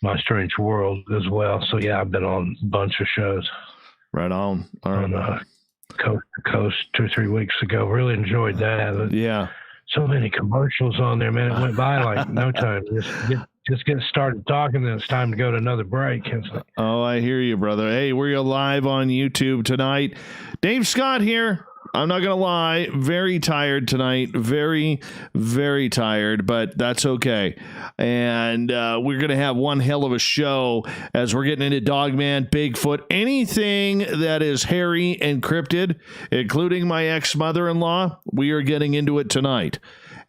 My Strange World as well. So yeah, I've been on a bunch of shows. Right on. All right. On Coast to Coast 2 or 3 weeks ago. Really enjoyed that. Yeah. So many commercials on there, man. It went by like no time. Just get started talking, then it's time to go to another break. Like, oh, I hear you, brother. Hey, we're live on YouTube tonight. Dave Scott here. I'm not going to lie. Very tired tonight. Very, very tired, but that's okay. And we're going to have one hell of a show as we're getting into Dogman, Bigfoot, anything that is hairy and cryptid, including my ex-mother-in-law. We are getting into it tonight.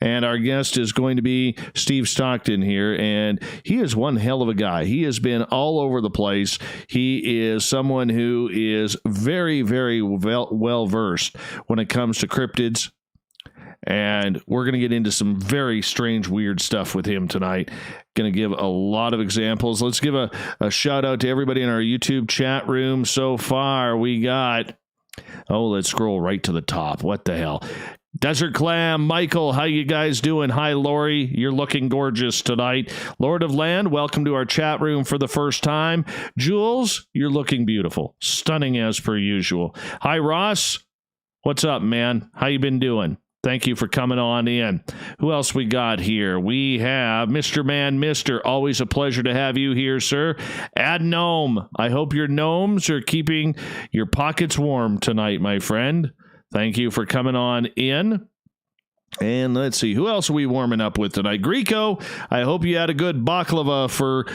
And our guest is going to be Steve Stockton here, and he is one hell of a guy. He has been all over the place. He is someone who is very, very well-versed when it comes to cryptids, and we're going to get into some very strange, weird stuff with him tonight. Going to give a lot of examples. Let's give a shout-out to everybody in our YouTube chat room. So far, we got... Oh, let's scroll right to the top. What the hell? Desert Clam, Michael, how you guys doing? Hi, Lori. You're looking gorgeous tonight. Lord of Land, welcome to our chat room for the first time. Jules, you're looking beautiful. Stunning as per usual. Hi, Ross. What's up, man? How you been doing? Thank you for coming on in. Who else we got here? We have Mr. Man, Mr. Always a pleasure to have you here, sir. Ad Gnome. I hope your gnomes are keeping your pockets warm tonight, my friend. Thank you for coming on in. And let's see, who else are we warming up with tonight? Greco, I hope you had a good baklava for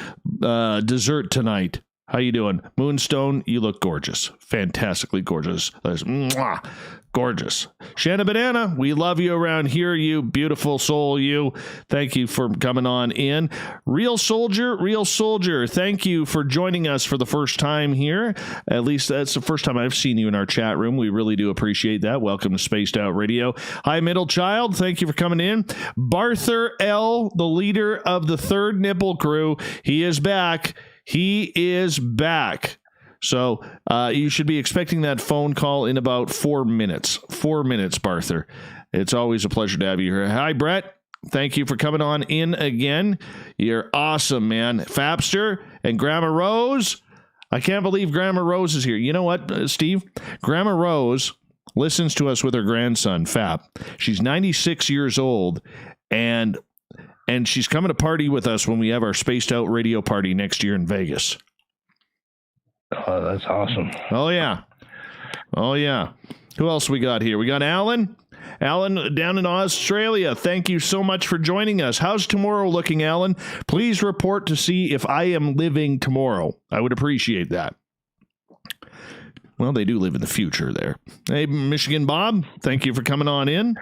dessert tonight. How you doing? Moonstone, you look gorgeous. Fantastically gorgeous. Mwah, gorgeous. Shanna Banana, we love you around here, you beautiful soul, you. Thank you for coming on in. Real Soldier, thank you for joining us for the first time here. At least that's the first time I've seen you in our chat room. We really do appreciate that. Welcome to Spaced Out Radio. Hi, Middle Child, thank you for coming in. Barther L, the leader of the Third Nipple Crew, he is back. He is back. So you should be expecting that phone call in about 4 minutes. 4 minutes, Barther. It's always a pleasure to have you here. Hi, Brett. Thank you for coming on in again. You're awesome, man. Fapster and Grandma Rose. I can't believe Grandma Rose is here. You know what, Steve? Grandma Rose listens to us with her grandson, Fap. She's 96 years old, and she's coming to party with us when we have our Spaced Out Radio party next year in Vegas. Oh, that's awesome. Oh, yeah. Oh, yeah. Who else we got here? We got Alan. Alan down in Australia. Thank you so much for joining us. How's tomorrow looking, Alan? Please report to see if I am living tomorrow. I would appreciate that. Well, they do live in the future there. Hey, Michigan Bob, thank you for coming on in.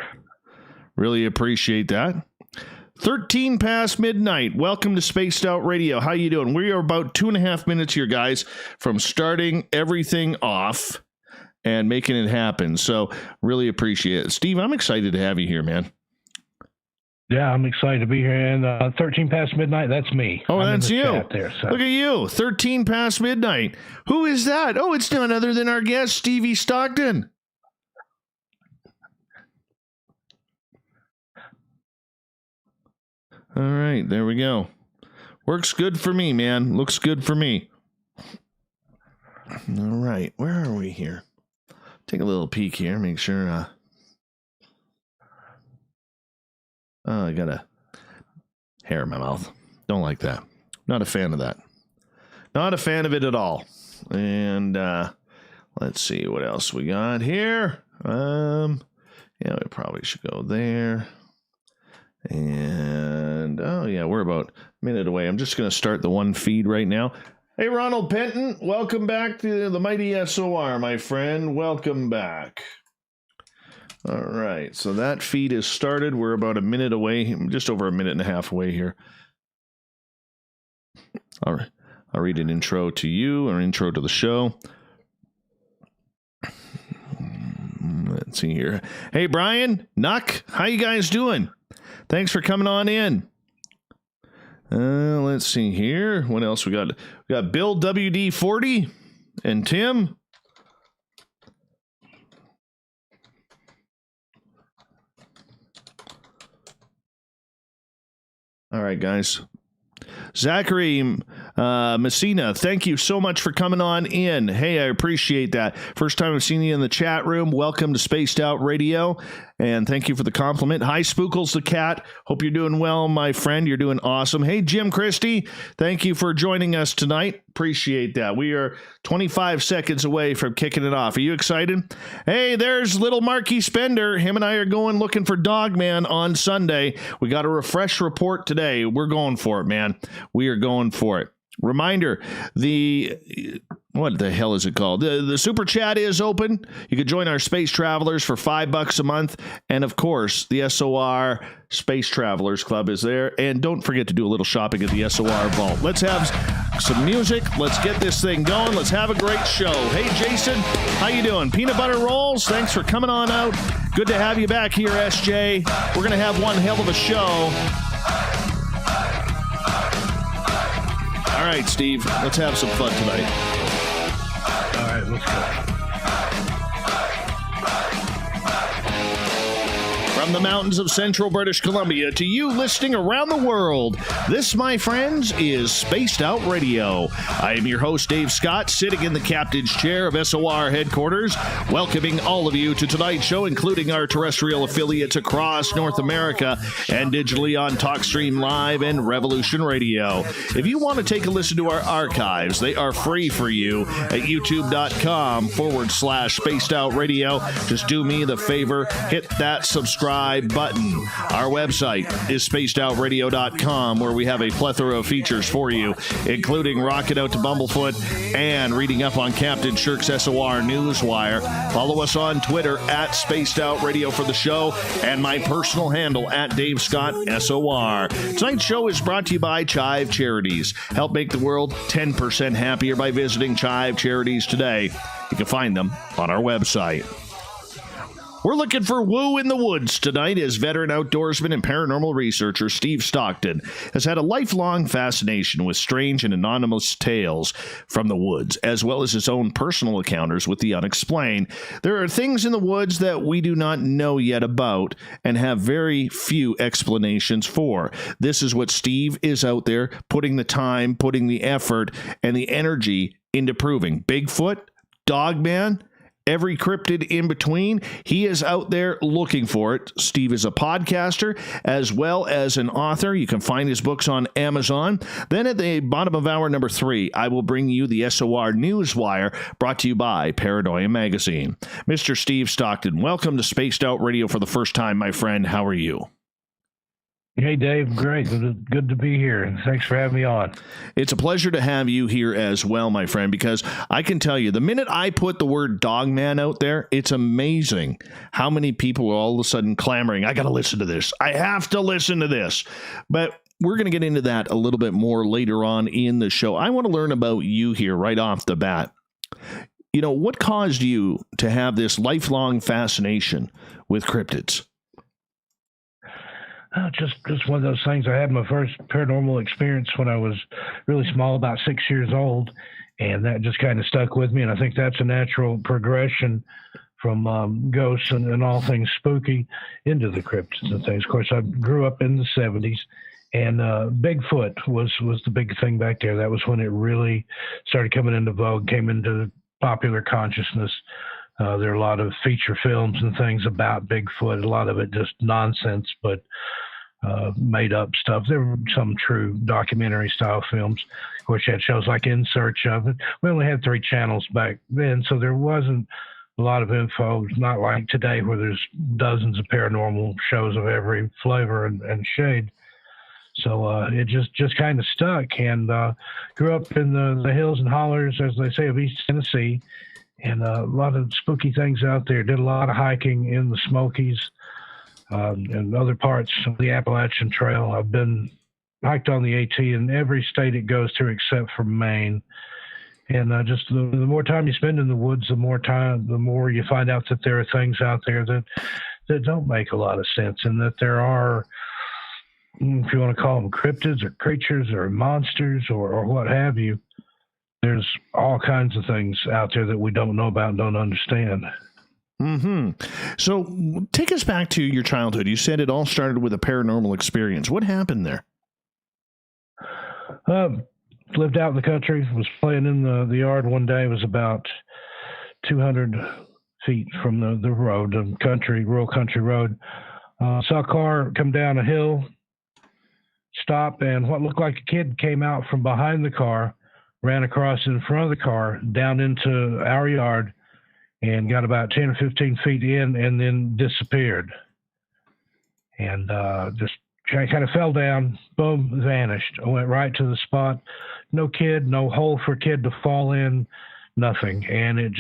Really appreciate that. 13 past midnight. Welcome to Spaced Out Radio. How you doing? We are about 2.5 minutes here, guys, from starting everything off and making it happen. So really appreciate it. Steve, I'm excited to have you here, man. Yeah, I'm excited to be here. And 13 past midnight, that's me. Oh, that's you. There, so. Look at you. 13 past midnight. Who is that? Oh, it's none other than our guest, Stevie Stockton. All right, there we go. Works good for me, man. Looks good for me. All right, where are we here? Take a little peek here, make sure. Oh, I got a hair in my mouth. Don't like that. Not a fan of that. Not a fan of it at all. And let's see what else we got here. Yeah, we probably should go there. And, oh, yeah, we're about a minute away. I'm just going to start the one feed right now. Hey, Ronald Penton, welcome back to the mighty SOR, my friend. Welcome back. All right, so that feed is started. We're about a minute away, just over a minute and a half away here. All right, I'll read an intro to you, or intro to the show. Let's see here. Hey, Brian, Nuck, how you guys doing? Thanks for coming on in. Let's see here. What else we got? We got Bill WD40 and Tim. All right, guys. Zachary Messina, thank you so much for coming on in. Hey, I appreciate that. First time I've seen you in the chat room. Welcome to Spaced Out Radio. And thank you for the compliment. Hi, Spookles the cat. Hope you're doing well, my friend. You're doing awesome. Hey, Jim Christie, thank you for joining us tonight. Appreciate that. We are 25 seconds away from kicking it off. Are you excited? Hey, there's little Marky Spender. Him and I are going looking for Dogman on Sunday. We got a refresh report today. We're going for it, man. We are going for it. Reminder, what the hell is it called? The super chat is open. You can join our space travelers for $5 a month. And of course, the SOR Space Travelers Club is there. And don't forget to do a little shopping at the SOR Vault. Let's have some music. Let's get this thing going. Let's have a great show. Hey, Jason, how you doing? Peanut butter rolls. Thanks for coming on out. Good to have you back here, SJ. We're going to have one hell of a show. All right, Steve, let's have some fun tonight. All right, let's go. From the mountains of central British Columbia to you listening around the world, this, my friends, is Spaced Out Radio. I am your host, Dave Scott, sitting in the captain's chair of SOR headquarters, welcoming all of you to tonight's show, including our terrestrial affiliates across North America and digitally on TalkStream Live and Revolution Radio. If you want to take a listen to our archives, they are free for you at youtube.com/Spaced Out Radio. Just do me the favor, hit that subscribe button. Our website is spacedoutradio.com, where we have a plethora of features for you, including rocking out to Bumblefoot and reading up on Captain Shirk's SOR Newswire. Follow us on Twitter at Spaced Out Radio for the show, and my personal handle at Dave Scott SOR. Tonight's show is brought to you by CHIVE Charities. Help make the world 10% happier by visiting CHIVE Charities today. You can find them on our website. We're looking for woo in the woods tonight as veteran outdoorsman and paranormal researcher Steve Stockton has had a lifelong fascination with strange and anonymous tales from the woods, as well as his own personal encounters with the unexplained. There are things in the woods that we do not know yet about and have very few explanations for. This is what Steve is out there putting the time, putting the effort, and the energy into proving. Bigfoot, Dogman, every cryptid in between, he is out there looking for it. Steve is a podcaster as well as an author. You can find his books on Amazon. Then at the bottom of hour number 3, I will bring you the SOR Newswire, brought to you by Paranoia Magazine. Mr. Steve Stockton, welcome to Spaced Out Radio for the first time, my friend. How are you? Hey, Dave. Great. Good to be here. Thanks for having me on. It's a pleasure to have you here as well, my friend, because I can tell you, the minute I put the word Dogman out there, it's amazing how many people are all of a sudden clamoring, I got to listen to this. I have to listen to this. But we're going to get into that a little bit more later on in the show. I want to learn about you here right off the bat. You know, what caused you to have this lifelong fascination with cryptids? Just one of those things. I had my first paranormal experience when I was really small, about 6 years old, and that just kind of stuck with me. And I think that's a natural progression from ghosts and all things spooky into the cryptids and things. Of course, I grew up in the 70s, and Bigfoot was the big thing back there. That was when it really started coming into vogue, came into popular consciousness. There are a lot of feature films and things about Bigfoot, a lot of it just nonsense, but made up stuff. There were some true documentary style films. Of course, you had shows like In Search of It. We only had 3 channels back then, so there wasn't a lot of info. It's not like today where there's dozens of paranormal shows of every flavor and shade. So it just kind of stuck, and grew up in the hills and hollers, as they say, of East Tennessee. And a lot of spooky things out there. Did a lot of hiking in the Smokies and other parts of the Appalachian Trail. I've been hiked on the AT in every state it goes through except for Maine. And just the more time you spend in the woods, the more you find out that there are things out there that don't make a lot of sense, and that there are, if you want to call them cryptids or creatures or monsters or what have you, there's all kinds of things out there that we don't know about and don't understand. Mm-hmm. So take us back to your childhood. You said it all started with a paranormal experience. What happened there? Lived out in the country, was playing in the yard one day. It was about 200 feet from the road, the rural country road. Saw a car come down a hill, stop, and what looked like a kid came out from behind the car, ran across in front of the car, down into our yard, and got about 10 or 15 feet in, and then disappeared. And just kind of fell down, boom, vanished. I went right to the spot. No kid, no hole for a kid to fall in, nothing. And it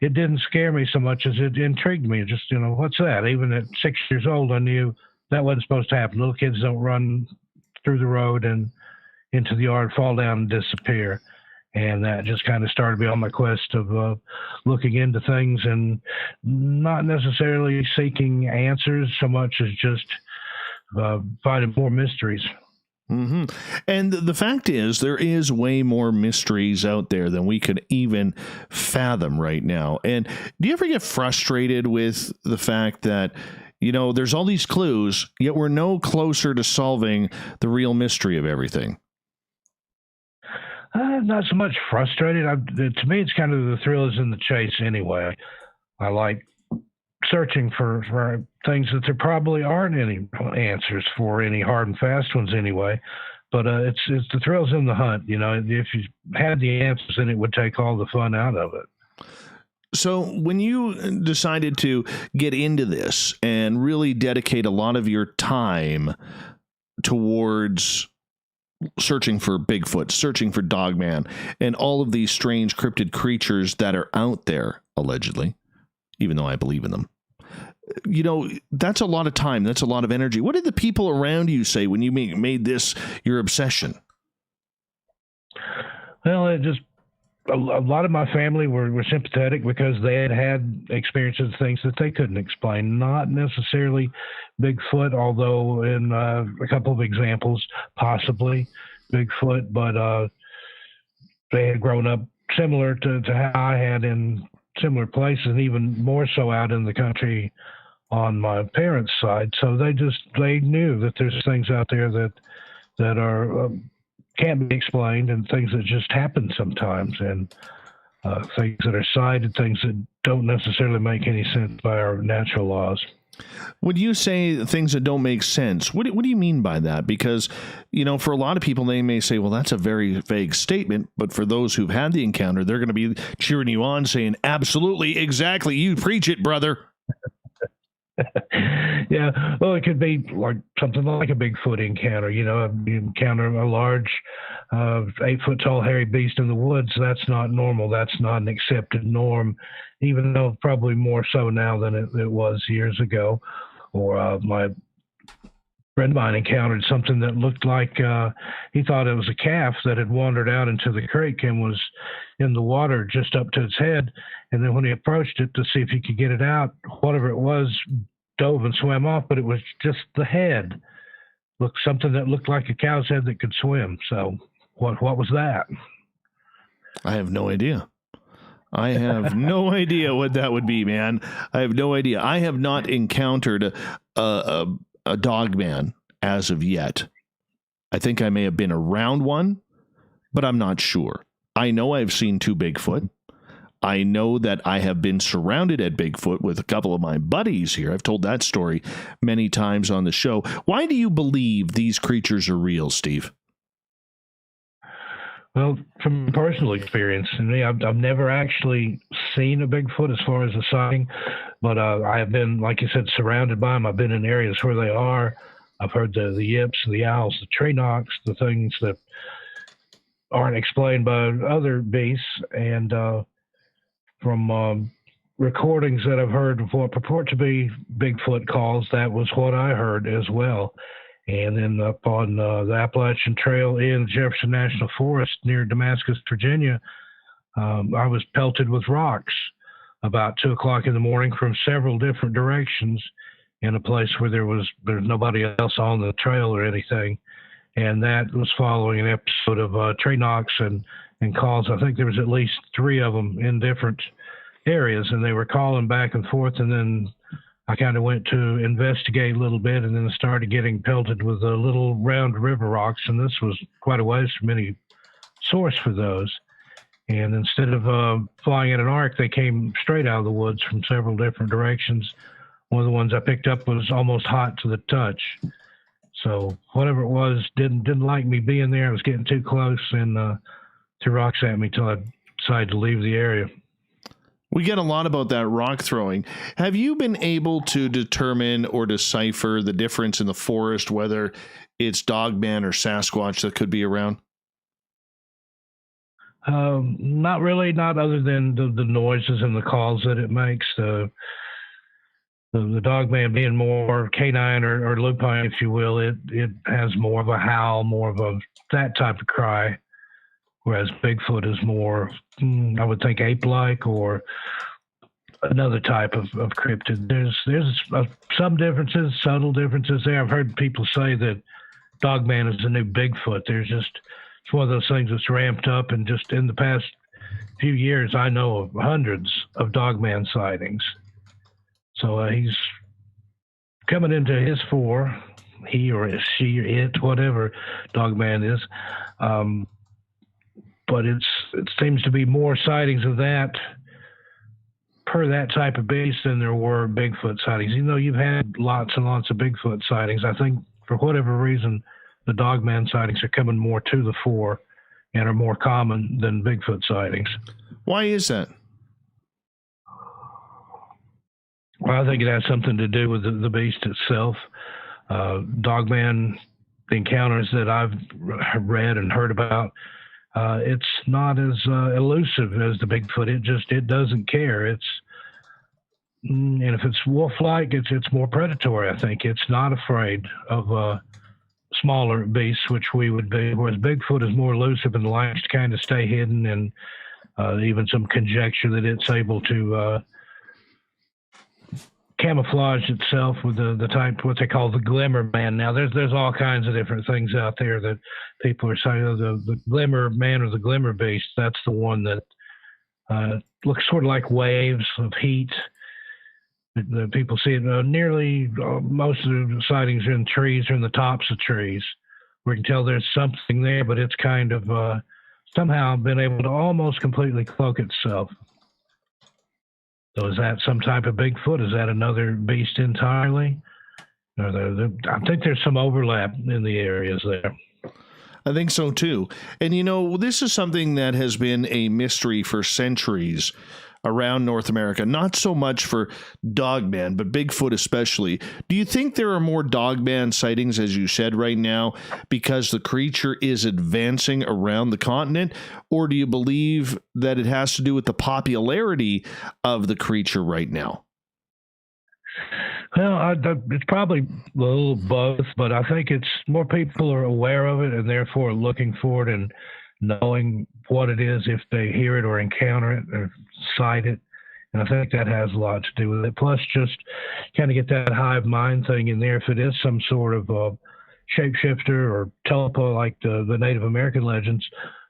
didn't scare me so much as it intrigued me. Just, what's that? Even at 6 years old, I knew that wasn't supposed to happen. Little kids don't run through the road and into the yard, fall down and disappear. And that just kind of started me on my quest of looking into things and not necessarily seeking answers so much as just finding more mysteries. Mm-hmm. And the fact is, there is way more mysteries out there than we could even fathom right now. And do you ever get frustrated with the fact that, there's all these clues, yet we're no closer to solving the real mystery of everything? Not so much frustrated. To me, it's kind of the thrill is in the chase anyway. I like searching for things that there probably aren't any answers for, any hard and fast ones anyway. But it's the thrills in the hunt. If you had the answers, then it would take all the fun out of it. So when you decided to get into this and really dedicate a lot of your time towards searching for Bigfoot, searching for Dogman, and all of these strange cryptid creatures that are out there, allegedly, even though I believe in them, that's a lot of time. That's a lot of energy. What did the people around you say when you made this your obsession? Well, a lot of my family were sympathetic because they had experiences, things that they couldn't explain. Not necessarily Bigfoot, although in a couple of examples, possibly Bigfoot, but they had grown up similar to how I had in similar places, and even more so out in the country on my parents' side. So they knew that there's things out there that are can't be explained, and things that just happen sometimes, and things that are sighted, things that don't necessarily make any sense by our natural laws. When you say things that don't make sense, what do you mean by that? Because, for a lot of people, they may say, well, that's a very vague statement. But for those who've had the encounter, they're going to be cheering you on, saying, absolutely, exactly. You preach it, brother. Yeah, well, it could be like something like a Bigfoot encounter. You encounter a large 8-foot tall hairy beast in the woods. That's not normal. That's not an accepted norm, even though probably more so now than it was years ago. Or my friend of mine encountered something that looked like he thought it was a calf that had wandered out into the creek and was in the water just up to its head. And then when he approached it to see if he could get it out, whatever it was dove and swam off, but it was just the head. Something that looked like a cow's head that could swim. So what was that? I have no idea. I have no idea what that would be, man. I have no idea. I have not encountered a Dogman as of yet. I think I may have been around one, but I'm not sure. I know I've seen 2 Bigfoot. I know that I have been surrounded at Bigfoot with a couple of my buddies here. I've told that story many times on the show. Why do you believe these creatures are real, Steve? Well, from personal experience, I've never actually seen a Bigfoot as far as a sighting, but I have been, like you said, surrounded by them. I've been in areas where they are. I've heard the yips, the owls, the tree knocks, the things that aren't explained by other beasts, and from recordings that I've heard of what purport to be Bigfoot calls, that was what I heard as well. And then up on the Appalachian Trail in Jefferson National Forest near Damascus, Virginia, I was pelted with rocks about 2 o'clock in the morning from several different directions in a place where there's nobody else on the trail or anything. And that was following an episode of tree knocks and calls. I think there was at least 3 of them in different areas, and they were calling back and forth. And then I kind of went to investigate a little bit, and then started getting pelted with little round river rocks, and this was quite a ways from any source for those. And instead of flying in an arc, they came straight out of the woods from several different directions. One of the ones I picked up was almost hot to the touch. So whatever it was didn't like me being there. I was getting too close and threw rocks at me till I decided to leave the area. We get a lot about that rock throwing. Have you been able to determine or decipher the difference in the forest, whether it's Dogman or Sasquatch that could be around? Not really, not other than the noises and the calls that it makes. The Dogman being more canine or lupine, if you will, it has more of a howl, more of that type of cry. Whereas Bigfoot is more, I would think, ape-like or another type of cryptid. There's some differences, subtle differences there. I've heard people say that Dogman is the new Bigfoot. It's one of those things that's ramped up, and just in the past few years, I know of hundreds of Dogman sightings. So he's coming into his fore, he or she or it, whatever Dogman is. But it seems to be more sightings of that per that type of beast than there were Bigfoot sightings. Even though you've had lots and lots of Bigfoot sightings, I think for whatever reason, the Dogman sightings are coming more to the fore and are more common than Bigfoot sightings. Why is that? Well, I think it has something to do with the beast itself. Dogman encounters that I've read and heard about, it's not as elusive as the Bigfoot. It doesn't care. And if it's wolf-like, it's more predatory. I think it's not afraid of smaller beasts, which we would be. Whereas Bigfoot is more elusive and likes to kind of stay hidden, and even some conjecture that it's able to camouflage itself with the type, what they call the glimmer man. Now there's all kinds of different things out there that people are saying, the glimmer man or the glimmer beast, that's the one that looks sort of like waves of heat. The people see it nearly most of the sightings are in trees or in the tops of trees. We can tell there's something there, but it's kind of somehow been able to almost completely cloak itself. So is that some type of Bigfoot? Is that another beast entirely? I think there's some overlap in the areas there. I think so too. And this is something that has been a mystery for centuries around North America, not so much for Dogman, but Bigfoot especially. Do you think there are more Dogman sightings, as you said right now, because the creature is advancing around the continent? Or do you believe that it has to do with the popularity of the creature right now? Well, it's probably a little both, but I think it's more people are aware of it and therefore looking for it and knowing what it is if they hear it or encounter it or sight it. And I think that has a lot to do with it. Plus, just kind of get that hive mind thing in there. If it is some sort of shapeshifter or teleport like the Native American legends,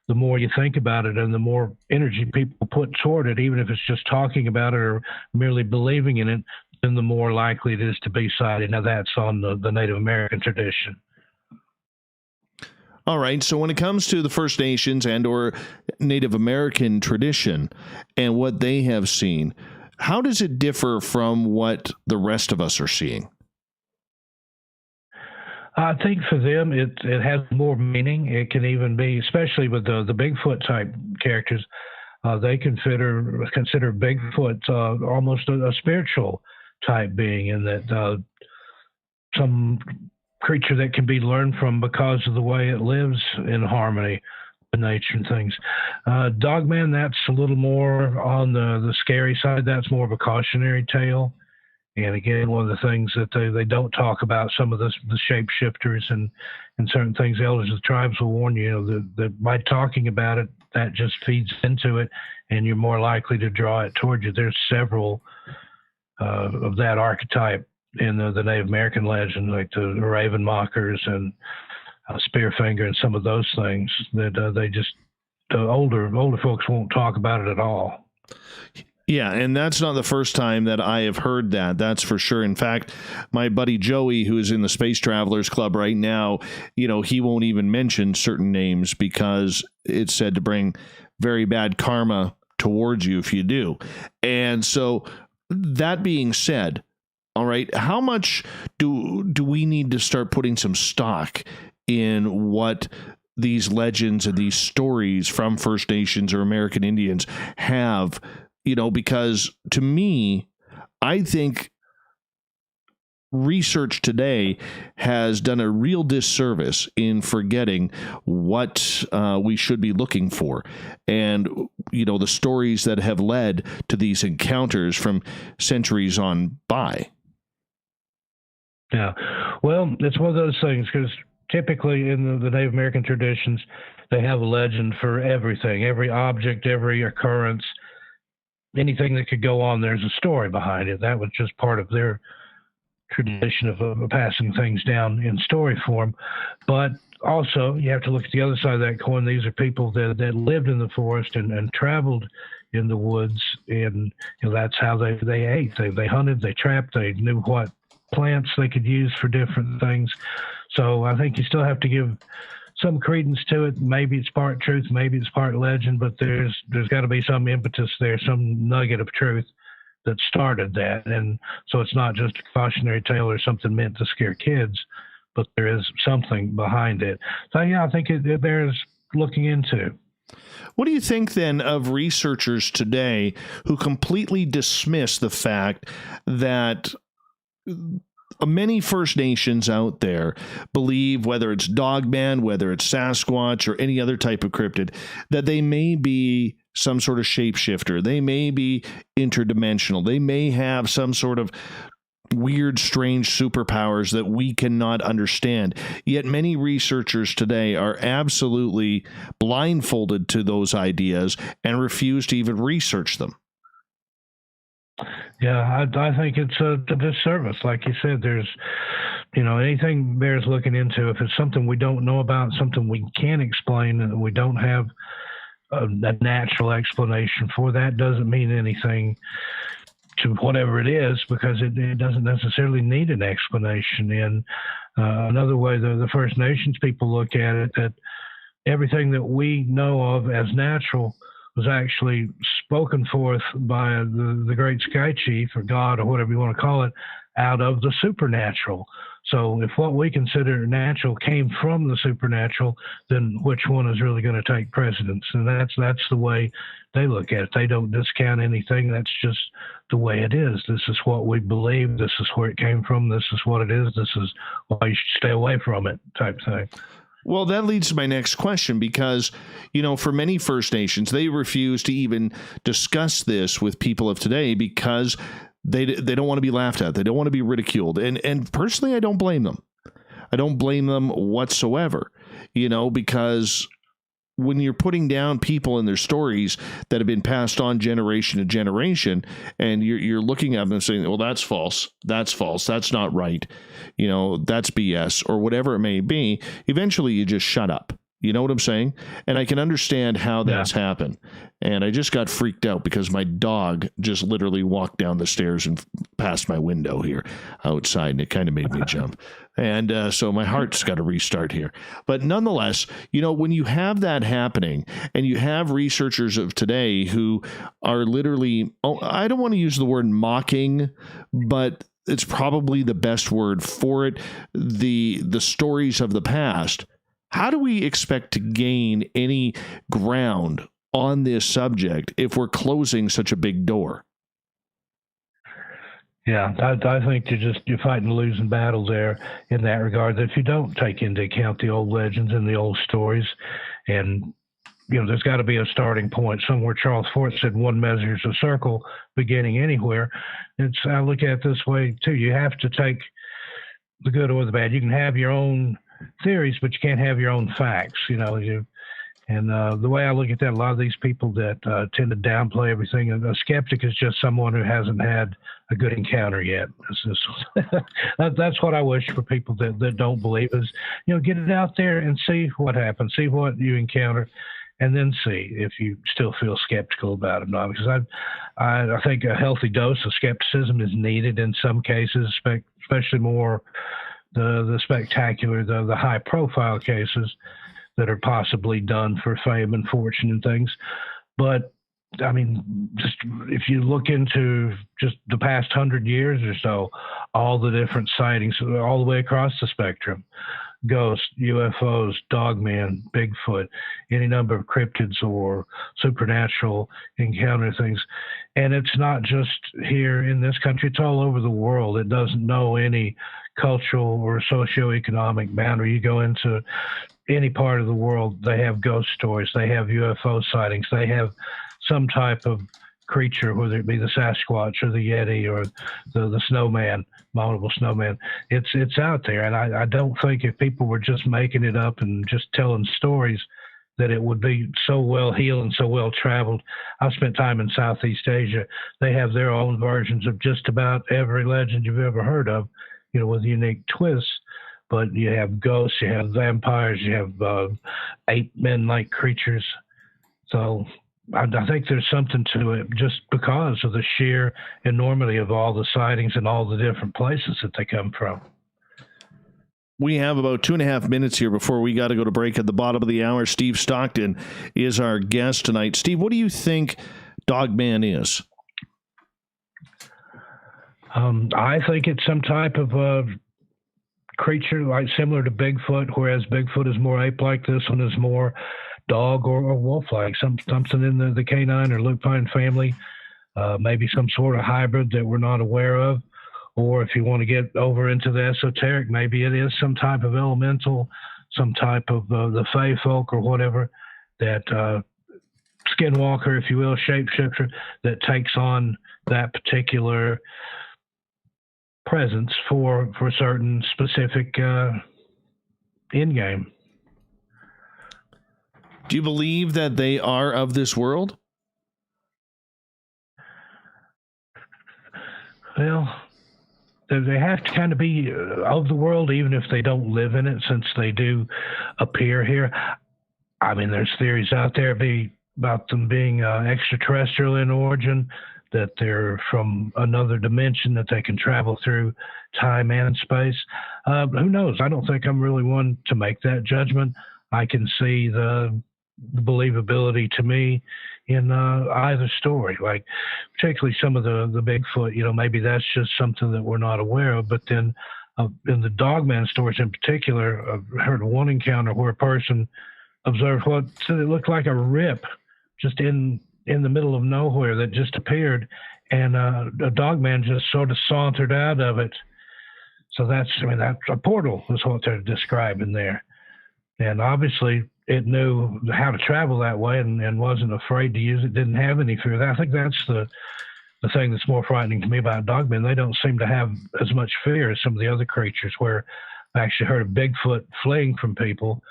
the more you think about it and the more energy people put toward it, even if it's just talking about it or merely believing in it, then the more likely it is to be sighted. Now, that's on the Native American tradition. All right. So when it comes to the First Nations and or Native American tradition and what they have seen, how does it differ from what the rest of us are seeing? I think for them, it has more meaning. It can even be, especially with the Bigfoot type characters, they consider Bigfoot almost a spiritual type being, in that some creature that can be learned from because of the way it lives in harmony with nature and things. Dogman, that's a little more on the scary side. That's more of a cautionary tale. And again, one of the things that they don't talk about, some of the shapeshifters and certain things, the elders of the tribes will warn you, that by talking about it, that just feeds into it, and you're more likely to draw it toward you. There's several of that archetype in the Native American legend, like the Raven Mockers and Spearfinger and some of those things that the older folks won't talk about it at all. Yeah, and that's not the first time that I have heard that. That's for sure. In fact, my buddy Joey, who is in the Space Travelers Club right now, he won't even mention certain names because it's said to bring very bad karma towards you if you do. And so that being said, all right, how much do we need to start putting some stock in what these legends and these stories from First Nations or American Indians have? Because to me, I think research today has done a real disservice in forgetting what we should be looking for. And, the stories that have led to these encounters from centuries on by. Yeah. Well, it's one of those things because typically in the Native American traditions, they have a legend for everything, every object, every occurrence. Anything that could go on, there's a story behind it. That was just part of their tradition of passing things down in story form. But also, you have to look at the other side of that coin. These are people that lived in the forest and traveled in the woods, and that's how they ate. They hunted, they trapped, they knew what plants they could use for different things. So I think you still have to give some credence to it. Maybe it's part truth, maybe it's part legend, but there's got to be some impetus there, some nugget of truth that started that. And so it's not just a cautionary tale or something meant to scare kids, but there is something behind it. So yeah, I think it bears looking into. What do you think then of researchers today who completely dismiss the fact that many First Nations out there believe, whether it's Dogman, whether it's Sasquatch, or any other type of cryptid, that they may be some sort of shapeshifter. They may be interdimensional. They may have some sort of weird, strange superpowers that we cannot understand. Yet many researchers today are absolutely blindfolded to those ideas and refuse to even research them. Yeah, I think it's a disservice. Like you said, there's, anything bears looking into. If it's something we don't know about, something we can't explain, and we don't have a natural explanation for, that doesn't mean anything to whatever it is, because it doesn't necessarily need an explanation. And another way the First Nations people look at it, that everything that we know of as natural was actually spoken forth by the great sky chief, or God, or whatever you want to call it, out of the supernatural. So if what we consider natural came from the supernatural, then which one is really going to take precedence? And that's the way they look at it. They don't discount anything. That's just the way it is. This is what we believe. This is where it came from. This is what it is. This is why you should stay away from it, type thing. Well, that leads to my next question, because, for many First Nations, they refuse to even discuss this with people of today because they don't want to be laughed at. They don't want to be ridiculed. And personally, I don't blame them. I don't blame them whatsoever, because when you're putting down people and their stories that have been passed on generation to generation, and you're looking at them and saying, well, that's false, that's not right, that's BS, or whatever it may be, eventually you just shut up. You know what I'm saying? And I can understand how that's happened. And I just got freaked out because my dog just literally walked down the stairs and past my window here outside, and it kind of made me jump. And so my heart's got to restart here. But nonetheless, when you have that happening, and you have researchers of today who are literally, I don't want to use the word mocking, but it's probably the best word for it, the stories of the past. How do we expect to gain any ground on this subject if we're closing such a big door? Yeah, I think you're fighting a losing battle there in that regard. That if you don't take into account the old legends and the old stories, and there's got to be a starting point somewhere. Charles Fort said, "One measures a circle, beginning anywhere." I look at it this way too. You have to take the good or the bad. You can have your own theories, but you can't have your own facts. The way I look at that, a lot of these people that tend to downplay everything, a skeptic is just someone who hasn't had a good encounter yet. That's what I wish for people that don't believe is, get it out there and see what happens, see what you encounter, and then see if you still feel skeptical about it or not. Because I think a healthy dose of skepticism is needed in some cases, especially more the spectacular, the high profile cases that are possibly done for fame and fortune and things. But I mean, just if you look into just the past 100 years or so, all the different sightings all the way across the spectrum, ghosts, UFOs, Dogman, Bigfoot, any number of cryptids or supernatural encounter things. And it's not just here in this country, it's all over the world. It doesn't know any cultural or socioeconomic boundary. You go into any part of the world, they have ghost stories, they have UFO sightings, they have some type of creature, whether it be the Sasquatch or the Yeti or the snowman, abominable snowman. It's out there, and I don't think if people were just making it up and just telling stories that it would be so well heeled and so well traveled. I've spent time in Southeast Asia. They have their own versions of just about every legend you've ever heard of, with unique twists. But you have ghosts, you have vampires, you have ape men-like creatures. So I think there's something to it just because of the sheer enormity of all the sightings and all the different places that they come from. We have about 2.5 minutes here before we got to go to break. At the bottom of the hour, Steve Stockton is our guest tonight. Steve, what do you think Dogman is? I think it's some type of creature like similar to Bigfoot, whereas Bigfoot is more ape-like. This one is more dog or wolf-like, something in the canine or lupine family, maybe some sort of hybrid that we're not aware of. Or if you want to get over into the esoteric, maybe it is some type of elemental, some type of the Fae folk or whatever, that skinwalker, if you will, shapeshifter, that takes on that particular presence for certain specific end game. Do you believe that they are of this world? Well, they have to kind of be of the world, even if they don't live in it, since they do appear here. I mean, there's theories out there about them being extraterrestrial in origin, that they're from another dimension, that they can travel through time and space. Who knows? I don't think I'm really one to make that judgment. I can see the believability to me in either story, like particularly some of the Bigfoot, maybe that's just something that we're not aware of. But then in the Dogman stories in particular, I've heard one encounter where a person observed what said it looked like a rip just in the middle of nowhere that just appeared, and a Dogman just sort of sauntered out of it. So that's a portal is what they're describing there. And obviously it knew how to travel that way and wasn't afraid to use it, didn't have any fear. I think that's the thing that's more frightening to me about Dogmen. They don't seem to have as much fear as some of the other creatures, where I actually heard of Bigfoot fleeing from people.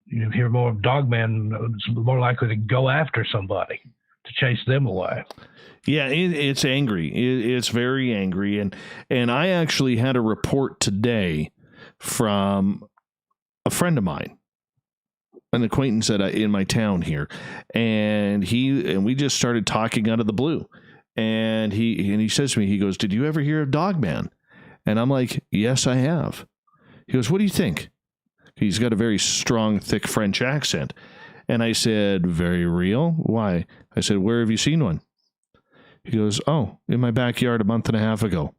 You hear more of Dogman, it's more likely to go after somebody, to chase them away. Yeah, it's angry. It's very angry. And I actually had a report today from a friend of mine, an acquaintance in my town here, and we just started talking out of the blue. And he says to me, he goes, "Did you ever hear of Dogman?" And I'm like, "Yes, I have." He goes, "What do you think?" He's got a very strong, thick French accent. And I said, "Very real? Why?" I said, "Where have you seen one?" He goes, "Oh, in my backyard a month and a half ago."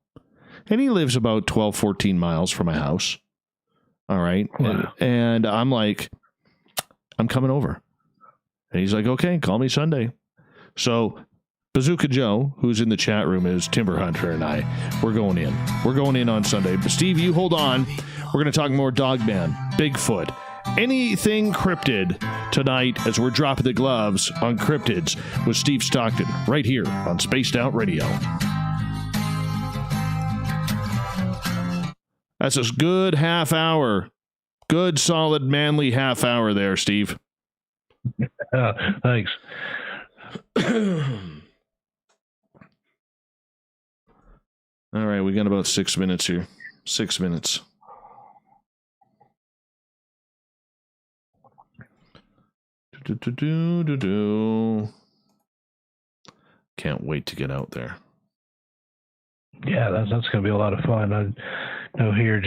And he lives about 12, 14 miles from my house. All right. Wow. And I'm like, "I'm coming over." And he's like, "Okay, call me Sunday." So Bazooka Joe, who's in the chat room, is Timber Hunter, and we're going in. We're going in on Sunday. But Steve, you hold on. We're going to talk more Dogman, Bigfoot, anything cryptid tonight as we're dropping the gloves on Cryptids with Steve Stockton right here on Spaced Out Radio. That's a good half hour. Good, solid, manly half hour there, Steve. Thanks. All right, we got about 6 minutes here. 6 minutes. Can't wait to get out there. Yeah, that's going to be a lot of fun. I know here,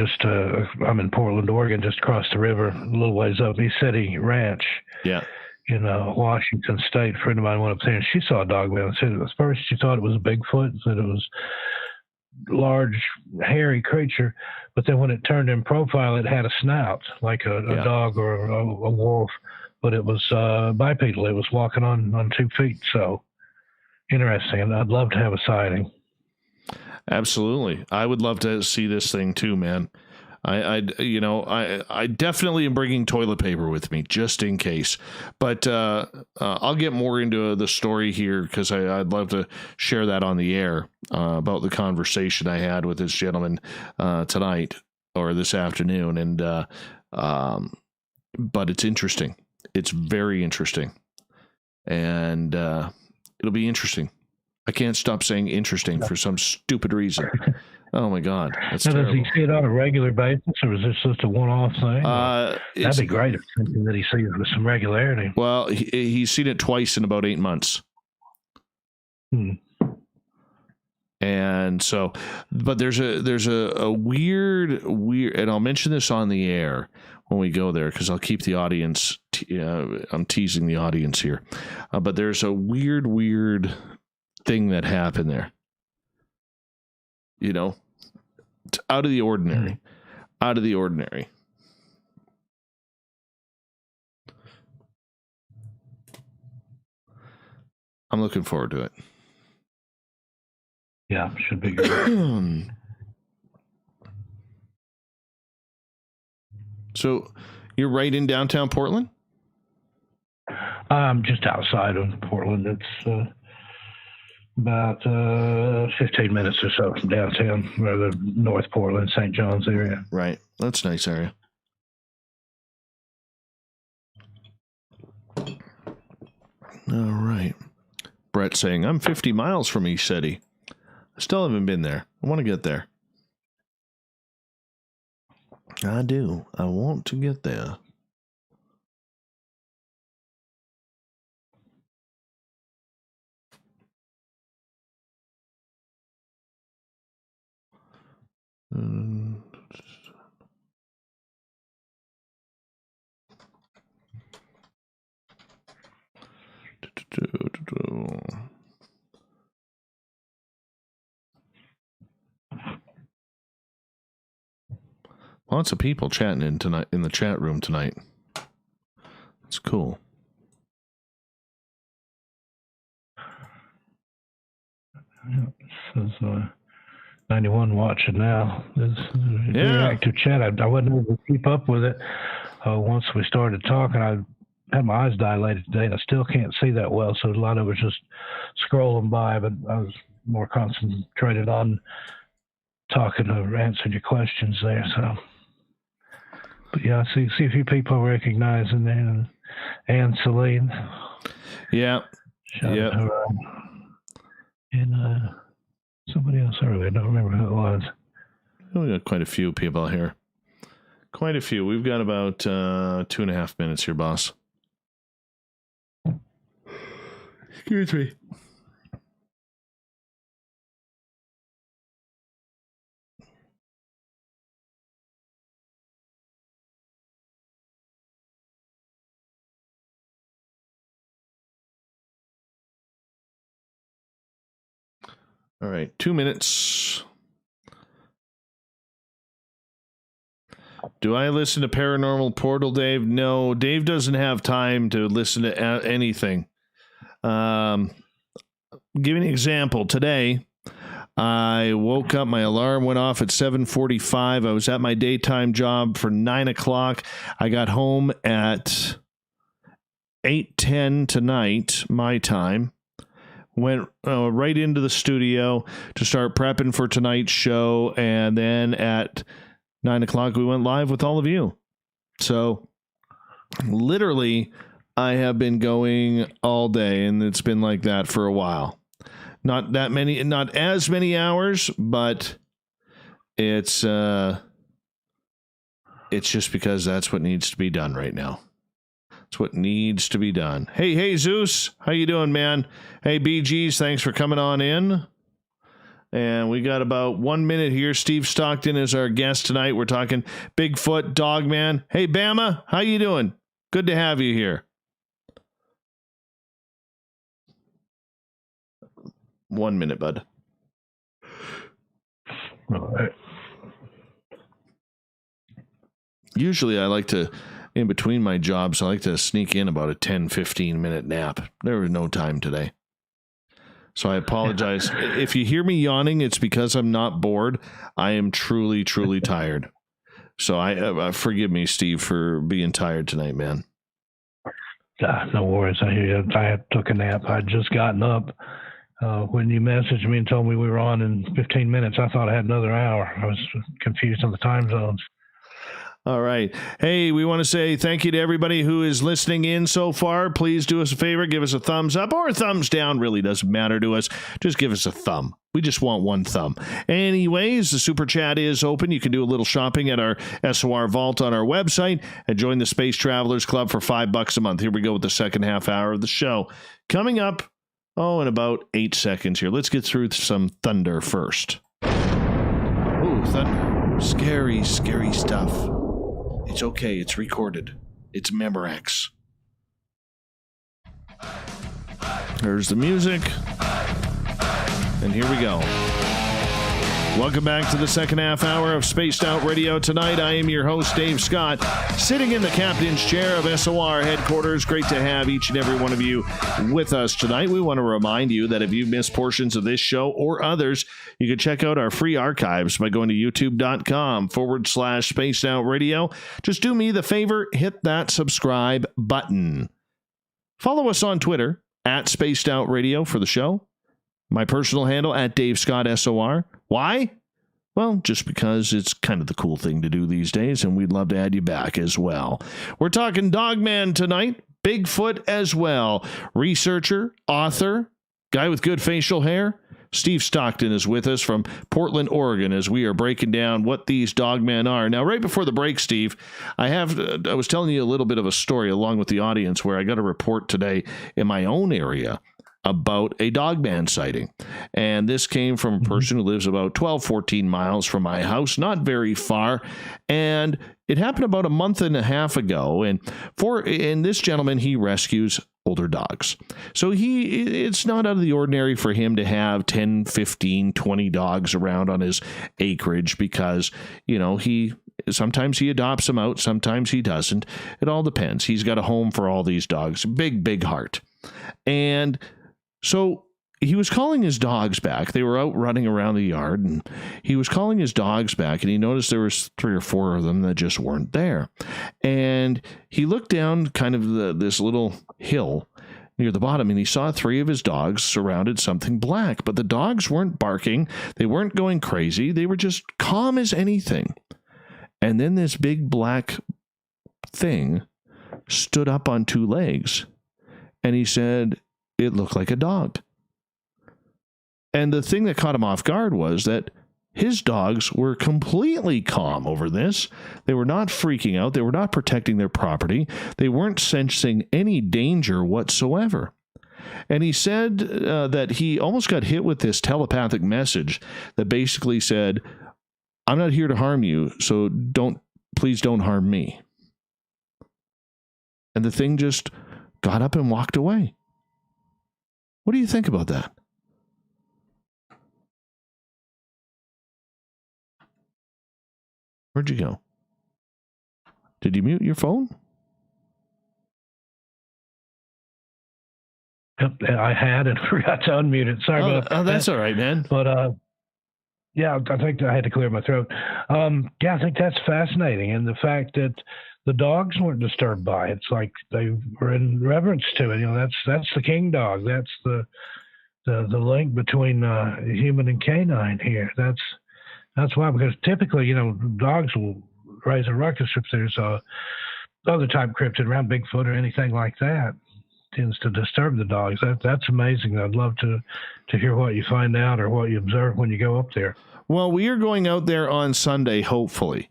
I'm in Portland, Oregon, just across the river, a little ways up, East City Ranch. Yeah. In Washington State. A friend of mine went up there and she saw a Dogman. Said at first she thought it was a Bigfoot, said it was a large, hairy creature, but then when it turned in profile, it had a snout like a dog or a wolf, but it was bipedal. It was walking on 2 feet. So interesting. I'd love to have a sighting. Absolutely. I would love to see this thing too, man. I definitely am bringing toilet paper with me just in case, but I'll get more into the story here because I'd love to share that on the air about the conversation I had with this gentleman tonight or this afternoon. And but it's interesting. It's very interesting, and it'll be interesting. I can't stop saying interesting for some stupid reason. Oh my God, that's terrible. Does he see it on a regular basis, or is this just a one-off thing? That'd be great if something that he sees with some regularity. Well, he's seen it twice in about 8 months. And so, but there's a weird, and I'll mention this on the air when we go there because I'll keep the audience. I'm teasing the audience here, but there's a weird thing that happened there. It's out of the ordinary. Out of the ordinary. I'm looking forward to it. Yeah, should be good. So, you're right in downtown Portland? Just outside of Portland. It's about 15 minutes or so from downtown, or the North Portland, St. John's area. Right. That's a nice area. All right. Brett saying, I'm 50 miles from East City. I still haven't been there. I want to get there. I do. I want to get there. Lots of people chatting in the chat room tonight. It's cool. It says 91 watching now. There's very active chat. I wasn't able to keep up with it. Once we started talking, I had my eyes dilated today, and I still can't see that well, so a lot of it was just scrolling by, but I was more concentrated on talking or answering your questions there. So, but yeah, I see a few people recognizing there, and Celine. Yeah. Yeah. And somebody else earlier. I don't remember who it was. We got quite a few people here. Quite a few. We've got about 2.5 minutes here, boss. Excuse me. All right, 2 minutes. Do I listen to Paranormal Portal, Dave? No, Dave doesn't have time to listen to anything. Give you an example. Today, I woke up, my alarm went off at 7:45. I was at my daytime job for 9 o'clock. I got home at 8:10 tonight, my time. Went right into the studio to start prepping for tonight's show. And then at 9 o'clock, we went live with all of you. So literally, I have been going all day, and it's been like that for a while. Not as many hours, but it's just because that's what needs to be done right now. It's what needs to be done. Hey, Zeus, how you doing, man? Hey, BGs, thanks for coming on in. And we got about 1 minute here. Steve Stockton is our guest tonight. We're talking Bigfoot, Dogman. Hey, Bama, how you doing? Good to have you here. 1 minute, bud. All right. Usually I like to, in between my jobs, I like to sneak in about a 10, 15-minute nap. There was no time today. So I apologize. If you hear me yawning, it's because I'm not bored. I am truly, truly tired. So I forgive me, Steve, for being tired tonight, man. No worries. I hear you. I took a nap. I'd just gotten up. When you messaged me and told me we were on in 15 minutes, I thought I had another hour. I was confused on the time zones. All right. Hey, we want to say thank you to everybody who is listening in so far. Please do us a favor. Give us a thumbs up or a thumbs down. Really doesn't matter to us. Just give us a thumb. We just want one thumb. Anyways, the super chat is open. You can do a little shopping at our SOR vault on our website and join the Space Travelers Club for $5 a month. Here we go with the second half hour of the show. Coming up, in about 8 seconds here. Let's get through some thunder first. Ooh, thunder. Scary, scary stuff. It's okay. It's recorded. It's Memorex. There's the music. And here we go. Welcome back to the second half hour of Spaced Out Radio. Tonight, I am your host, Dave Scott, sitting in the captain's chair of SOR headquarters. Great to have each and every one of you with us tonight. We want to remind you that if you've missed portions of this show or others, you can check out our free archives by going to youtube.com/Spaced Out Radio. Just do me the favor, hit that subscribe button. Follow us on Twitter @Spaced Out Radio for the show. My personal handle @DaveScottSOR. Why? Well, just because it's kind of the cool thing to do these days, and we'd love to add you back as well. We're talking Dogman tonight, Bigfoot as well. Researcher, author, guy with good facial hair. Steve Stockton is with us from Portland, Oregon, as we are breaking down what these dogmen are. Now, right before the break, Steve, I was telling you a little bit of a story along with the audience where I got a report today in my own area about a dogman sighting. And this came from a person who lives about 12, 14 miles from my house, not very far. And it happened about a month and a half ago. And this gentleman, he rescues older dogs. So it's not out of the ordinary for him to have 10, 15, 20 dogs around on his acreage because, sometimes he adopts them out, sometimes he doesn't. It all depends. He's got a home for all these dogs. Big, big heart. And so he was calling his dogs back. They were out running around the yard, and he was calling his dogs back, and he noticed there was 3 or 4 of them that just weren't there. And he looked down kind of this little hill near the bottom, and he saw 3 of his dogs surrounded something black. But the dogs weren't barking. They weren't going crazy. They were just calm as anything. And then this big black thing stood up on 2 legs, and he said it looked like a dog. And the thing that caught him off guard was that his dogs were completely calm over this. They were not freaking out. They were not protecting their property. They weren't sensing any danger whatsoever. And he said that he almost got hit with this telepathic message that basically said, I'm not here to harm you, so please don't harm me. And the thing just got up and walked away. What do you think about that? Where'd you go? Did you mute your phone? Yep, I had and forgot to unmute it. Sorry about that. Oh, that's all right, man. But yeah, I think I had to clear my throat. Yeah, I think that's fascinating, and the fact that the dogs weren't disturbed by it. It's like they were in reverence to it. That's the king dog. That's the link between human and canine here. That's why, because typically, dogs will raise a ruckus if there's other type cryptid around, Bigfoot or anything like that. Tends to disturb the dogs. That's amazing. I'd love to hear what you find out or what you observe when you go up there. Well, we are going out there on Sunday, hopefully.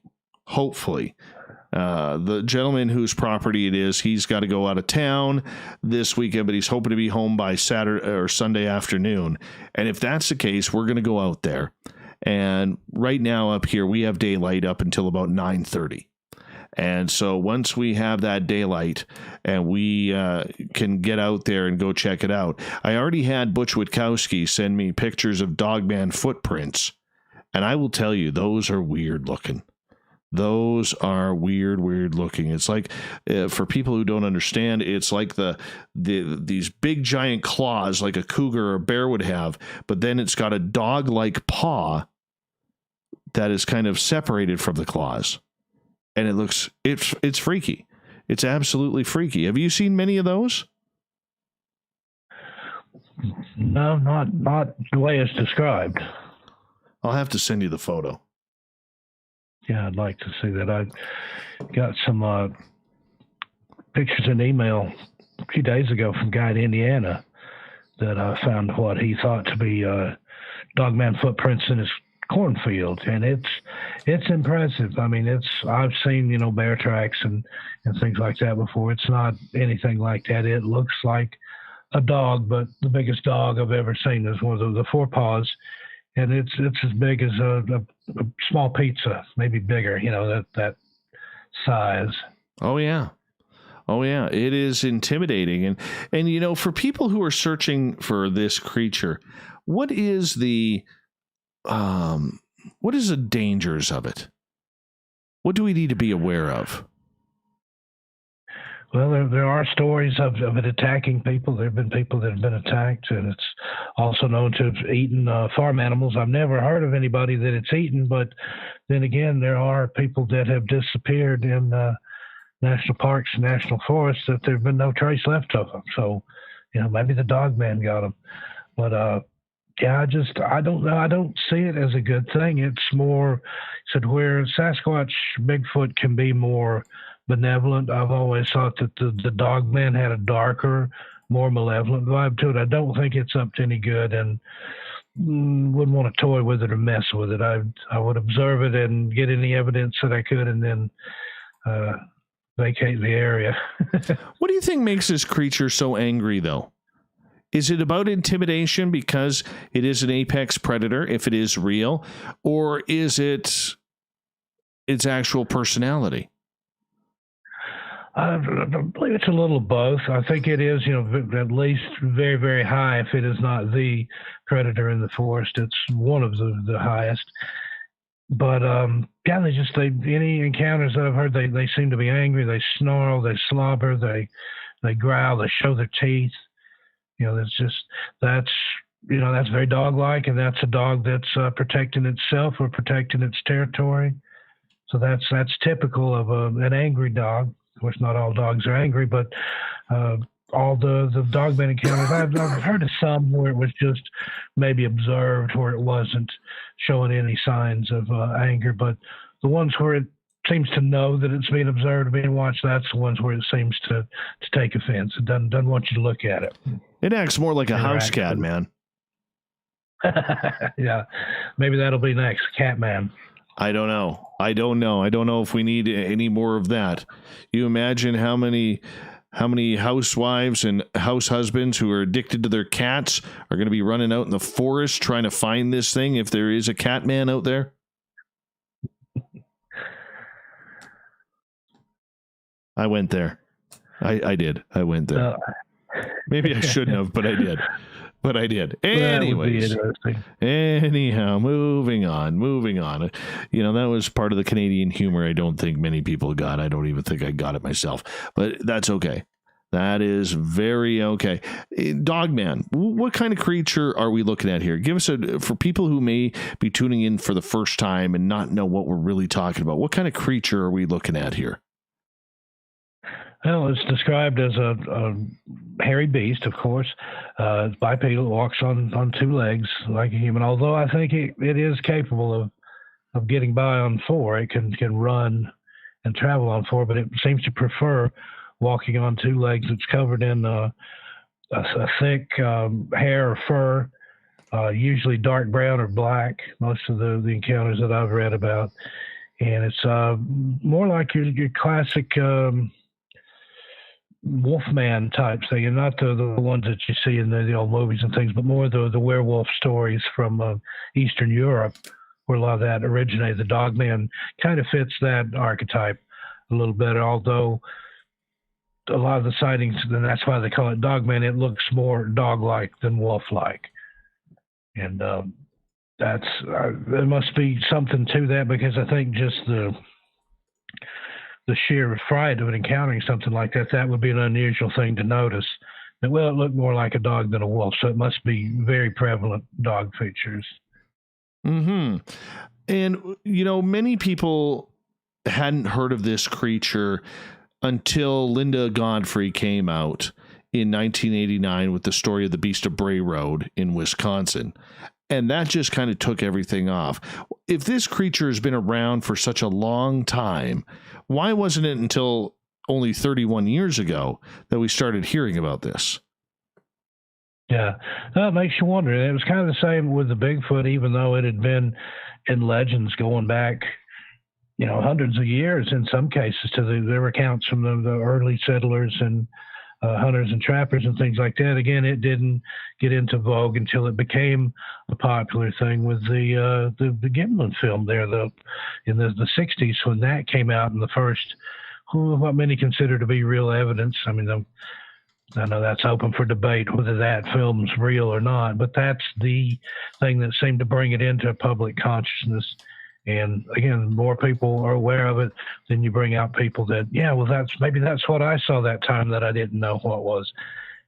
The gentleman whose property it is, he's got to go out of town this weekend, but he's hoping to be home by Saturday or Sunday afternoon. And if that's the case, we're going to go out there. And right now up here, we have daylight up until about 9:30. And so once we have that daylight and we can get out there and go check it out, I already had Butch Witkowski send me pictures of Dogman footprints. And I will tell you, those are weird looking. Those are weird looking. It's like, for people who don't understand, it's like these big giant claws like a cougar or a bear would have, but then it's got a dog-like paw that is kind of separated from the claws. And it's freaky. It's absolutely freaky. Have you seen many of those? No, not the way it's described. I'll have to send you the photo. Yeah, I'd like to see that. I got some pictures in email a few days ago from a guy in Indiana that found what he thought to be Dogman footprints in his cornfield, and it's impressive. I mean, I've seen bear tracks and things like that before. It's not anything like that. It looks like a dog, but the biggest dog I've ever seen is one of the forepaws, and it's as big as a small pizza, maybe bigger. That size. Oh yeah. It is intimidating, and for people who are searching for this creature, what is the dangers of it? What do we need to be aware of? Well, there are stories of it attacking people. There have been people that have been attacked, and it's also known to have eaten farm animals. I've never heard of anybody that it's eaten, but then again, there are people that have disappeared in national parks and national forests that there have been no trace left of them. So, maybe the Dogman got them. But yeah, I don't know. I don't see it as a good thing. It's more where Sasquatch, Bigfoot can be more benevolent. I've always thought that the Dogman had a darker, more malevolent vibe to it. I don't think it's up to any good, and wouldn't want to toy with it or mess with it. I would observe it and get any evidence that I could, and then vacate the area. What do you think makes this creature so angry, though? Is it about intimidation because it is an apex predator, if it is real, or is it its actual personality? I believe it's a little of both. I think it is, at least very, very high. If it is not the predator in the forest, it's one of the highest. But yeah, any encounters that I've heard, they seem to be angry. They snarl, they slobber, they growl, they show their teeth. That's very dog-like, and that's a dog that's protecting itself or protecting its territory. So that's typical of an angry dog. Of course, not all dogs are angry, but all the Dogman encounters, I've heard of some where it was just maybe observed, where it wasn't showing any signs of anger. But the ones where it seems to know that it's being observed, being watched, that's the ones where it seems to take offense. It doesn't want you to look at it. It acts more like a house cat, man. Yeah, maybe that'll be next, Catman. I don't know. I don't know if we need any more of that. You imagine how many housewives and house husbands who are addicted to their cats are going to be running out in the forest trying to find this thing if there is a Catman out there? I went there. I did. I went there. Maybe I shouldn't have, but I did. Anyways, anyhow, moving on. That was part of the Canadian humor I don't think many people got. I don't even think I got it myself, but that's okay. That is very okay. Dogman, what kind of creature are we looking at here? Give us for people who may be tuning in for the first time and not know what we're really talking about. What kind of creature are we looking at here? Well, it's described as a hairy beast, of course. It's bipedal, walks on two legs like a human, although I think it is capable of getting by on four. It can run and travel on four, but it seems to prefer walking on two legs. It's covered in a thick hair or fur, usually dark brown or black, most of the encounters that I've read about. and it's more like your classic Wolfman type thing, and not the ones that you see in the old movies and things, but more the werewolf stories from Eastern Europe, where a lot of that originated. The Dogman kind of fits that archetype a little better, although a lot of the sightings, and that's why they call it Dogman, it looks more dog-like than wolf-like. And there must be something to that, because I think just the sheer fright of encountering something like that would be an unusual thing to notice. But, well, it looked more like a dog than a wolf, so it must be very prevalent dog features. Mm-hmm. And, many people hadn't heard of this creature until Linda Godfrey came out in 1989 with the story of the Beast of Bray Road in Wisconsin. And that just kind of took everything off. If this creature has been around for such a long time, why wasn't it until only 31 years ago that we started hearing about this? Yeah, that makes you wonder. It was kind of the same with the Bigfoot, even though it had been in legends going back, hundreds of years in some cases, to there were accounts from the early settlers and hunters and trappers and things like that. Again, it didn't get into vogue until it became a popular thing with the Gimlin film there, in the 60s, when that came out, and the first, what many consider to be real evidence. I mean, I know that's open for debate whether that film's real or not, but that's the thing that seemed to bring it into public consciousness. And again, more people are aware of it, then you bring out people that, maybe that's what I saw that time that I didn't know what was.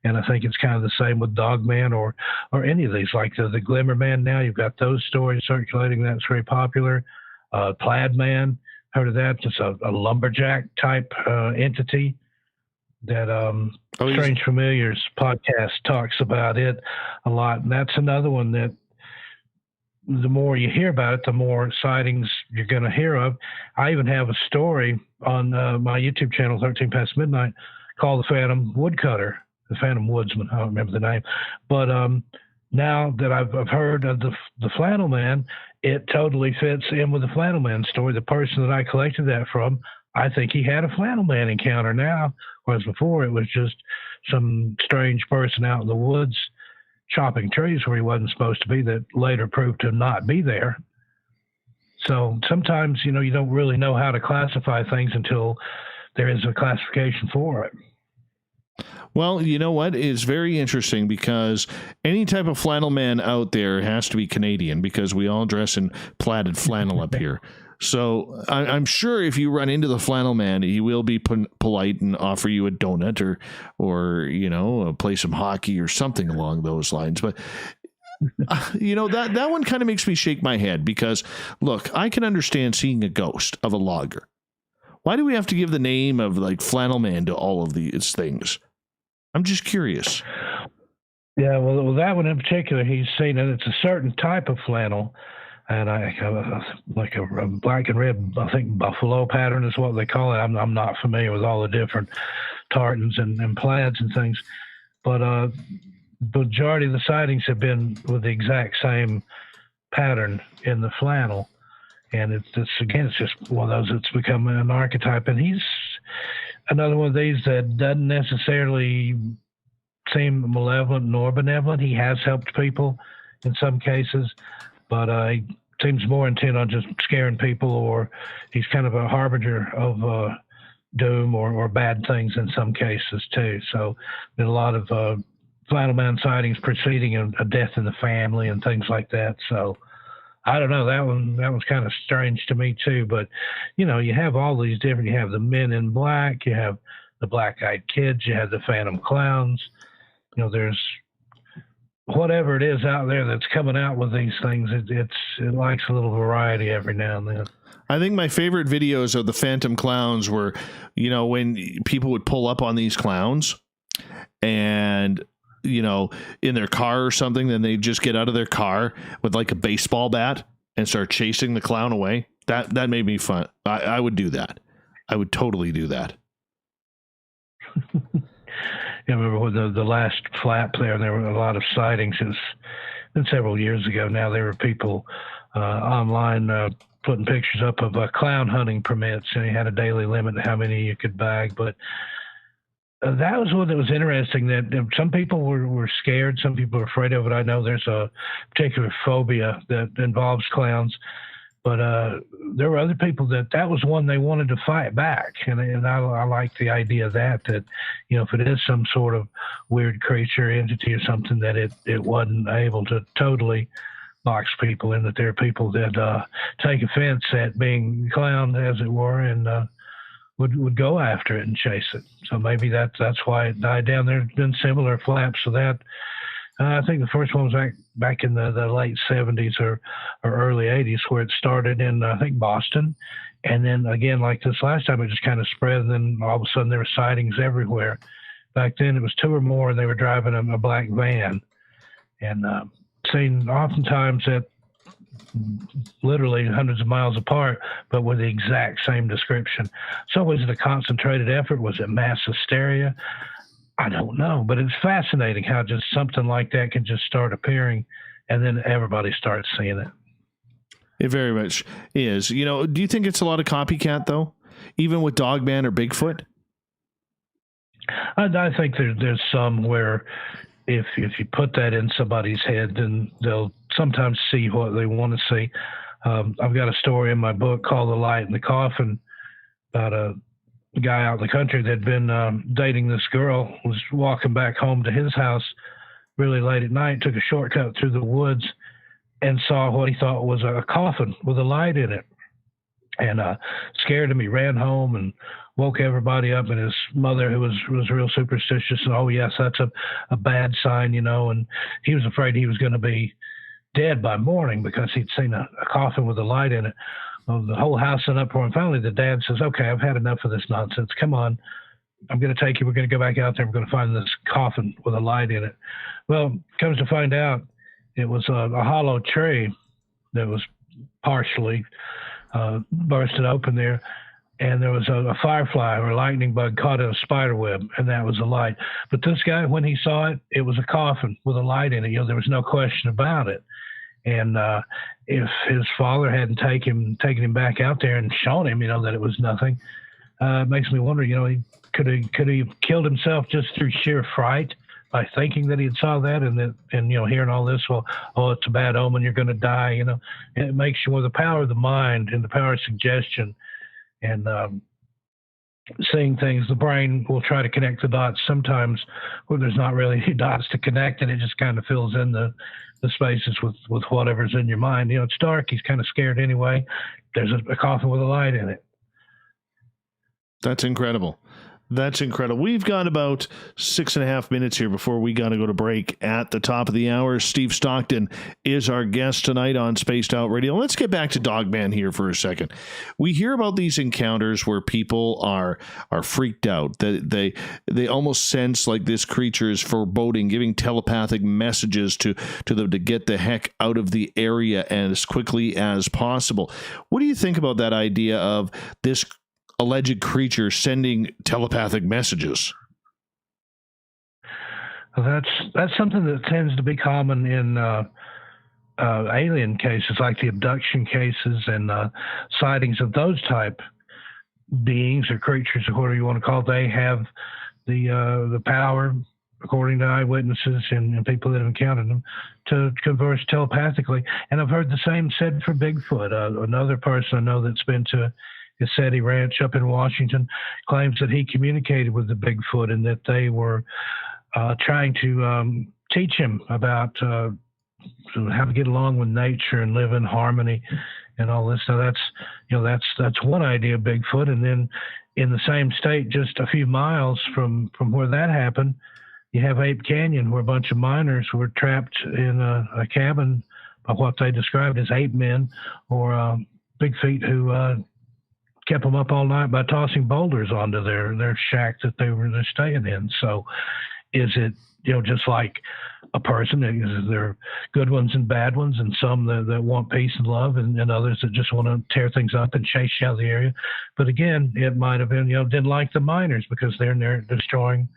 And I think it's kind of the same with Dogman or any of these, like the Glimmer Man. Now you've got those stories circulating. That's very popular. Plaid Man, heard of that? It's a lumberjack type entity that Strange Familiars podcast talks about it a lot. And that's another one that the more you hear about it, the more sightings you're going to hear of. I even have a story on my YouTube channel, 13 Past Midnight, called The Phantom Woodcutter, The Phantom Woodsman. I don't remember the name. But now that I've heard of the Flannel Man, it totally fits in with the Flannel Man story. The person that I collected that from, I think he had a Flannel Man encounter now, whereas before it was just some strange person out in the woods chopping trees where he wasn't supposed to be, that later proved to not be there. So sometimes, you don't really know how to classify things until there is a classification for it. Well, you know what? It's very interesting, because any type of flannel man out there has to be Canadian, because we all dress in plaited flannel up here. So I'm sure if you run into the flannel man, he will be polite and offer you a donut or play some hockey or something along those lines. But that one kind of makes me shake my head, because look, I can understand seeing a ghost of a logger. Why do we have to give the name of like flannel man to all of these things? I'm just curious. Yeah, well, that one in particular, he's seen it. It's a certain type of flannel. And like a black and red, I think buffalo pattern is what they call it. I'm not familiar with all the different tartans and plaids and things, but the majority of the sightings have been with the exact same pattern in the flannel. And it's just one of those that's become an archetype. And he's another one of these that doesn't necessarily seem malevolent nor benevolent. He has helped people in some cases, but he seems more intent on just scaring people, or he's kind of a harbinger of doom or bad things in some cases too. So there's a lot of flannel man sightings preceding a death in the family and things like that. So I don't know, that one's kind of strange to me too. But you have all these different. You have the Men in Black, you have the Black-Eyed Kids, you have the Phantom Clowns. There's whatever it is out there that's coming out with these things. It likes a little variety every now and then. I think my favorite videos of the Phantom Clowns were, when people would pull up on these clowns and, in their car or something, then they just get out of their car with like a baseball bat and start chasing the clown away. That made me fun. I would do that. I would totally do that. I remember with the last flap there were a lot of sightings. It's been several years ago now. There were people online putting pictures up of clown hunting permits, and he had a daily limit to how many you could bag. But that was what was interesting, that some people were scared. Some people were afraid of it. I know there's a particular phobia that involves clowns. But there were other people that was one they wanted to fight back. And I like the idea of that, if it is some sort of weird creature, entity or something, that it wasn't able to totally box people in, that there are people that take offense at being clowned, as it were, and would go after it and chase it. So maybe that's why it died down. There have been similar flaps of that. I think the first one was back in the late 70s or early 80s, where it started in, I think, Boston. And then again, like this last time, it just kind of spread. And then all of a sudden there were sightings everywhere. Back then it was 2 or more, and they were driving a black van. And seen oftentimes at literally hundreds of miles apart, but with the exact same description. So was it a concentrated effort? Was it mass hysteria? I don't know, but it's fascinating how just something like that can just start appearing, and then everybody starts seeing it. It very much is. Do you think it's a lot of copycat, though, even with Dogman or Bigfoot? I think there's some where if you put that in somebody's head, then they'll sometimes see what they want to see. I've got a story in my book called The Light in the Coffin about a guy out in the country that had been dating this girl, was walking back home to his house really late at night, took a shortcut through the woods, and saw what he thought was a coffin with a light in it. And scared him. He ran home and woke everybody up, and his mother, who was real superstitious, and, oh, yes, that's a bad sign, and he was afraid he was going to be dead by morning because he'd seen a coffin with a light in it. Well, the whole house in uproar, and finally the dad says, okay, I've had enough of this nonsense. Come on, I'm going to take you. We're going to go back out there. We're going to find this coffin with a light in it. Well, comes to find out, it was a hollow tree that was partially bursted open there, and there was a firefly or a lightning bug caught in a spider web, and that was a light. But this guy, when he saw it, it was a coffin with a light in it. There was no question about it. And if his father hadn't taken him back out there and shown him, that it was nothing, it makes me wonder, he could he killed himself just through sheer fright by thinking that he saw that, and hearing all this, well, oh, it's a bad omen, you're going to die, It makes you, the power of the mind and the power of suggestion and seeing things, the brain will try to connect the dots sometimes where there's not really any dots to connect, and it just kind of fills in the spaces with whatever's in your mind. It's dark. He's kind of scared anyway. There's a coffin with a light in it. That's incredible. That's incredible. We've got about 6.5 minutes here before we got to go to break. At the top of the hour, Steve Stockton is our guest tonight on Spaced Out Radio. Let's get back to Dogman here for a second. We hear about these encounters where people are freaked out. They almost sense like this creature is foreboding, giving telepathic messages to them to get the heck out of the area as quickly as possible. What do you think about that idea of this alleged creature sending telepathic messages? Well, that's something that tends to be common in alien cases, like the abduction cases and sightings of those type beings or creatures, or whatever you want to call it. They have the power, according to eyewitnesses and people that have encountered them, to converse telepathically. And I've heard the same said for Bigfoot. Another person I know that's been to Yosemite Ranch up in Washington claims that he communicated with the Bigfoot and that they were trying to teach him about how to get along with nature and live in harmony and all this. So that's one idea of Bigfoot. And then in the same state, just a few miles from where that happened, you have Ape Canyon, where a bunch of miners were trapped in a cabin by what they described as ape men or big feet who kept them up all night by tossing boulders onto their shack that they're staying in. So is it, just like a person, is there good ones and bad ones, and some that want peace and love, and others that just want to tear things up and chase you out of the area? But again, it might have been, didn't like the miners because they're destroying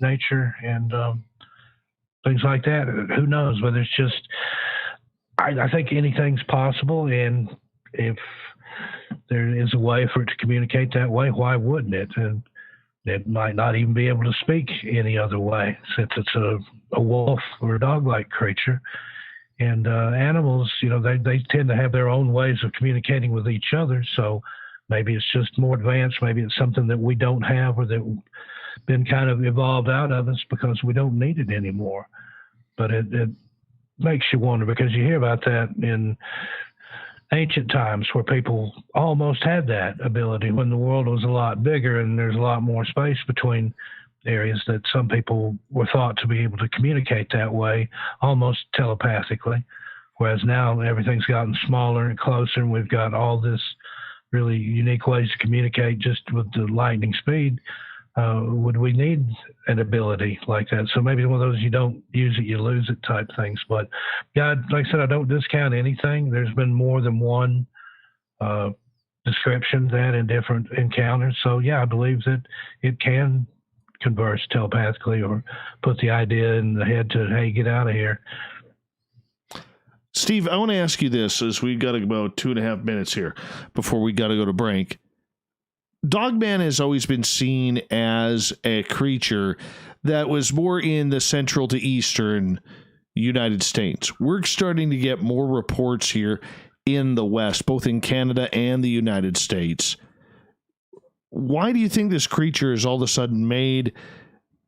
nature and things like that. Who knows? Whether it's just, I think anything's possible, and if there is a way for it to communicate that way, why wouldn't it? And it might not even be able to speak any other way, since it's a wolf or a dog-like creature. And animals, they tend to have their own ways of communicating with each other. So maybe it's just more advanced. Maybe it's something that we don't have, or that been kind of evolved out of us because we don't need it anymore. But it makes you wonder, because you hear about that in ancient times where people almost had that ability when the world was a lot bigger and there's a lot more space between areas, that some people were thought to be able to communicate that way, almost telepathically. Whereas now everything's gotten smaller and closer, and we've got all this really unique ways to communicate just with the lightning speed. Would we need an ability like that? So maybe one of those, you don't use it, you lose it type things. But yeah, like I said, I don't discount anything. There's been more than one description of that in different encounters. So yeah, I believe that it can converse telepathically, or put the idea in the head to, hey, get out of here. Steve, I want to ask you this, as we've got about 2.5 minutes here before we got to go to break. Dogman has always been seen as a creature that was more in the central to eastern United States. We're starting to get more reports here in the West, both in Canada and the United States. Why do you think this creature has all of a sudden made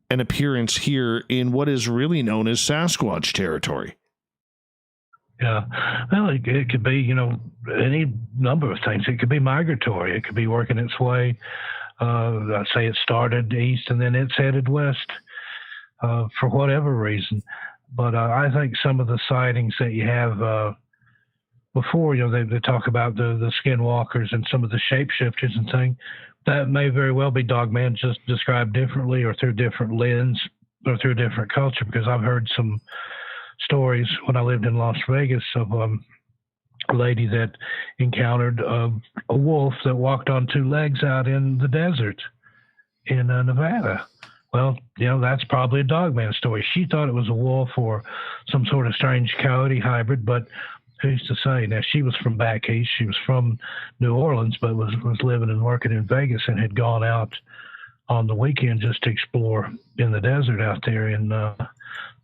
an appearance here in what is really known as Sasquatch territory? Yeah, well, it could be, any number of things. It could be migratory. It could be working its way. I'd say it started east and then it's headed west for whatever reason. But I think some of the sightings that you have before, they talk about the skinwalkers and some of the shapeshifters and things. That may very well be Dogman, just described differently or through different lens or through a different culture, because I've heard some stories when I lived in Las Vegas of a lady that encountered a wolf that walked on two legs out in the desert in Nevada. Well, that's probably a Dogman story. She thought it was a wolf or some sort of strange coyote hybrid, but who's to say? Now, she was from back east. She was from New Orleans, but was living and working in Vegas, and had gone out on the weekend just to explore in the desert out there in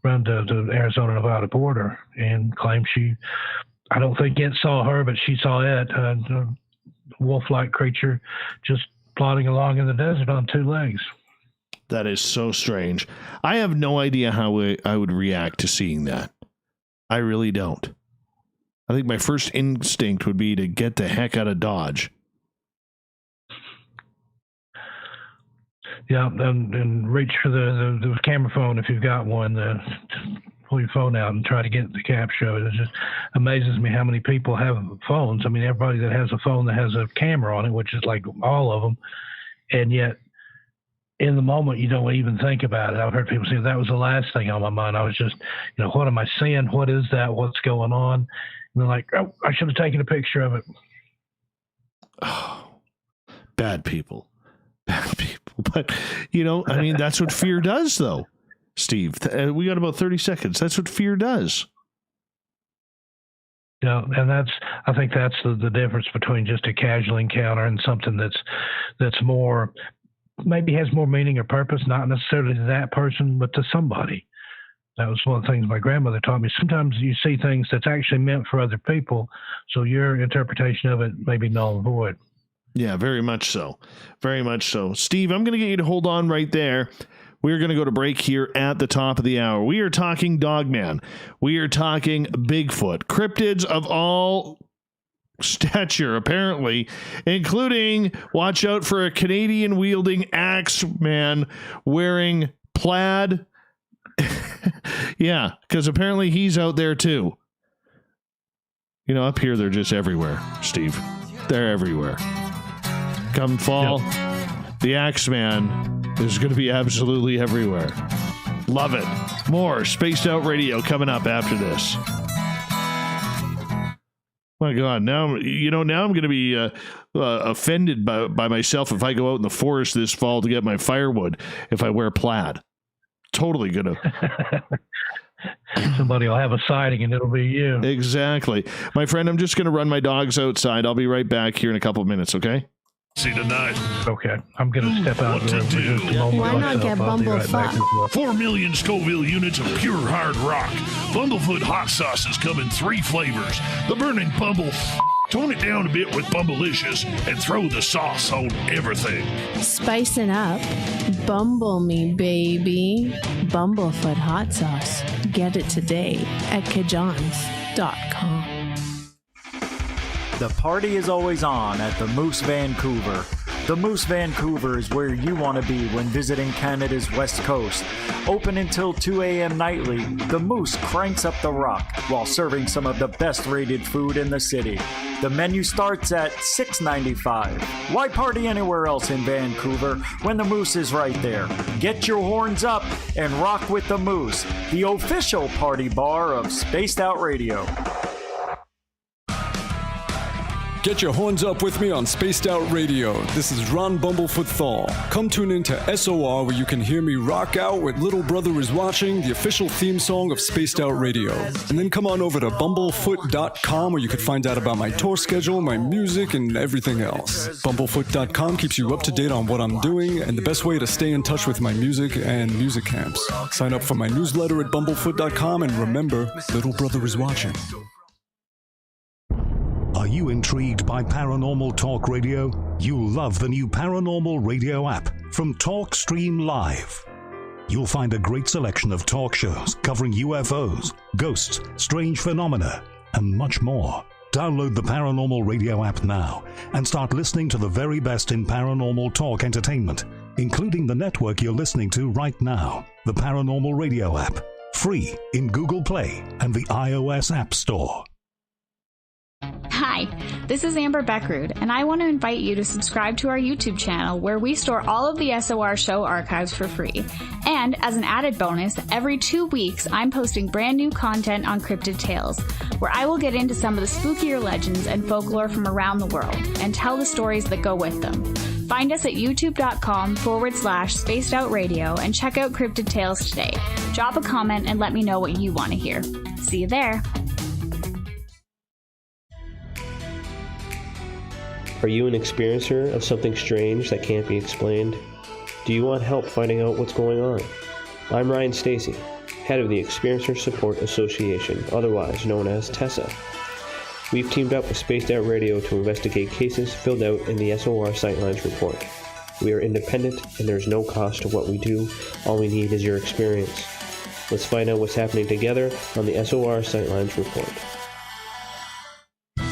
around the Arizona-Nevada border, and claimed I don't think it saw her, but she saw it, a wolf-like creature just plodding along in the desert on two legs. That is so strange. I have no idea how I would react to seeing that. I really don't. I think my first instinct would be to get the heck out of Dodge. Yeah, and reach for the camera phone if you've got one. Pull your phone out and try to get the capture. It just amazes me how many people have phones. I mean, everybody that has a phone that has a camera on it, which is like all of them, and yet in the moment you don't even think about it. I've heard people say that was the last thing on my mind. I was just, what am I seeing? What is that? What's going on? And they're like, oh, I should have taken a picture of it. Oh, bad people. Bad people. But, I mean, that's what fear does, though, Steve. We got about 30 seconds. That's what fear does. Yeah, and I think that's the difference between just a casual encounter and something that's more, maybe has more meaning or purpose, not necessarily to that person, but to somebody. That was one of the things my grandmother taught me. Sometimes you see things that's actually meant for other people, so your interpretation of it may be null and void. Yeah, very much so. Very much so. Steve, I'm going to get you to hold on right there. We're going to go to break here at the top of the hour. We are talking Dogman. We are talking Bigfoot. Cryptids of all stature, apparently, including, watch out for a Canadian-wielding axe man wearing plaid. Yeah, because apparently he's out there too. Up here, they're just everywhere, Steve. They're everywhere. Come fall, the Axeman is going to be absolutely everywhere. Love it. More Spaced Out Radio coming up after this. My God, now I'm going to be offended by myself if I go out in the forest this fall to get my firewood if I wear plaid. Totally gonna. somebody will have a sighting and it'll be you. Exactly. My friend, I'm just going to run my dogs outside. I'll be right back here in a couple of minutes, okay? See tonight. Okay. I'm going to step out What of the to room for do? just a moment. Why not myself. get I'll be right back as well. 4 million Scoville units of pure hard rock. Bumblefoot hot sauces come in 3 flavors. The burning Bumble. Tone it down a bit with Bumblelicious and throw the sauce on everything. Spicing up. Bumble me, baby. Bumblefoot hot sauce. Get it today at kajans.com. The party is always on at the Moose Vancouver. The Moose Vancouver is where you want to be when visiting Canada's West Coast. Open until 2 a.m. nightly, the Moose cranks up the rock while serving some of the best rated food in the city. The menu starts at $6.95. Why party anywhere else in Vancouver when the Moose is right there? Get your horns up and rock with the Moose, the official party bar of Spaced Out Radio. Get your horns up with me on Spaced Out Radio. This is Ron Bumblefoot THAL. Come tune in to SOR where you can hear me rock out with Little Brother is Watching, the official theme song of Spaced Out Radio. And then come on over to bumblefoot.com where you can find out about my tour schedule, my music, and everything else. Bumblefoot.com keeps you up to date on what I'm doing and the best way to stay in touch with my music and music camps. Sign up for my newsletter at bumblefoot.com and remember, Little Brother is watching. Are you intrigued by Paranormal Talk Radio? You'll love the new Paranormal Radio app from TalkStream Live. You'll find a great selection of talk shows covering UFOs, ghosts, strange phenomena, and much more. Download the Paranormal Radio app now and start listening to the very best in paranormal talk entertainment, including the network you're listening to right now, the Paranormal Radio app, free in Google Play and the iOS App Store. Hi, this is Amber Beckrud, and I want to invite you to subscribe to our YouTube channel where we store all of the SOR show archives for free. And as an added bonus, every 2 weeks I'm posting brand new content on Cryptid Tales, where I will get into some of the spookier legends and folklore from around the world and tell the stories that go with them. Find us at youtube.com/spacedoutradio and check out Cryptid Tales today. Drop a comment and let me know what you want to hear. See you there. Are you an experiencer of something strange that can't be explained? Do you want help finding out what's going on? I'm Ryan Stacy, head of the Experiencer Support Association, otherwise known as TESA. We've teamed up with Spaced Out Radio to investigate cases filled out in the SOR Sightlines report. We are independent and there's no cost to what we do. All we need is your experience. Let's find out what's happening together on the SOR Sightlines report.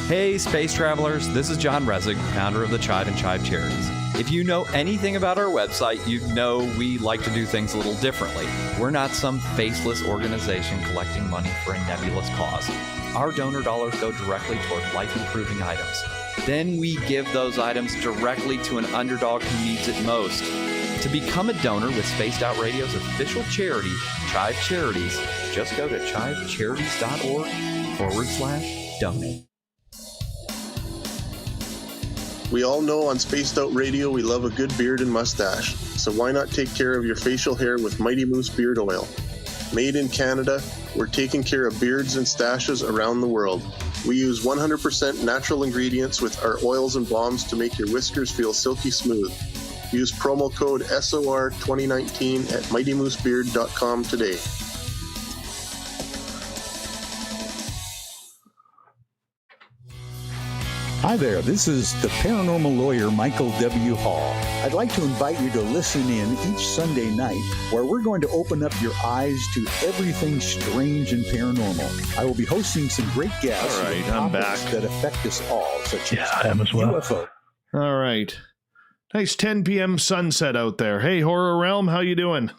Hey, space travelers, this is John Resig, founder of the CHIVE and CHIVE Charities. If you know anything about our website, you know we like to do things a little differently. We're not some faceless organization collecting money for a nebulous cause. Our donor dollars go directly toward life-improving items. Then we give those items directly to an underdog who needs it most. To become a donor with Spaced Out Radio's official charity, CHIVE Charities, just go to chivecharities.org/donate. We all know on Spaced Out Radio we love a good beard and mustache, so why not take care of your facial hair with Mighty Moose Beard Oil? Made in Canada, we're taking care of beards and stashes around the world. We use 100% natural ingredients with our oils and balms to make your whiskers feel silky smooth. Use promo code SOR2019 at MightyMooseBeard.com today. Hi there, this is the paranormal lawyer Michael W. Hall. I'd like to invite you to listen in each Sunday night where we're going to open up your eyes to everything strange and paranormal. I will be hosting some great guests all right, I'm back. that affect us all, such as I am as well. UFO. All right. Nice 10 p.m. sunset out there. Hey, Horror Realm, how you doing?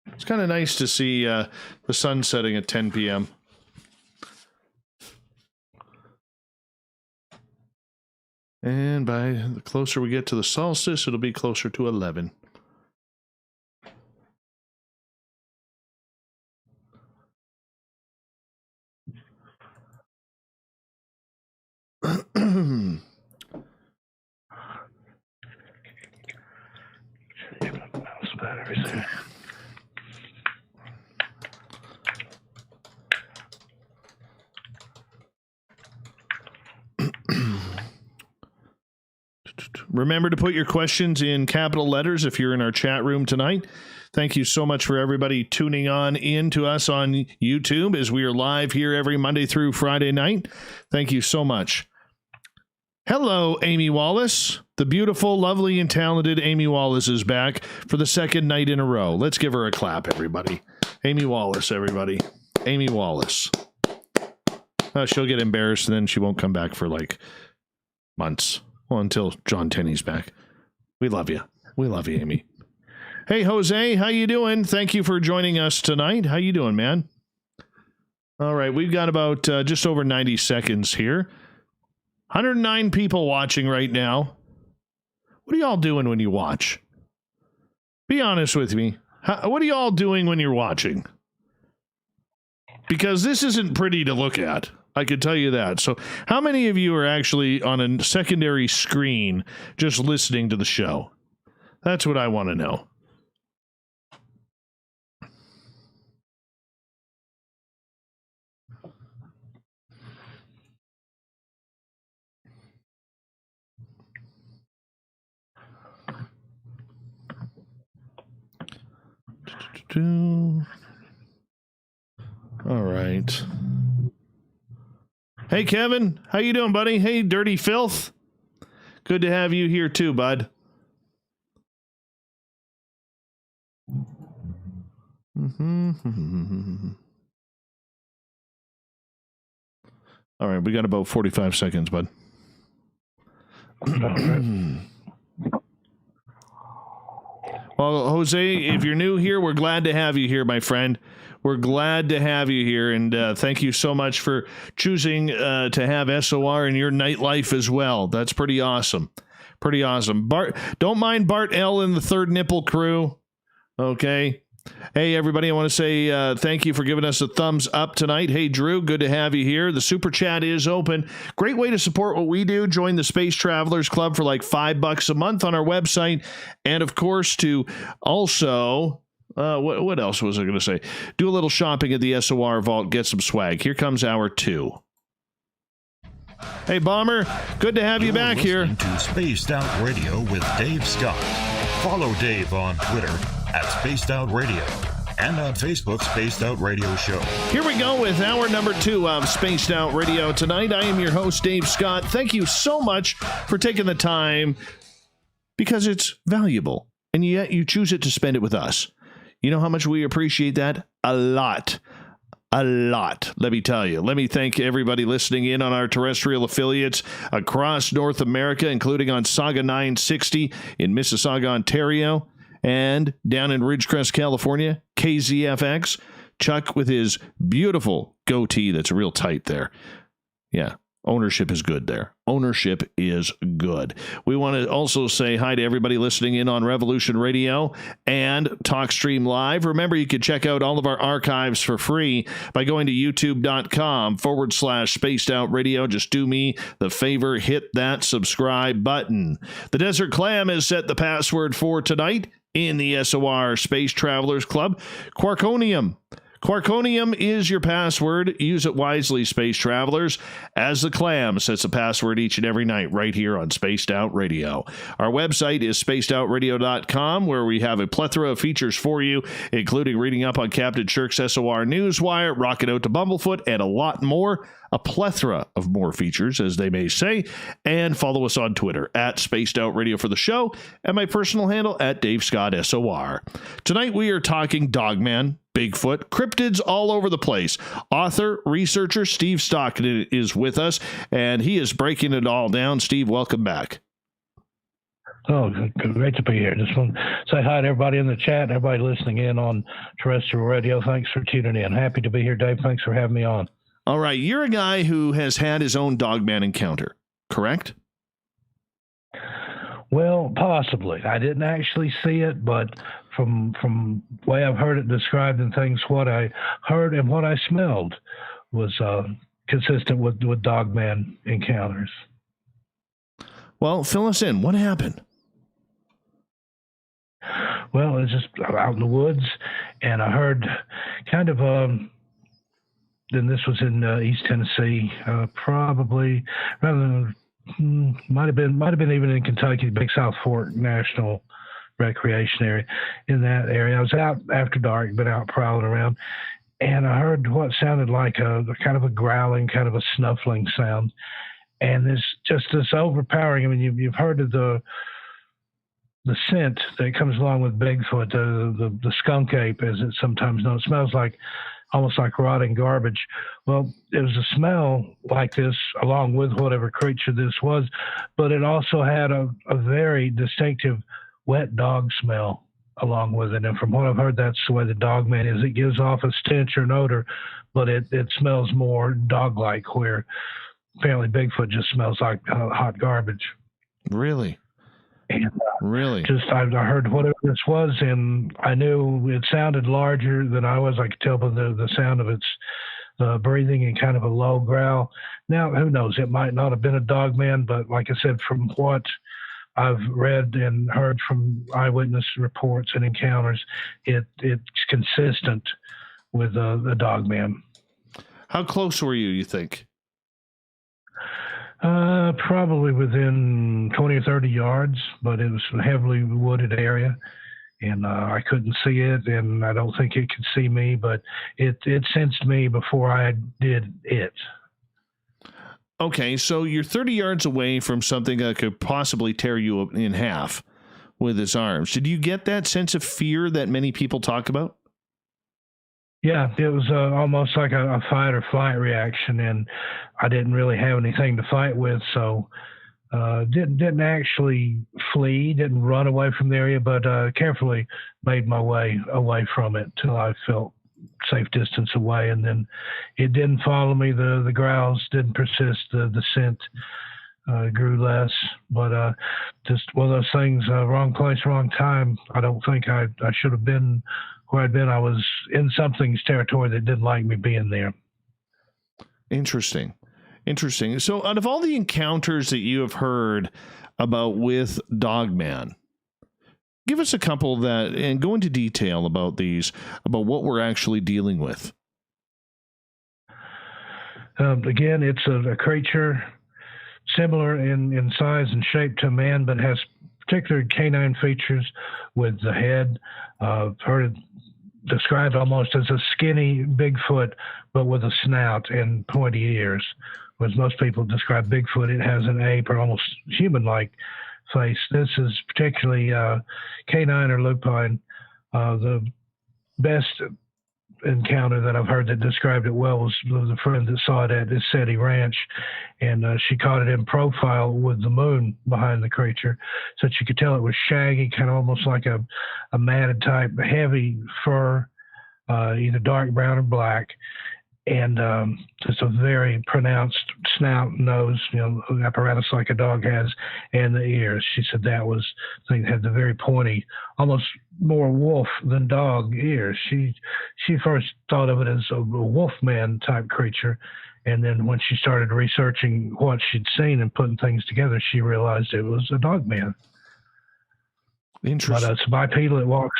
It's kind of nice to see the sun setting at 10 p.m. And by the closer we get to the solstice, it'll be closer to 11. Remember to put your questions in capital letters if you're in our chat room tonight. Thank you so much for everybody tuning on in to us on YouTube as we are live here every Monday through Friday night. Thank you so much. Hello, Amy Wallace. The beautiful, lovely, and talented Amy Wallace is back for the second night in a row. Let's give her a clap, everybody. Amy Wallace, everybody. Amy Wallace. She'll get embarrassed, and then she won't come back for like months. Well, until John Tenney's back. We love you. We love you, Amy. Hey, Jose, how you doing? Thank you for joining us tonight. How you doing, man? All right, we've got about just over 90 seconds here. 109 people watching right now. What are y'all doing when you watch? Be honest with me. What are y'all doing when you're watching? Because this isn't pretty to look at. I could tell you that. So how many of you are actually on a secondary screen just listening to the show? That's what I want to know. All right. Hey, Kevin. How you doing, buddy? Hey, Dirty Fylth. Good to have you here too, bud. All right, we got about 45 seconds, bud. Well, Jose, if you're new here, we're glad to have you here, my friend. We're glad to have you here, and thank you so much for choosing to have SOR in your nightlife as well. That's pretty awesome. Pretty awesome. Bart, don't mind Bart L and the Third Nipple crew. Okay. Hey, everybody, I want to say thank you for giving us a thumbs up tonight. Hey, Drew, good to have you here. The super chat is open. Great way to support what we do. Join the Space Travelers Club for like $5 a month on our website. And, of course, to also... what else was I going to say? Do a little shopping at the SOR Vault. Get some swag. Here comes hour 2. Hey, Bomber. Good to have you back here. To Spaced Out Radio with Dave Scott. Follow Dave on Twitter at Spaced Out Radio and on Facebook, Spaced Out Radio Show. Here we go with hour number 2 of Spaced Out Radio tonight. I am your host, Dave Scott. Thank you so much for taking the time because it's valuable, and yet you choose it to spend it with us. You know how much we appreciate that? A lot. A lot, let me tell you. Let me thank everybody listening in on our terrestrial affiliates across North America, including on Saga 960 in Mississauga, Ontario, and down in Ridgecrest, California, KZFX. Chuck with his beautiful goatee that's real tight there. Yeah. Ownership is good there. Ownership is good. We want to also say hi to everybody listening in on Revolution Radio and TalkStream Live. Remember, you can check out all of our archives for free by going to youtube.com/Spaced Out Radio. Just do me the favor, hit that subscribe button. The Desert Clam has set the password for tonight in the SOR Space Travelers Club. Quarkonium. Quarkonium is your password. Use it wisely, Space Travelers, as the Clam sets a password each and every night right here on Spaced Out Radio. Our website is spacedoutradio.com, where we have a plethora of features for you, including reading up on Captain Shirk's SOR Newswire, rocking out to Bumblefoot, and a lot more. A plethora of more features, as they may say. And follow us on Twitter at Spaced Out Radio for the show, and my personal handle at Dave Scott SOR. Tonight we are talking Dogman, Bigfoot, cryptids all over the place. Author, researcher Steve Stockton is with us, and he is breaking it all down. Steve, welcome back. Oh, great to be here. Just want to say hi to everybody in the chat, everybody listening in on terrestrial radio. Thanks for tuning in. Happy to be here, Dave. Thanks for having me on. All right, you're a guy who has had his own Dogman encounter, correct? Well, possibly. I didn't actually see it, but from the way I've heard it described and things, what I heard and what I smelled was consistent with Dogman encounters. Well, fill us in. What happened? Well, it's just out in the woods, and I heard kind of and this was in East Tennessee, probably rather than might have been even in Kentucky, Big South Fork National Recreation Area. In that area, I was out after dark, been out prowling around, and I heard what sounded like a kind of a growling, kind of a snuffling sound, and this overpowering. I mean, you've heard of the scent that comes along with Bigfoot, the skunk ape, as it's sometimes known. It smells like almost like rotting garbage. Well, it was a smell like this along with whatever creature this was, but it also had a very distinctive wet dog smell along with it. And from what I've heard, that's the way the Dogman is. It gives off a stench or an odor, but it smells more dog-like, where apparently Bigfoot just smells like hot garbage. Really? And, really? I heard whatever this was, and I knew it sounded larger than I was. I could tell by the sound of its breathing and kind of a low growl. Now, who knows? It might not have been a Dogman, but like I said, from what I've read and heard from eyewitness reports and encounters, it's consistent with the Dogman. How close were you think? Probably within 20 or 30 yards, but it was a heavily wooded area, and I couldn't see it, and I don't think it could see me, but it sensed me before I did it. Okay, so you're 30 yards away from something that could possibly tear you in half with its arms. Did you get that sense of fear that many people talk about? Yeah, it was almost like a fight or flight reaction, and I didn't really have anything to fight with, so didn't actually flee, didn't run away from the area, but carefully made my way away from it till I felt safe distance away, and then it didn't follow me. The growls didn't persist. The scent grew less, but just one of those things, wrong place, wrong time. I don't think I should have been where I'd been. I was in something's territory that didn't like me being there. Interesting. So out of all the encounters that you have heard about with Dogman, give us a couple that, and go into detail about these, about what we're actually dealing with. Again, it's a creature similar in size and shape to man, but has particular canine features with the head. Heard it described almost as a skinny Bigfoot, but with a snout and pointy ears. Whereas most people describe Bigfoot, it has an ape or almost human-like face. This is particularly canine or lupine. The best encounter that I've heard that described it well was the friend that saw it at the SETI Ranch, and she caught it in profile with the moon behind the creature, so that you could tell it was shaggy, kind of almost like a matted type, heavy fur, either dark brown or black, and just a very pronounced snout, nose, apparatus like a dog has, and the ears. She said that was the thing that had the very pointy, almost more wolf than dog ears. She first thought of it as a wolfman type creature, and then when she started researching what she'd seen and putting things together, she realized it was a Dogman. Interesting. But it's bipedal. It walks.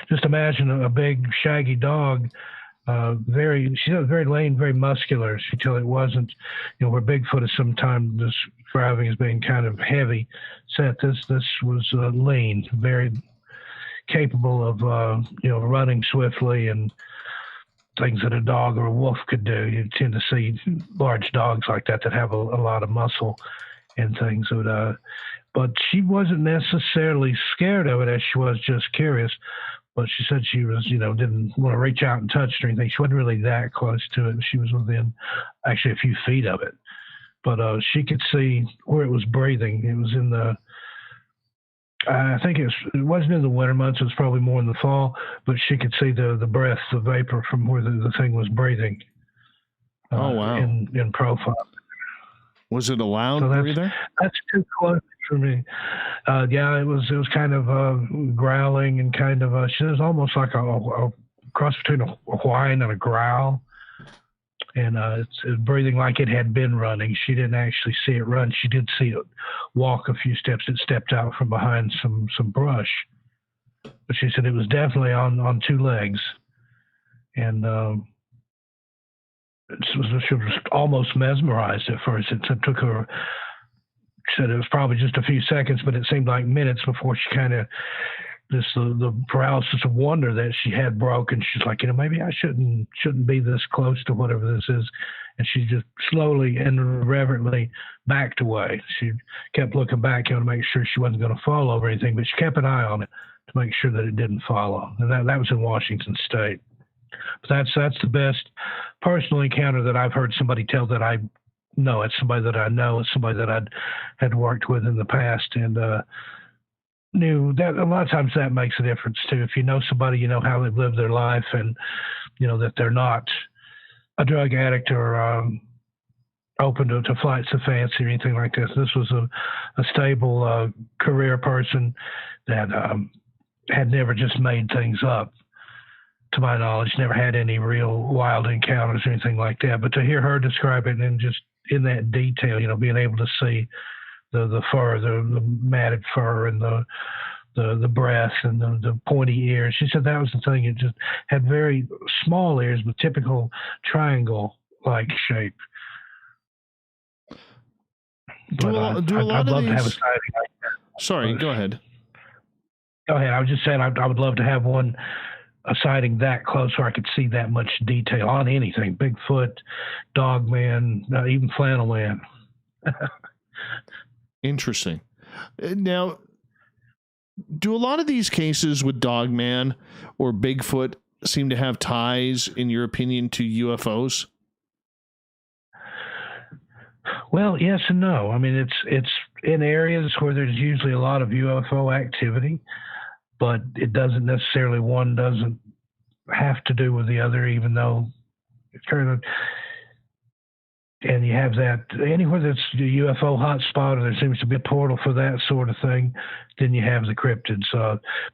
Just imagine a big shaggy dog. She was very lean, very muscular. She told it wasn't, where Bigfoot is sometimes describing as being kind of heavy set. This was lean, very capable of, running swiftly and things that a dog or a wolf could do. You tend to see large dogs like that have a lot of muscle and things. But she wasn't necessarily scared of it as she was just curious. But she said she was, didn't want to reach out and touch it or anything. She wasn't really that close to it. She was within actually a few feet of it. But she could see where it was breathing. It was in I think it wasn't in the winter months. It was probably more in the fall. But she could see the breath, the vapor from where the thing was breathing. Oh, wow. In profile. Was it a loud breather? That's too close for me. Yeah, it was kind of growling and kind of it was almost like a cross between a whine and a growl, and it's breathing like it had been running. She didn't actually see it run. She did see it walk a few steps. It stepped out from behind some brush, but she said it was definitely on two legs, and she was almost mesmerized at first. It took her said it was probably just a few seconds, but it seemed like minutes before she kind of, the paralysis of wonder that she had broken. She's like, maybe I shouldn't be this close to whatever this is. And she just slowly and reverently backed away. She kept looking back, to make sure she wasn't going to fall over anything, but she kept an eye on it to make sure that it didn't follow. And that was in Washington State. But that's the best personal encounter that I've heard somebody tell that I know. It's somebody that I know. It's somebody that I'd had worked with in the past, and knew that a lot of times that makes a difference too. If you know somebody, you know how they've lived their life, and that they're not a drug addict or open to flights of fancy or anything like this. This was a stable career person that had never just made things up, to my knowledge, never had any real wild encounters or anything like that. But to hear her describe it and just in that detail, being able to see the fur, the matted fur, and the breath and the pointy ears. She said that was the thing. It just had very small ears with typical triangle-like shape. I'd love to have a sighting like that. Sorry, go ahead. Go ahead. I was just saying I would love to have a sighting that close where I could see that much detail on anything. Bigfoot, Dogman, even Flannel Man. Interesting. Now, do a lot of these cases with Dogman or Bigfoot seem to have ties, in your opinion, to UFOs? Well, yes and no. I mean, it's in areas where there's usually a lot of UFO activity, but it doesn't necessarily, one doesn't have to do with the other, even though it's kind of, and you have that anywhere that's a UFO hotspot, or there seems to be a portal for that sort of thing, then you have the cryptids.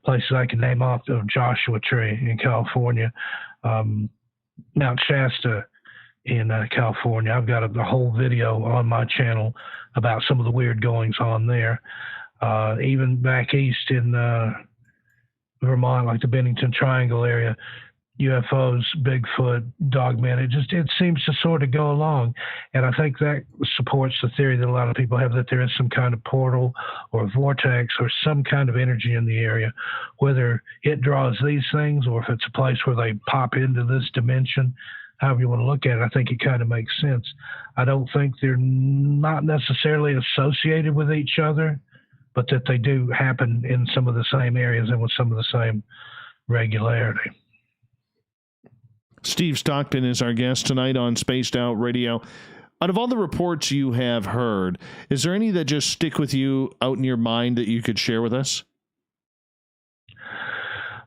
Places I can name off of Joshua Tree in California, Mount Shasta in California. I've got a whole video on my channel about some of the weird goings on there. Even back east in Vermont, like the Bennington Triangle area, UFOs, Bigfoot, Dogman, it seems to sort of go along. And I think that supports the theory that a lot of people have, that there is some kind of portal or vortex or some kind of energy in the area, whether it draws these things or if it's a place where they pop into this dimension. However you want to look at it, I think it kind of makes sense. I don't think they're not necessarily associated with each other, but that they do happen in some of the same areas and with some of the same regularity. Steve Stockton is our guest tonight on Spaced Out Radio. Out of all the reports you have heard, is there any that just stick with you out in your mind that you could share with us?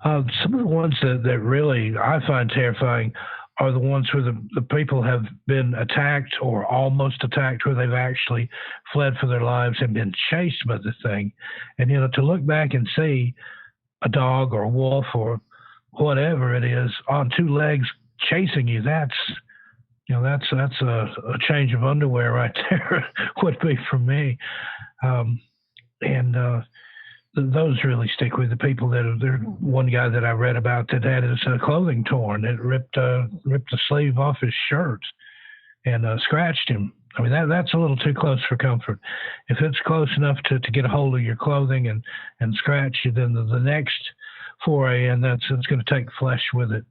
Some of the ones that really I find terrifying are the ones where the people have been attacked or almost attacked, where they've actually fled for their lives and been chased by the thing. And, to look back and see a dog or a wolf or whatever it is on two legs chasing you, that's a change of underwear right there would be for me. Those really stick with the people there's one guy that I read about that had his clothing torn. It ripped the sleeve off his shirt and scratched him. I mean, that's a little too close for comfort. If it's close enough to get a hold of your clothing and scratch you, then the next foray, and it's going to take flesh with it.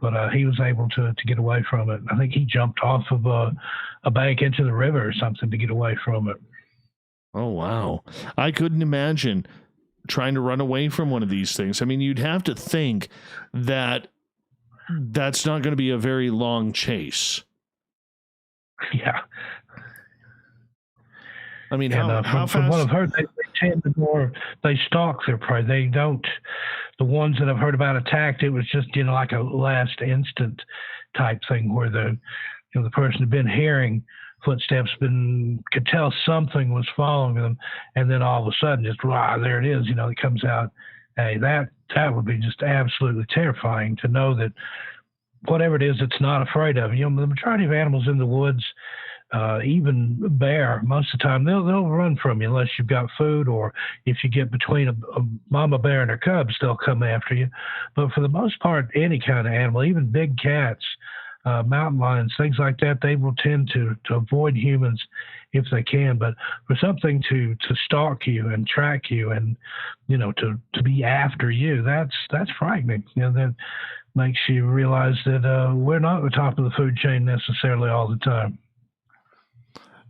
But he was able to get away from it. I think he jumped off of a bank into the river or something to get away from it. Oh, wow. I couldn't imagine trying to run away from one of these things. I mean, you'd have to think that that's not going to be a very long chase. Yeah. I mean, from what I've heard, they tend to they stalk their prey. They don't. The ones that I've heard about attacked, it was just like a last instant type thing where the person had been hearing footsteps, could tell something was following them, and then all of a sudden, just there it is. It comes out. Hey, that would be just absolutely terrifying to know that whatever it is, it's not afraid of. The majority of animals in the woods, even bear, most of the time they'll run from you unless you've got food, or if you get between a mama bear and her cubs, they'll come after you. But for the most part, any kind of animal, even big cats, mountain lions, things like that, they will tend to avoid humans if they can. But for something to stalk you and track you and, to be after you, that's frightening. That makes you realize that we're not at the top of the food chain necessarily all the time.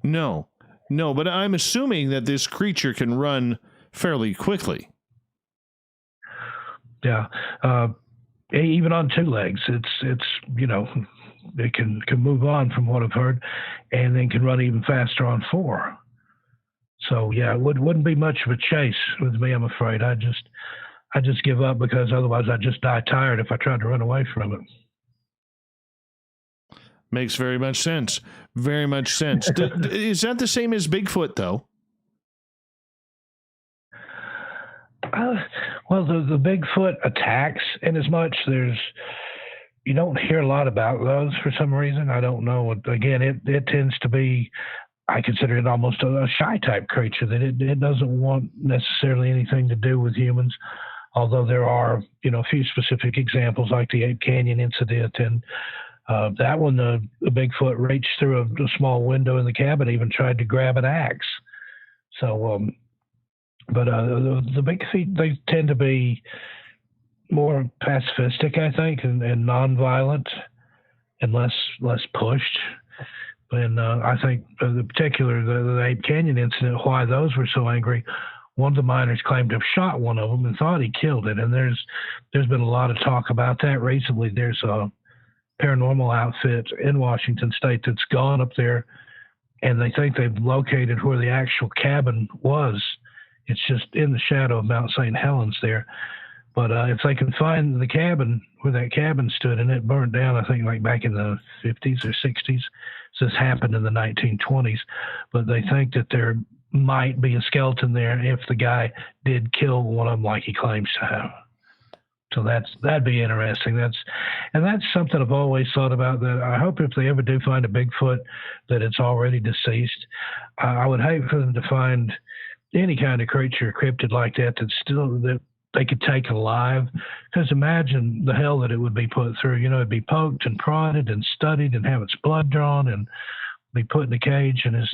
No, but I'm assuming that this creature can run fairly quickly. Yeah. Even on two legs, it's it can move on from what I've heard, and then can run even faster on four. So yeah, it wouldn't be much of a chase with me, I'm afraid. I just give up, because otherwise I'd just die tired if I tried to run away from it. Makes very much sense. Very much sense. Is that the same as Bigfoot, though? Well, the Bigfoot attacks, and as much you don't hear a lot about those for some reason. I don't know. Again, it tends to be, I consider it almost a shy type creature, that it doesn't want necessarily anything to do with humans. Although there are, a few specific examples like the Ape Canyon incident, and that one, the Bigfoot reached through a small window in the cabin, even tried to grab an axe. So, but the Bigfoot, they tend to be more pacifistic, I think, and nonviolent, and less pushed. And I think the particular the Ape Canyon incident, why those were so angry. One of the miners claimed to have shot one of them and thought he killed it. And there's been a lot of talk about that recently. There's a paranormal outfit in Washington State that's gone up there, and they think they've located where the actual cabin was. It's just in the shadow of Mount St. Helens there. But if they can find the cabin where that cabin stood, and it burned down, I think, like back in the 50s or 60s. So this happened in the 1920s. But they think that there might be a skeleton there if the guy did kill one of them like he claims to have. So that'd be interesting. That's something I've always thought about, that I hope if they ever do find a Bigfoot that it's already deceased. I would hate for them to find any kind of creature, cryptid like that that they could take alive. Because imagine the hell that it would be put through. It'd be poked and prodded and studied and have its blood drawn and be put in a cage, and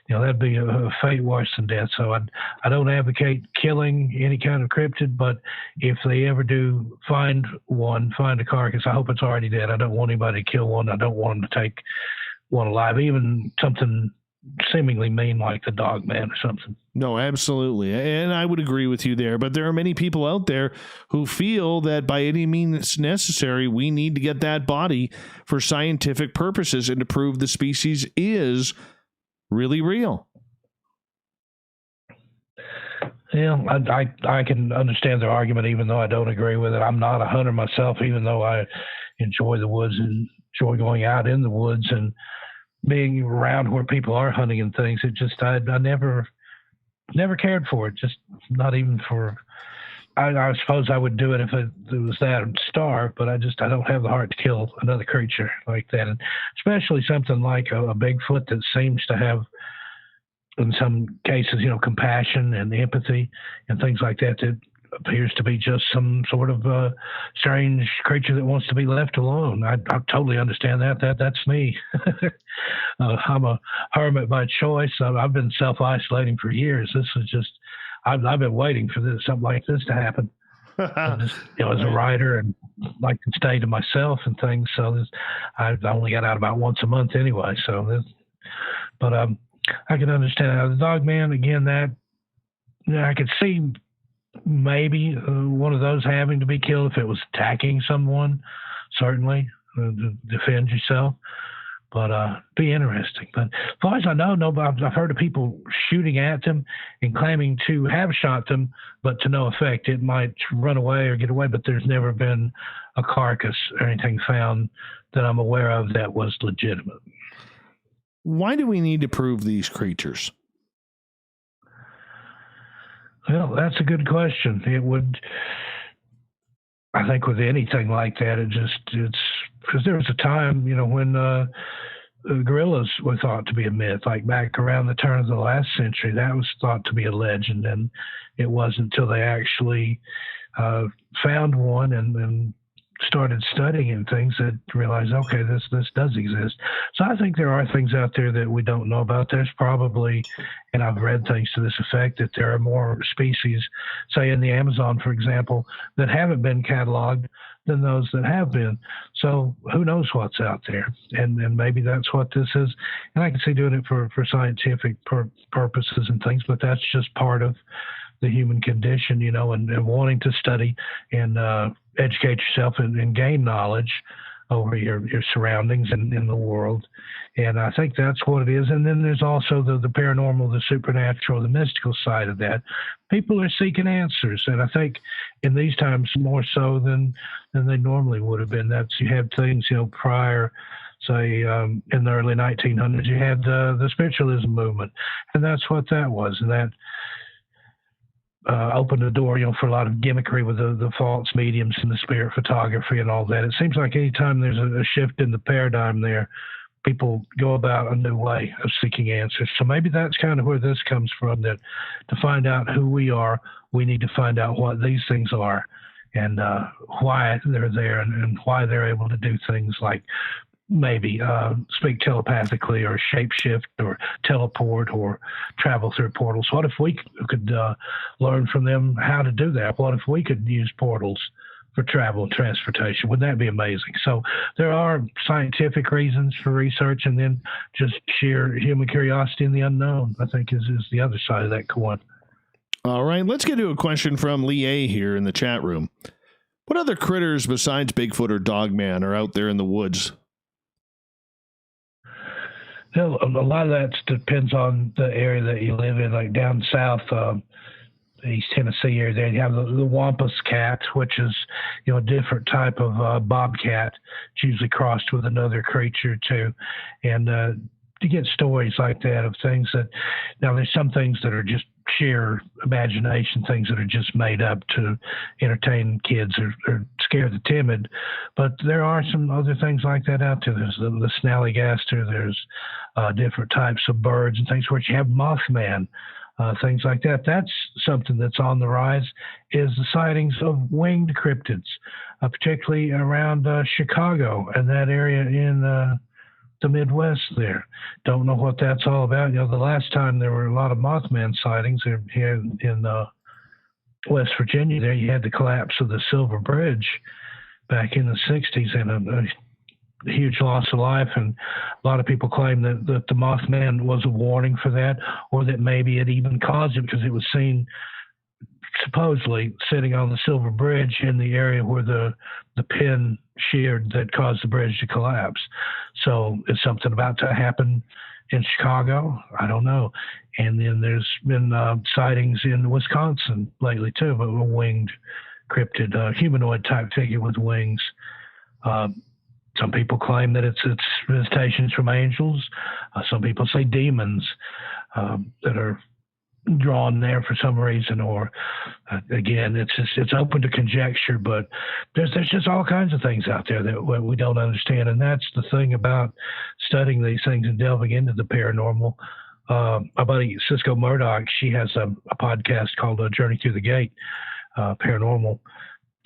that'd be a fate worse than death. So I don't advocate killing any kind of cryptid, but if they ever do find a carcass, I hope it's already dead. I don't want anybody to kill one. I don't want them to take one alive, even something seemingly mean like the Dogman or something. No, absolutely. And I would agree with you there. But there are many people out there who feel that by any means necessary, we need to get that body for scientific purposes and to prove the species is really real. Yeah, I can understand their argument, even though I don't agree with it. I'm not a hunter myself, even though I enjoy the woods and enjoy going out in the woods and being around where people are hunting and things. It just, I never cared for it. Just not even for, I suppose I would do it if it was that starved, but I don't have the heart to kill another creature like that. And especially something like a Bigfoot that seems to have, in some cases, compassion and empathy and things like that, that appears to be just some sort of strange creature that wants to be left alone. I totally understand that. That's me. I'm a hermit by choice. I've been self-isolating for years. This is just, I've been waiting for something like this to happen. Just, as a writer, and like to stay to myself and things. So I only got out about once a month anyway. But I can understand the Dogman again. That I could see maybe one of those having to be killed if it was attacking someone, certainly, to defend yourself. But be interesting. But as far as I know, I've heard of people shooting at them and claiming to have shot them, but to no effect. It might run away or get away, but there's never been a carcass or anything found that I'm aware of that was legitimate. Why do we need to prove these creatures? Well, that's a good question. It would, I think, with anything like that, it's because there was a time, when gorillas were thought to be a myth, like back around the turn of the last century. That was thought to be a legend, and it wasn't until they actually found one and started studying things that realized, okay, this does exist. So I think there are things out there that we don't know about. There's probably, and I've read things to this effect, that there are more species, say in the Amazon, for example, that haven't been cataloged than those that have been. So who knows what's out there? And maybe that's what this is. And I can see doing it for scientific purposes and things, but that's just part of the human condition, you know, and wanting to study and educate yourself and gain knowledge over your surroundings and in the world. And I think that's what it is. And then there's also the paranormal, the supernatural, the mystical side of that. People are seeking answers. And I think in these times more so than they normally would have been. That's, you had things, you know, prior, say, in the early 1900s, you had the spiritualism movement. And that's what that was. And that opened the door, you know, for a lot of gimmickry with the false mediums and the spirit photography and all that. It seems like anytime there's a shift in the paradigm there, people go about a new way of seeking answers. So maybe that's kind of where this comes from, that to find out who we are, we need to find out what these things are and why they're there and why they're able to do things like maybe speak telepathically or shapeshift or teleport or travel through portals. What if we could learn from them how to do that? What if we could use portals for travel and transportation? Wouldn't that be amazing? So there are scientific reasons for research, and then just sheer human curiosity in the unknown, I think, is the other side of that coin. All right, let's get to a question from Lee A here in the chat room. What other critters besides Bigfoot or Dogman are out there in the woods? You know, a lot of that depends on the area that you live in. Like down south, East Tennessee area, there you have the wampus cat, which is, you know, a different type of bobcat. It's usually crossed with another creature too. And to get stories like that of things that, now there's some things that are just sheer imagination, things that are just made up to entertain kids or scare the timid. But there are some other things like that out there. There's the snallygaster, there's different types of birds and things where you have Mothman, things like that. That's something that's on the rise, is the sightings of winged cryptids, particularly around Chicago and that area in the Midwest there. Don't know what that's all about. You know, the last time there were a lot of Mothman sightings here in West Virginia, there you had the collapse of the Silver Bridge back in the 60s, and a huge loss of life. And a lot of people claim that the Mothman was a warning for that, or that maybe it even caused it because it was seen supposedly sitting on the Silver Bridge in the area where the pin sheared that caused the bridge to collapse. So is something about to happen in Chicago? I don't know. And then there's been sightings in Wisconsin lately too, of a winged cryptid, humanoid type figure with wings. Some people claim that it's visitations from angels. Some people say demons that are drawn there for some reason, or again, it's open to conjecture. But there's just all kinds of things out there that we don't understand, and that's the thing about studying these things and delving into the paranormal. My buddy Cisco Murdoch, she has a podcast called Journey Through the Gate, Paranormal,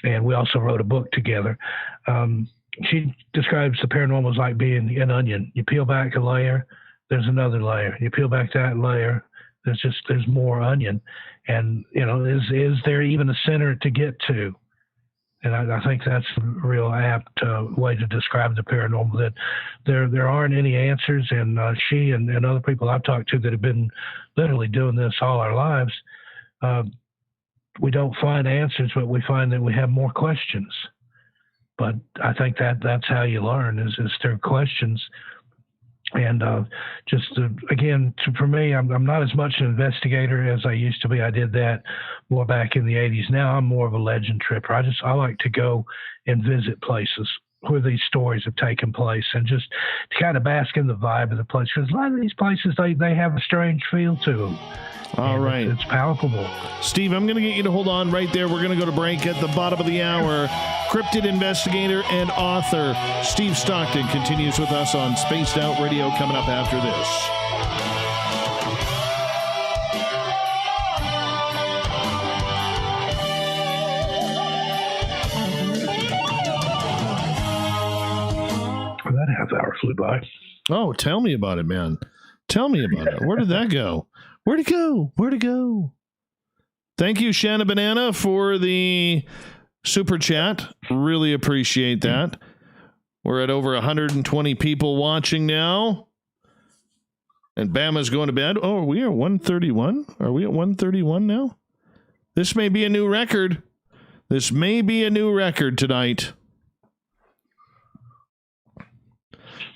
and we also wrote a book together. She describes the paranormal as like being an onion. You peel back a layer, there's another layer. You peel back that layer, there's more onion. And, you know, is there even a center to get to? And I think that's a real apt way to describe the paranormal, that there aren't any answers. And she and other people I've talked to that have been literally doing this all our lives, we don't find answers, but we find that we have more questions. But I think that's how you learn, is through questions. And for me, I'm not as much an investigator as I used to be. I did that more back in the 80s. Now I'm more of a legend tripper. I like to go and visit places where these stories have taken place, and just to kind of bask in the vibe of the place. Because a lot of these places, they have a strange feel to them. All right. It's palpable. Steve, I'm going to get you to hold on right there. We're going to go to break at the bottom of the hour. Cryptid investigator and author Steve Stockton continues with us on Spaced Out Radio coming up after this. flew by. Oh, tell me about it, man. Tell me about it. Where did that go? Where'd it go? Where'd it go? Thank you, Shanna Banana, for the super chat. Really appreciate that. We're at over 120 people watching now. And Bama's going to bed. Oh, we are 131? Are we at 131 now? This may be a new record. This may be a new record tonight.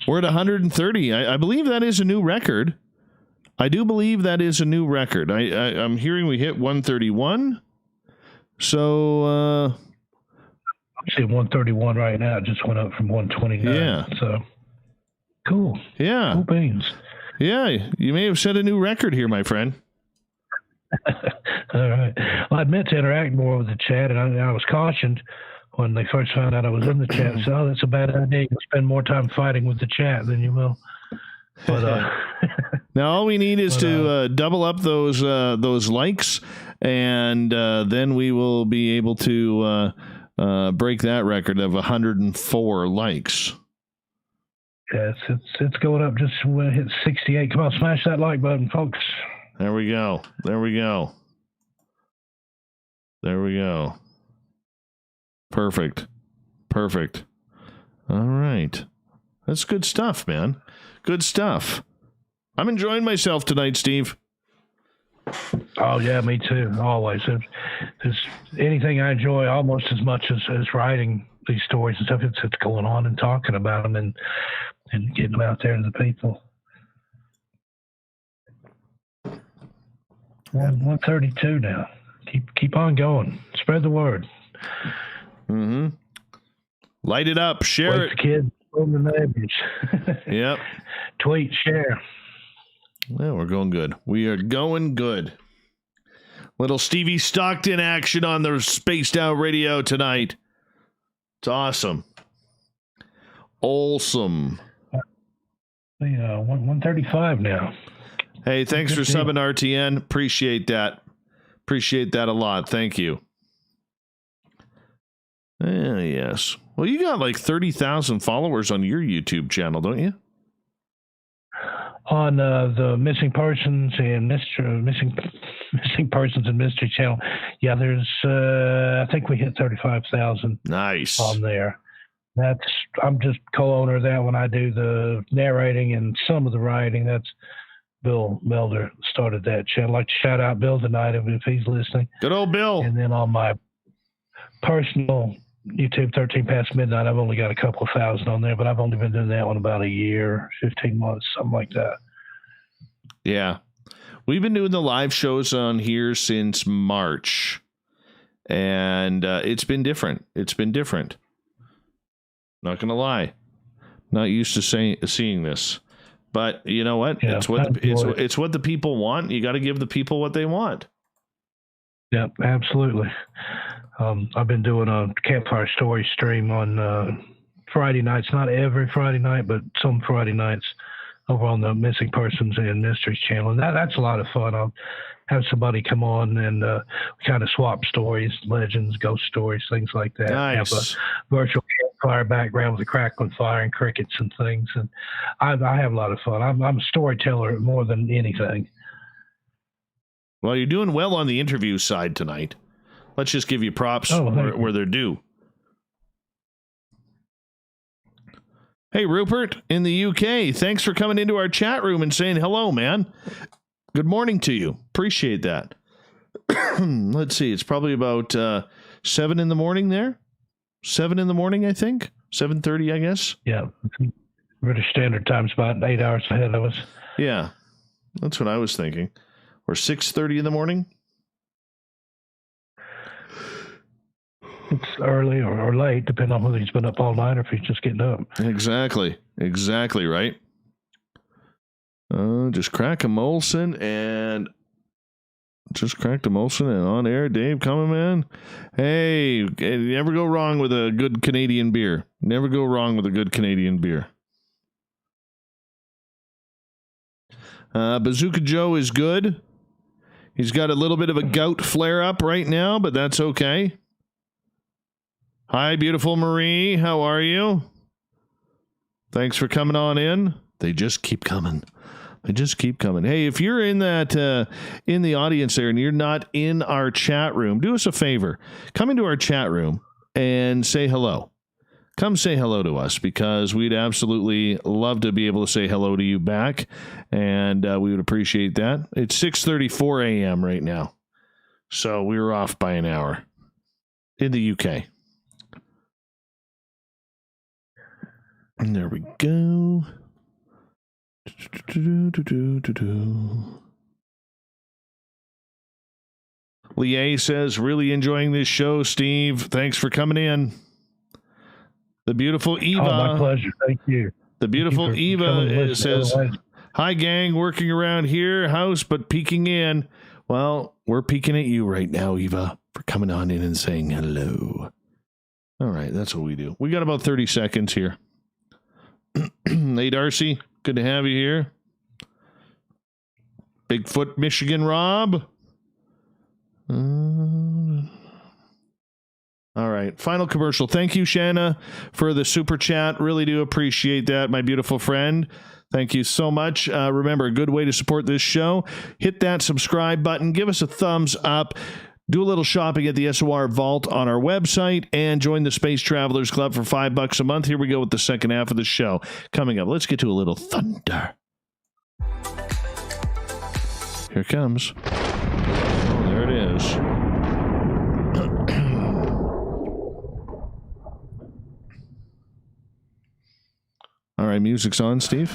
We're at 130. I believe that is a new record. I do believe that is a new record. I'm hearing we hit 131. So, I'm seeing 131 right now. It just went up from 129. Yeah. So, cool. Yeah. Cool beans. Yeah, you may have set a new record here, my friend. All right. Well, I meant to interact more with the chat, and I was cautioned when they first found out I was in the chat. So, oh, that's a bad idea. You'll spend more time fighting with the chat than you will. But now all we need is to double up those likes, and then we will be able to break that record of 104 likes. Yeah, it's going up just when it hits 68. Come on, smash that like button, folks. There we go. There we go. There we go. Perfect. Perfect. All right. That's good stuff, man. Good stuff. I'm enjoying myself tonight, Steve. Oh, yeah, me too. Always. There's anything I enjoy almost as much as writing these stories and stuff. It's going on and talking about them and getting them out there to the people. 132 now. Keep on going. Spread the word. Mm-hmm. Light it up. Share it. The kids, film the neighbors. Yep. Tweet, share. Well, we're going good. We are going good. Little Stevie Stockton action on the Spaced Out Radio tonight. It's awesome. Awesome. 135 now. Hey, thanks for subbing, RTN. Appreciate that. Appreciate that a lot. Thank you. Yes. Well, you got like 30,000 followers on your YouTube channel, don't you? On the missing persons and missing persons and mystery channel, yeah, there's I think we hit 35,000. Nice on there. I'm just co-owner of that when I do the narrating and some of the writing. That's Bill Melder started that channel. I'd like to shout out Bill tonight if he's listening. Good old Bill. And then on my personal YouTube 13 past midnight, I've only got a couple of thousand on there, but I've only been doing that one about a year, 15 months, something like that. Yeah. We've been doing the live shows on here since March, and it's been different. It's been different. Not going to lie. Not used to seeing this. But you know what? Yeah, it's what the people want. You got to give the people what they want. Yeah, absolutely. I've been doing a campfire story stream on Friday nights, not every Friday night, but some Friday nights over on the Missing Persons and Mysteries channel. And that's a lot of fun. I'll have somebody come on and kind of swap stories, legends, ghost stories, things like that. Nice. Have a virtual campfire background with a crackling fire and crickets and things. And I have a lot of fun. I'm a storyteller more than anything. Well, you're doing well on the interview side tonight. Let's just give you props where they're due. Hey, Rupert in the UK, thanks for coming into our chat room and saying hello, man. Good morning to you. Appreciate that. Let's see. It's probably about 7 in the morning there. 7 in the morning, I think. 7:30, I guess. Yeah. British Standard Time's about 8 hours ahead of us. Yeah. That's what I was thinking. Or 6:30 in the morning. It's early or late, depending on whether he's been up all night or if he's just getting up. Exactly. Exactly right. Just crack a Molson and on air. Dave coming, man. Hey, you never go wrong with a good Canadian beer. Never go wrong with a good Canadian beer. Bazooka Joe is good. He's got a little bit of a gout flare up right now, but that's okay. Hi, beautiful Marie. How are you? Thanks for coming on in. They just keep coming. Hey, if you're in that in the audience there and you're not in our chat room, do us a favor. Come into our chat room and say hello. Come say hello to us, because we'd absolutely love to be able to say hello to you back, and we would appreciate that. It's 6:34 a.m. right now, so we were off by an hour in the UK. And there we go. Lie says, really enjoying this show, Steve. Thanks for coming in. The beautiful Eva. Oh, my pleasure. Thank you. The beautiful Eva says, hi, gang, working around here, house, but peeking in. Well, we're peeking at you right now, Eva, for coming on in and saying hello. All right, that's what we do. We got about 30 seconds here. Hey, Darcy, good to have you here. Bigfoot, Michigan, Rob. All right, final commercial. Thank you, Shanna, for the super chat. Really do appreciate that, my beautiful friend. Thank you so much. Remember, a good way to support this show, hit that subscribe button, give us a thumbs up, do a little shopping at the SOR Vault on our website, and join the Space Travelers Club for $5 a month. Here we go with the second half of the show. Coming up, let's get to a little thunder. Here it comes. Oh, there it is. All right, music's on, Steve.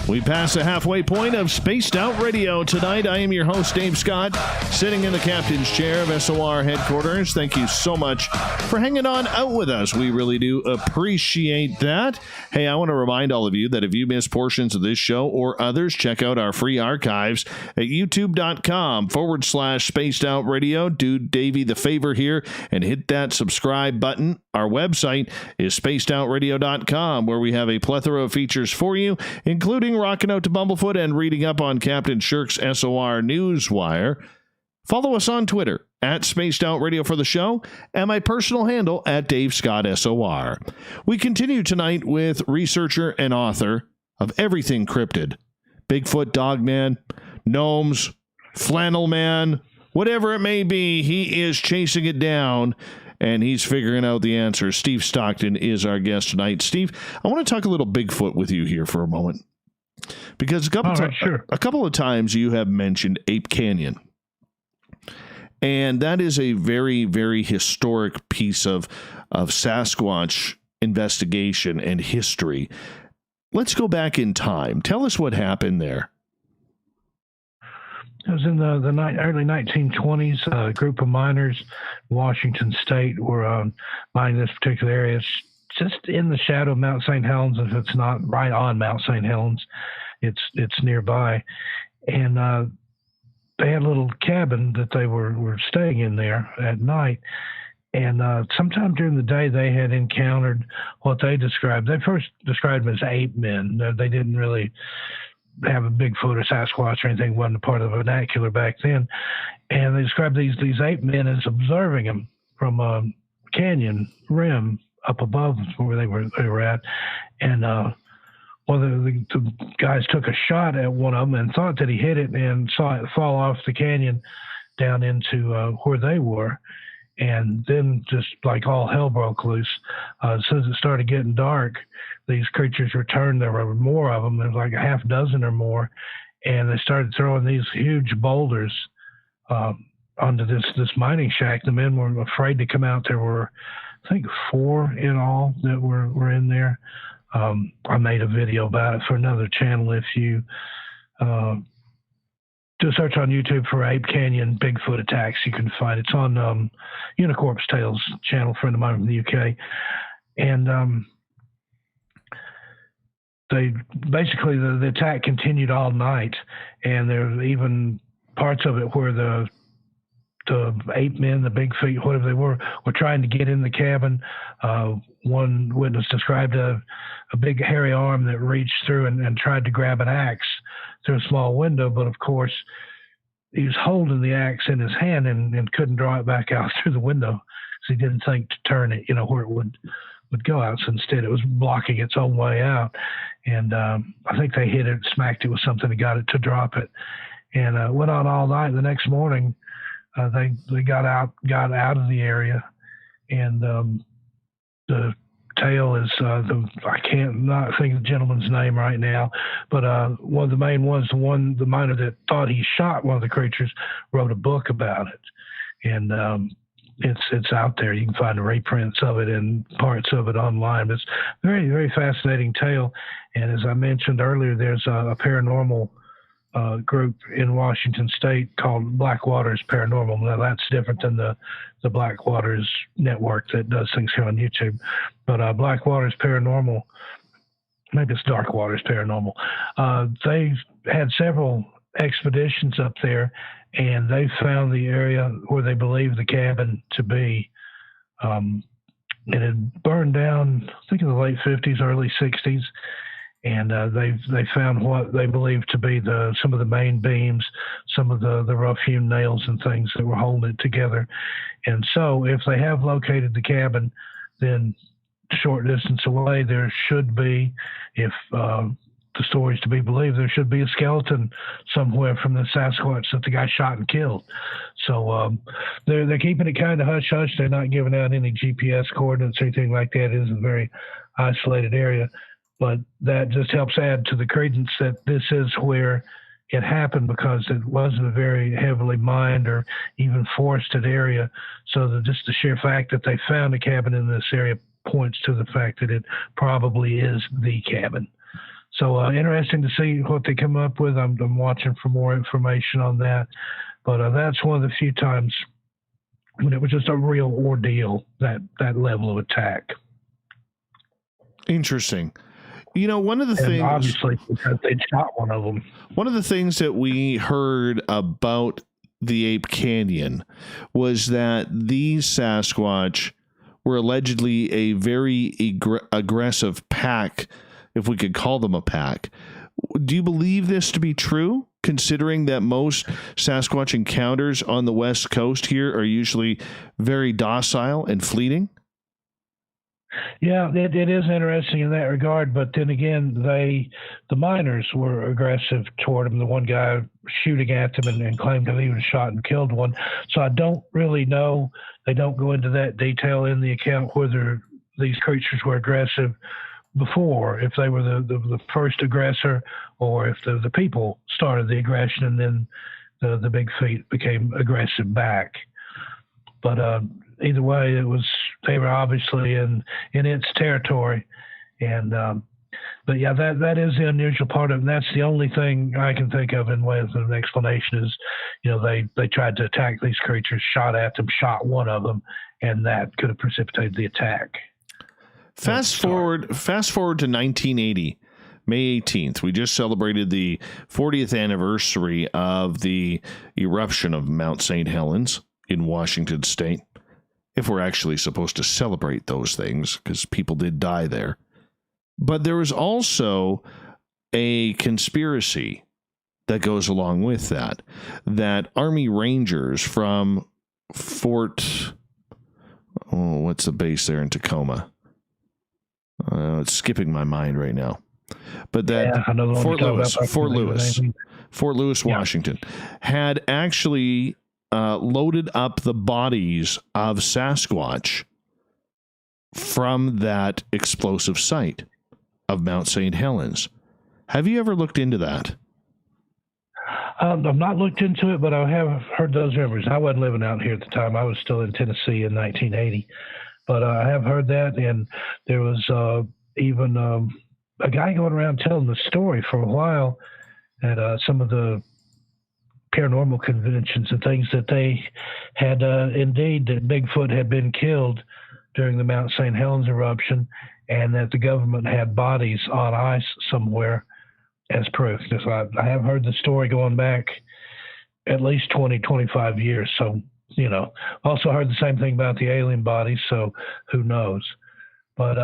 We pass the halfway point of Spaced Out Radio tonight. I am your host, Dave Scott, sitting in the captain's chair of SOR headquarters. Thank you so much for hanging on out with us. We really do appreciate that. Hey, I want to remind all of you that if you miss portions of this show or others, check out our free archives at youtube.com/Spaced Out Radio. Do Davey the favor here and hit that subscribe button. Our website is spacedoutradio.com, where we have a plethora of features for you, including rocking out to Bumblefoot and reading up on Captain Shirk's SOR Newswire. Follow us on Twitter at Spaced Out Radio for the show, and my personal handle at Dave Scott SOR. We continue tonight with researcher and author of everything cryptid, Bigfoot, Dogman, gnomes, Flannel Man, whatever it may be, he is chasing it down. And he's figuring out the answer. Steve Stockton is our guest tonight. Steve, I want to talk a little Bigfoot with you here for a moment, because a couple of times you have mentioned Ape Canyon, and that is a very, very historic piece of Sasquatch investigation and history. Let's go back in time. Tell us what happened there. It was in the early 1920s. A group of miners in Washington State were mining this particular area. It's just in the shadow of Mount St. Helens. If it's not right on Mount St. Helens, it's nearby. And they had a little cabin that they were staying in there at night. And sometime during the day, they had encountered what they described. They first described them as ape men. They didn't really have a Bigfoot or Sasquatch or anything. Wasn't a part of the vernacular back then. And they described these ape men as observing them from a canyon rim up above where they were at. And one of the guys took a shot at one of them and thought that he hit it and saw it fall off the canyon down into where they were. And then just like all hell broke loose. As soon as it started getting dark, these creatures returned. There were more of them. There was like a half dozen or more. And they started throwing these huge boulders onto this mining shack. The men were afraid to come out. There were, I think, 4 in all that were in there. I made a video about it for another channel. If you do a search on YouTube for Ape Canyon Bigfoot attacks, you can find it. It's on Unicorp's Tales channel, friend of mine from the UK. And they basically, the attack continued all night, and there's even parts of it where the ape men, the Bigfoot, whatever they were trying to get in the cabin. One witness described a big hairy arm that reached through and tried to grab an axe through a small window, but of course he was holding the axe in his hand and couldn't draw it back out through the window. he didn't think to turn it, where it would go out. So instead it was blocking its own way out. And I think they hit it, smacked it with something and got it to drop it. And went on all night. The next morning, they got out of the area. And the tail is, I can't not think of the gentleman's name right now, but one of the main ones, the miner that thought he shot one of the creatures, wrote a book about it. And it's out there. You can find the reprints of it and parts of it online. But it's very, very fascinating tale. And as I mentioned earlier, there's a paranormal group in Washington State called Blackwaters Paranormal. Now that's different than the Blackwaters network that does things here on YouTube. But Blackwaters Paranormal, maybe it's Darkwaters Paranormal. They've had several expeditions up there, and they found the area where they believe the cabin to be. It had burned down, I think in the late 50s, early 60s. And they found what they believed to be some of the main beams, some of the rough-hewn nails and things that were holding it together. And so if they have located the cabin, then short distance away there should be, if the story is to be believed, there should be a skeleton somewhere from the Sasquatch that the guy shot and killed. So they're keeping it kind of hush-hush. They're not giving out any GPS coordinates or anything like that. It is a very isolated area. But that just helps add to the credence that this is where it happened, because it wasn't a very heavily mined or even forested area. So just the sheer fact that they found a cabin in this area points to the fact that it probably is the cabin. So interesting to see what they come up with. I'm watching for more information on that. But that's one of the few times when it was just a real ordeal, that level of attack. Interesting. One of the things, obviously, because they shot one of them. One of the things that we heard about the Ape Canyon was that these Sasquatch were allegedly a very aggressive pack, if we could call them a pack. Do you believe this to be true, considering that most Sasquatch encounters on the West Coast here are usually very docile and fleeting? Yeah, it is interesting in that regard, but then again, the miners were aggressive toward him. The one guy shooting at them and claimed that he was shot and killed one. So I don't really know. They don't go into that detail in the account whether these creatures were aggressive before, if they were the first aggressor, or if the people started the aggression and then the big feet became aggressive back. But either way, they were obviously in its territory, and but yeah, that is the unusual part of it. And that's the only thing I can think of in way of an explanation is, they tried to attack these creatures, shot at them, shot one of them, and that could have precipitated the attack. Fast forward to 1980, May 18th. We just celebrated the 40th anniversary of the eruption of Mount St. Helens in Washington State, if we're actually supposed to celebrate those things, because people did die there. But there was also a conspiracy that goes along with that Army Rangers from what's the base there in Tacoma? It's skipping my mind right now. But Fort Lewis, Washington, had actually loaded up the bodies of Sasquatch from that explosive site of Mount St. Helens. Have you ever looked into that? I've not looked into it, but I have heard those rumors. I wasn't living out here at the time. I was still in Tennessee in 1980. But I have heard that, and there was even a guy going around telling the story for a while at some of the paranormal conventions and things, that they had indeed that Bigfoot had been killed during the Mount St. Helens eruption, and that the government had bodies on ice somewhere as proof. So I have heard the story going back at least 20, 25 years. So, also heard the same thing about the alien bodies. So who knows? But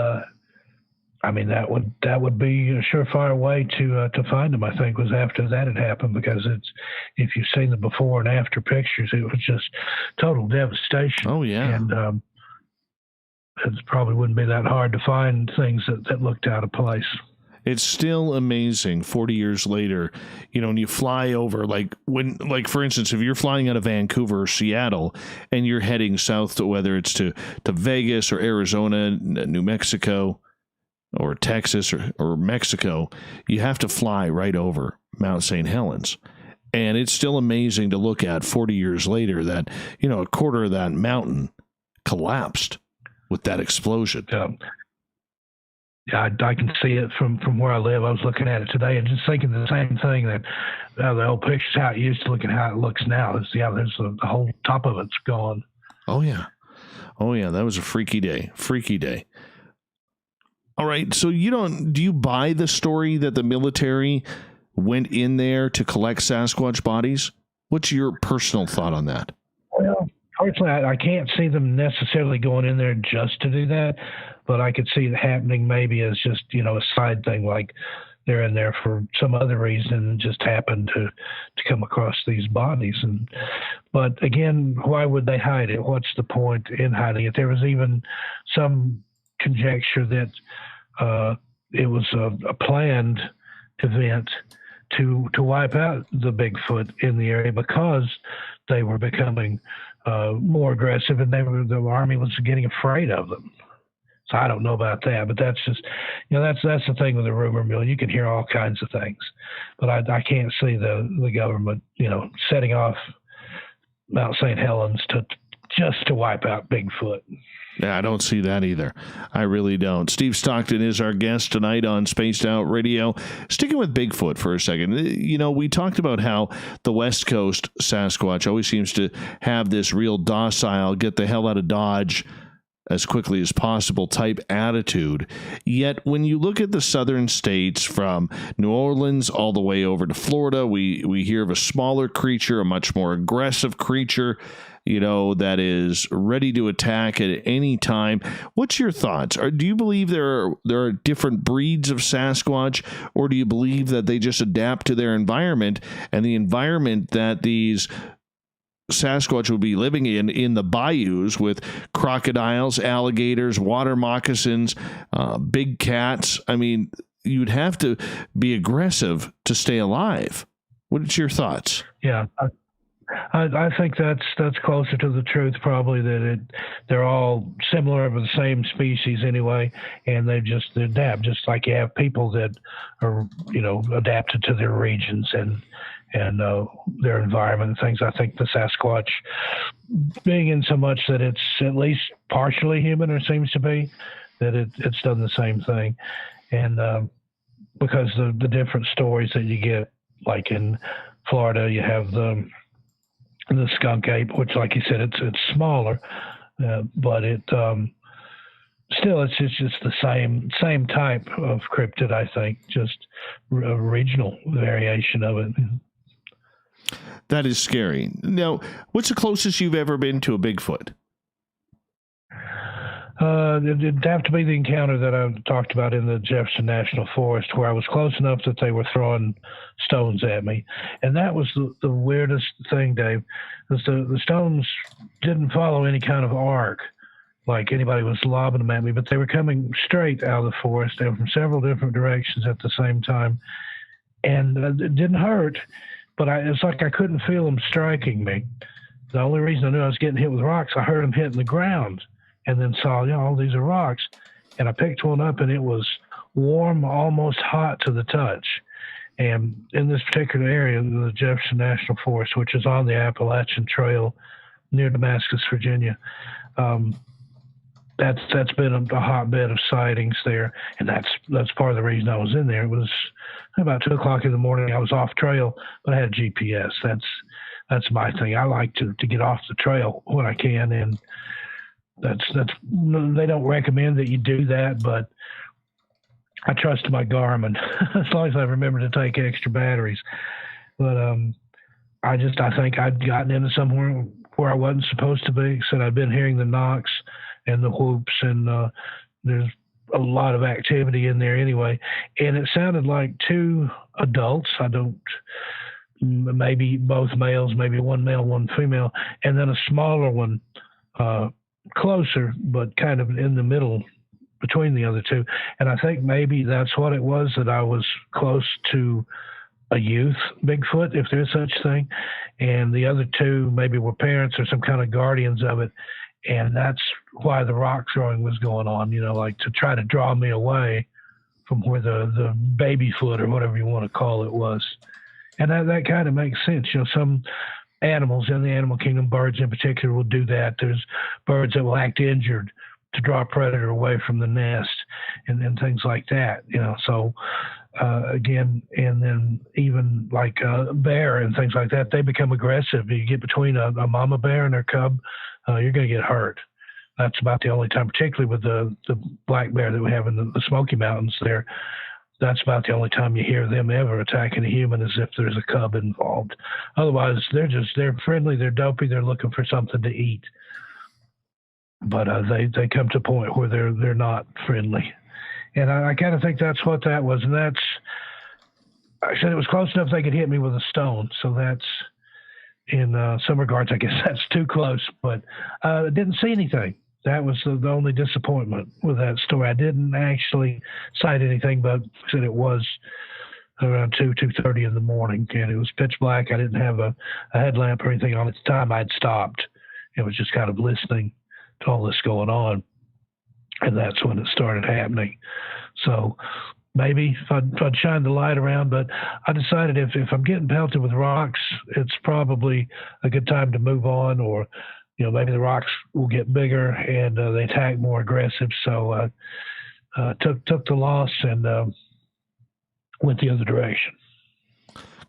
that would be a surefire way to find them. I think was after that had happened, because if you've seen the before and after pictures, it was just total devastation. Oh yeah, and it probably wouldn't be that hard to find things that looked out of place. It's still amazing 40 years later, when you fly over, for instance, if you're flying out of Vancouver or Seattle and you're heading south to whether it's to Vegas or Arizona, New Mexico or Texas or Mexico, you have to fly right over Mount St. Helens. And it's still amazing to look at 40 years later that, a quarter of that mountain collapsed with that explosion. Yeah, I can see it from where I live. I was looking at it today and just thinking the same thing, that the old pictures, how it used to look and how it looks now. There's the whole top of it's gone. Oh, yeah. That was a freaky day. All right. So do you buy the story that the military went in there to collect Sasquatch bodies? What's your personal thought on that? Well, personally, I can't see them necessarily going in there just to do that, but I could see it happening maybe as just, a side thing, like they're in there for some other reason and just happened to come across these bodies. But again, why would they hide it? What's the point in hiding it? There was even some conjecture that it was a planned event to wipe out the Bigfoot in the area because they were becoming more aggressive and the army was getting afraid of them. So I don't know about that, but that's just, that's the thing with the rumor mill. You can hear all kinds of things, but I can't see the government, setting off Mount St. Helens just to wipe out Bigfoot. Yeah, I don't see that either. I really don't. Steve Stockton is our guest tonight on Spaced Out Radio. Sticking with Bigfoot for a second, we talked about how the West Coast Sasquatch always seems to have this real docile, get the hell out of Dodge as quickly as possible type attitude. Yet when you look at the southern states from New Orleans all the way over to Florida, we hear of a smaller creature, a much more aggressive creature, that is ready to attack at any time. What's your thoughts? Do you believe there are different breeds of Sasquatch, or do you believe that they just adapt to their environment and the environment that these Sasquatch would be living in the bayous with crocodiles, alligators, water moccasins, big cats? I mean, you'd have to be aggressive to stay alive. What's your thoughts? Yeah, I think that's closer to the truth, probably, that they're all similar of the same species anyway, and they just adapt, just like you have people that are adapted to their regions and their environment and things. I think the Sasquatch, being in so much that it's at least partially human, or seems to be, that it's done the same thing. And because the different stories that you get, like in Florida, you have the skunk ape, which, like you said, it's smaller, but it still it's just the same type of cryptid. I think just a regional variation of it. That is scary. Now, what's the closest you've ever been to a Bigfoot? It'd have to be the encounter that I talked about in the Jefferson National Forest, where I was close enough that they were throwing stones at me. And that was the weirdest thing, Dave, was the stones didn't follow any kind of arc, like anybody was lobbing them at me, but they were coming straight out of the forest. They were from several different directions at the same time. And it didn't hurt, but it's like I couldn't feel them striking me. The only reason I knew I was getting hit with rocks, I heard them hitting the ground, and then saw, all these are rocks. And I picked one up, and it was warm, almost hot to the touch. And in this particular area, the Jefferson National Forest, which is on the Appalachian Trail near Damascus, Virginia, that's been a hotbed of sightings there. And that's part of the reason I was in there. It was about 2 o'clock in the morning. I was off trail, but I had GPS. That's my thing. I like to get off the trail when I can, and they don't recommend that you do that, but I trust my Garmin as long as I remember to take extra batteries. But I think I'd gotten into somewhere where I wasn't supposed to be. Said I'd been hearing the knocks and the whoops, and there's a lot of activity in there anyway. And it sounded like 2 adults. Maybe both males, maybe one male, one female, and then a smaller one closer, but kind of in the middle between the other two. And I think maybe that's what it was, that I was close to a youth Bigfoot, if there's such thing. And the other two maybe were parents or some kind of guardians of it. And that's why the rock throwing was going on, like to try to draw me away from where the baby foot or whatever you want to call it was. And that kind of makes sense. Some animals in the animal kingdom, birds in particular, will do that. There's birds that will act injured to draw a predator away from the nest and things like that, So again, and then even like a bear and things like that, they become aggressive. You get between a mama bear and her cub, you're going to get hurt. That's about the only time, particularly with the black bear that we have in the Smoky Mountains there. That's about the only time you hear them ever attacking a human, is if there's a cub involved. Otherwise, they're friendly, they're dopey, they're looking for something to eat. But they come to a point where they're not friendly. And I kind of think that's what that was. And I said it was close enough they could hit me with a stone. So that's, in some regards, I guess that's too close. But I didn't see anything. That was the only disappointment with that story. I didn't actually sight anything, but said it was around 2:30 in the morning, and it was pitch black. I didn't have a headlamp or anything on at the time. I'd stopped. It was just kind of listening to all this going on, and that's when it started happening. So maybe if I'd shine the light around, but I decided if I'm getting pelted with rocks, it's probably a good time to move on, or maybe the rocks will get bigger and they attack more aggressive. So took the loss and went the other direction.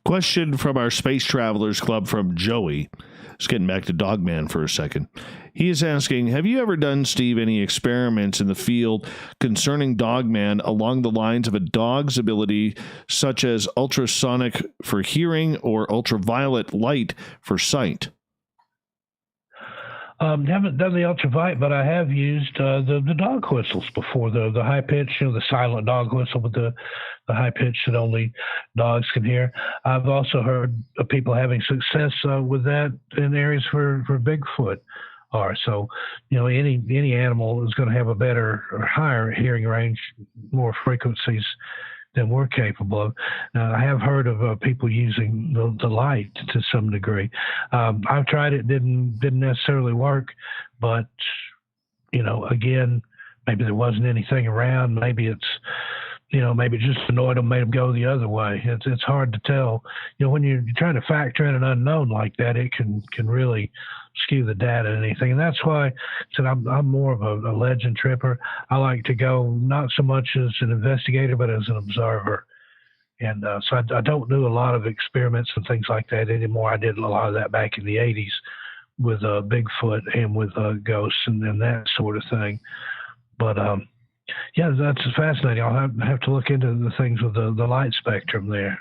Question from our Space Travelers Club from Joey. Just getting back to Dogman for a second. He is asking, have you ever done, Steve, any experiments in the field concerning Dogman along the lines of a dog's ability, such as ultrasonic for hearing or ultraviolet light for sight? Haven't done the ultraviolet, but I have used the dog whistles before, the high pitch, the silent dog whistle with the high pitch that only dogs can hear. I've also heard of people having success with that in areas where Bigfoot are. So, any animal is going to have a better or higher hearing range, more frequencies than we're capable of. Now, I have heard of people using the light to some degree. I've tried it, didn't necessarily work, but again, maybe there wasn't anything around. Maybe it's maybe it just annoyed them, made them go the other way. It's hard to tell. When you're trying to factor in an unknown like that, it can really skew the data and anything. And that's why I said I'm more of a legend tripper. I like to go not so much as an investigator, but as an observer. And so I don't do a lot of experiments and things like that anymore. I did a lot of that back in the 80s with Bigfoot and with ghosts and that sort of thing. But yeah, that's fascinating. I'll have to look into the things with the light spectrum there.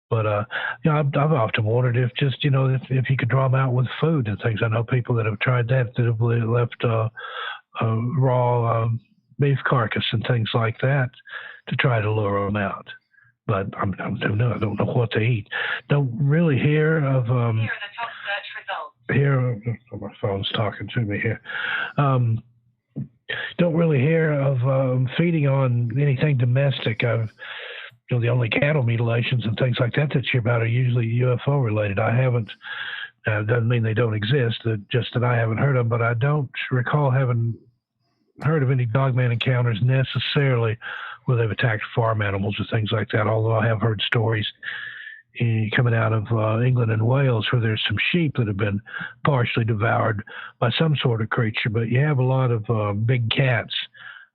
But I've often wondered if just if you could draw them out with food and things. I know people that have tried that have left raw beef carcass and things like that to try to lure them out. But I don't know what to eat. Don't really hear of my phone's talking to me here. Don't really hear of feeding on anything domestic. The only cattle mutilations and things like that you hear about are usually UFO related. I haven't. Doesn't mean they don't exist. Just that I haven't heard of them. But I don't recall having heard of any Dogman encounters necessarily where they've attacked farm animals or things like that. Although I have heard stories coming out of England and Wales where there's some sheep that have been partially devoured by some sort of creature. But you have a lot of big cats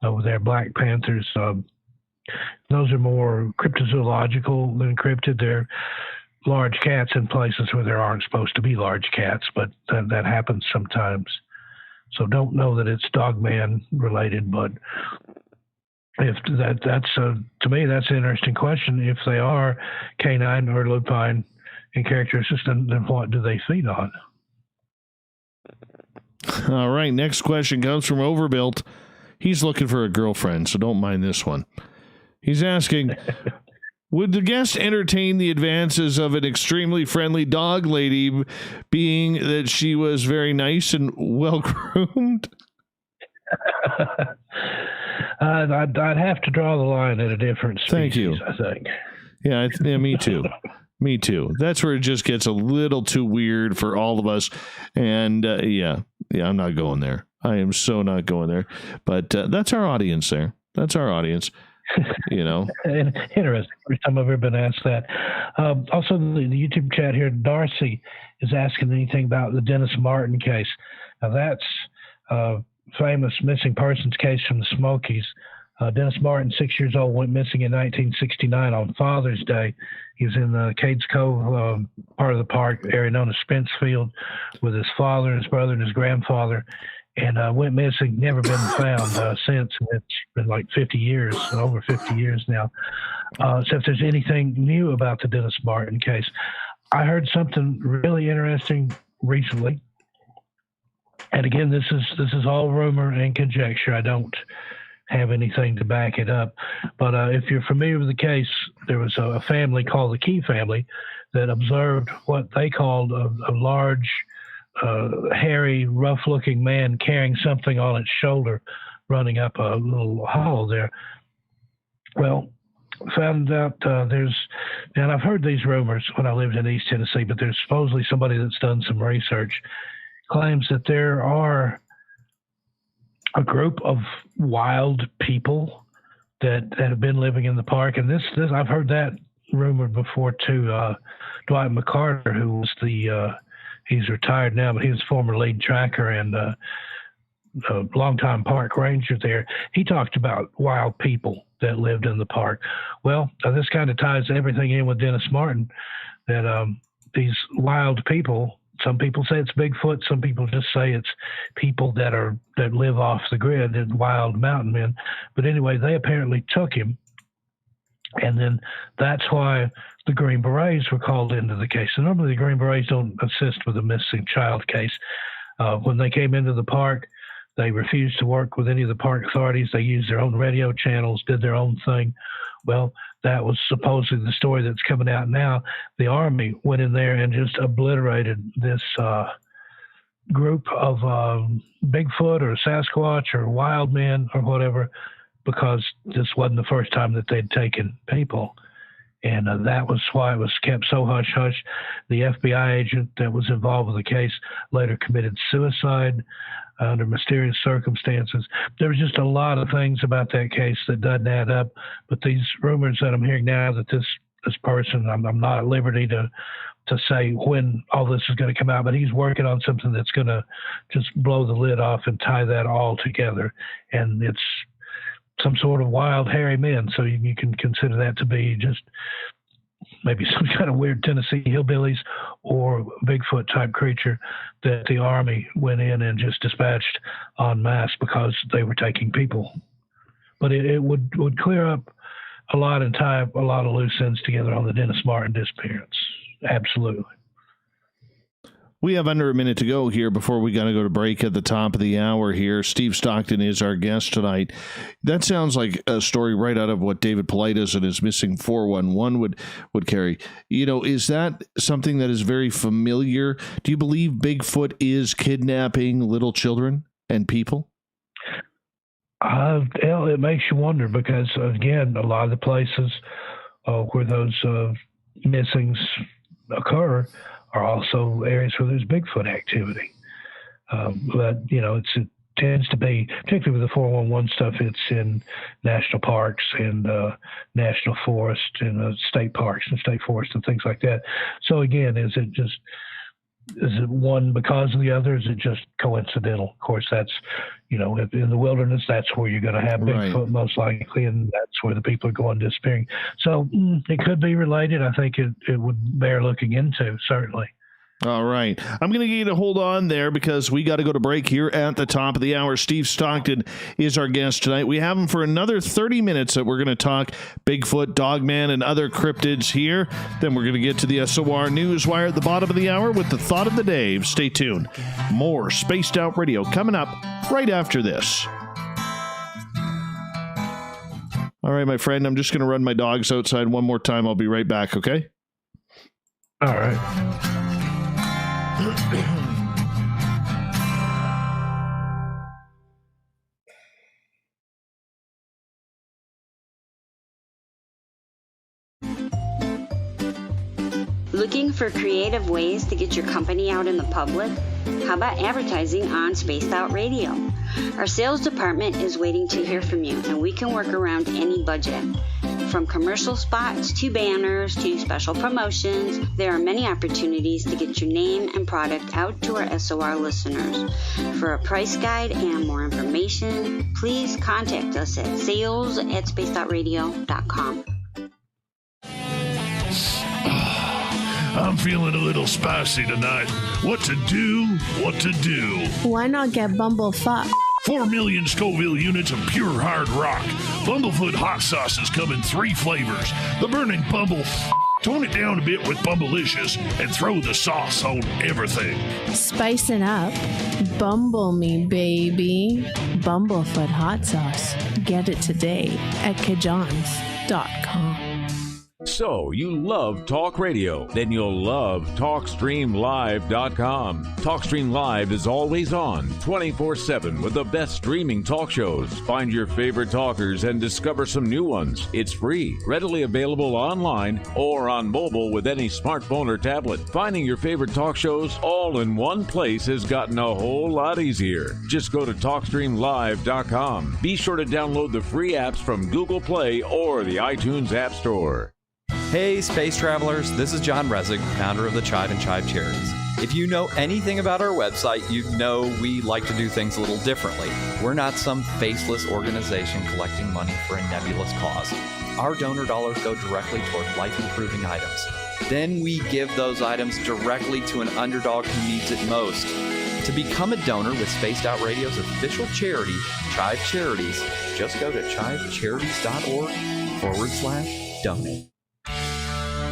over there, black panthers. Those are more cryptozoological than cryptid. They're large cats in places where there aren't supposed to be large cats, but that happens sometimes. So don't know that it's Dogman related, but if that's to me, that's an interesting question. If they are canine or lupine in characteristics, then what do they feed on? All right, next question comes from Overbuilt. He's looking for a girlfriend, so don't mind this one. He's asking, Would the guest entertain the advances of an extremely friendly dog lady, being that she was very nice and well-groomed? I'd have to draw the line at a different species, Thank you. I think. Yeah, me too. Me too. That's where it just gets a little too weird for all of us. And yeah, I'm not going there. I am so not going there. But that's our audience there. That's our audience. You know. Interesting. First time I've ever been asked that. Also, the YouTube chat here, Darcy is asking anything about the Dennis Martin case. Now, that's a famous missing persons case from the Smokies. Dennis Martin, 6 years old, went missing in 1969 on Father's Day. He was in the Cades Cove part of the park area known as Spencefield with his father, his brother, and his grandfather, and went missing, never been found since. It's been like 50 years, over 50 years now. So if there's anything new about the Dennis Martin case, I heard something really interesting recently. And again, this is all rumor and conjecture. I don't have anything to back it up. But if you're familiar with the case, there was a family called the Key family that observed what they called a large, hairy, rough-looking man carrying something on its shoulder running up a little hollow there. Well, found out and I've heard these rumors when I lived in East Tennessee, but there's supposedly somebody that's done some research, claims that there are a group of wild people that have been living in the park. And this I've heard that rumored before too. Dwight McCarter, who was he's retired now, but he was former lead tracker and a longtime park ranger there. He talked about wild people that lived in the park. Well, this kind of ties everything in with Dennis Martin, that these wild people, some people say it's Bigfoot. Some people just say it's people that live off the grid, and wild mountain men. But anyway, they apparently took him, and then that's why the Green Berets were called into the case. So normally the Green Berets don't assist with a missing child case. When they came into the park, they refused to work with any of the park authorities. They used their own radio channels, did their own thing. Well, that was supposedly the story that's coming out now. The Army went in there and just obliterated this group of Bigfoot or Sasquatch or wild men or whatever, because this wasn't the first time that they'd taken people. And that was why it was kept so hush-hush. The FBI agent that was involved with the case later committed suicide under mysterious circumstances. There was just a lot of things about that case that doesn't add up. But these rumors that I'm hearing now that this person, I'm not at liberty to say when all this is going to come out, but he's working on something that's going to just blow the lid off and tie that all together. And it's some sort of wild, hairy men. So you can consider that to be just maybe some kind of weird Tennessee hillbillies or Bigfoot type creature that the Army went in and just dispatched en masse because they were taking people. But it would clear up a lot and tie up a lot of loose ends together on the Dennis Martin disappearance. Absolutely. We have under a minute to go here before we got to go to break at the top of the hour here. Steve Stockton is our guest tonight. That sounds like a story right out of what David Paulides and his missing 411 would carry. You know, is that something that is very familiar? Do you believe Bigfoot is kidnapping little children and people? It makes you wonder because, again, a lot of the places where those missings occur are also areas where there's Bigfoot activity. But, you know, it tends to be, particularly with the 411 stuff, it's in national parks and national forest and state parks and state forests and things like that. So, again, is it one because of the other? Is it just coincidental? Of course, that's, you know, in the wilderness, that's where you're going to have Bigfoot most likely, and that's where the people are going disappearing. So it could be related. I think it would bear looking into, certainly. All right. I'm going to get you to hold on there because we got to go to break here at the top of the hour. Steve Stockton is our guest tonight. We have him for another 30 minutes that we're going to talk Bigfoot, Dogman, and other cryptids here. Then we're going to get to the SOR Newswire at the bottom of the hour with the thought of the day. Stay tuned. More Spaced Out Radio coming up right after this. All right, my friend, I'm just going to run my dogs outside one more time. I'll be right back, okay? All right. Looking for creative ways to get your company out in the public? How about advertising on Spaced Out Radio? Our sales department is waiting to hear from you, and we can work around any budget. From commercial spots to banners to special promotions, there are many opportunities to get your name and product out to our SOR listeners. For a price guide and more information, please contact us at sales@spacedoutradio.com. I'm feeling a little spicy tonight. What to do? What to do? Why not get Bumblefoot? 4 million Scoville units of pure hard rock. Bumblefoot hot sauces come in 3 flavors. The burning Bumble. Tone it down a bit with Bumblelicious and throw the sauce on everything. Spice it up. Bumble me, baby. Bumblefoot hot sauce. Get it today at CHIVE.com. So, you love talk radio? Then you'll love TalkStreamLive.com. TalkStream Live is always on, 24/7 with the best streaming talk shows. Find your favorite talkers and discover some new ones. It's free, readily available online or on mobile with any smartphone or tablet. Finding your favorite talk shows all in one place has gotten a whole lot easier. Just go to TalkStreamLive.com. Be sure to download the free apps from Google Play or the iTunes App Store. Hey, space travelers, this is John Resig, founder of the CHIVE and CHIVE Charities. If you know anything about our website, you know we like to do things a little differently. We're not some faceless organization collecting money for a nebulous cause. Our donor dollars go directly toward life-improving items. Then we give those items directly to an underdog who needs it most. To become a donor with Spaced Out Radio's official charity, CHIVE Charities, just go to chivecharities.org/donate.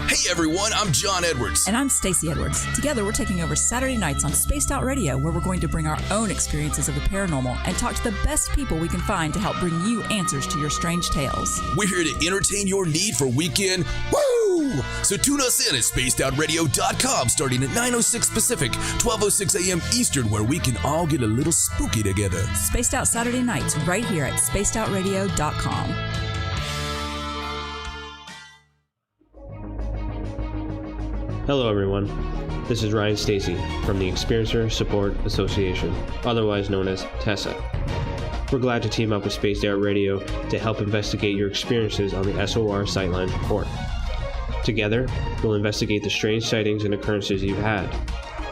Hey everyone, I'm John Edwards. And I'm Stacey Edwards. Together we're taking over Saturday nights on Spaced Out Radio, where we're going to bring our own experiences of the paranormal and talk to the best people we can find to help bring you answers to your strange tales. We're here to entertain your need for weekend woo! So tune us in at spacedoutradio.com starting at 9:06 Pacific, 12:06 a.m. Eastern, where we can all get a little spooky together. Spaced Out Saturday nights right here at spacedoutradio.com. Hello everyone, this is Ryan Stacy from the Experiencer Support Association, otherwise known as TESA. We're glad to team up with Spaced Out Radio to help investigate your experiences on the SOR Sightlines Report. Together, we'll investigate the strange sightings and occurrences you've had.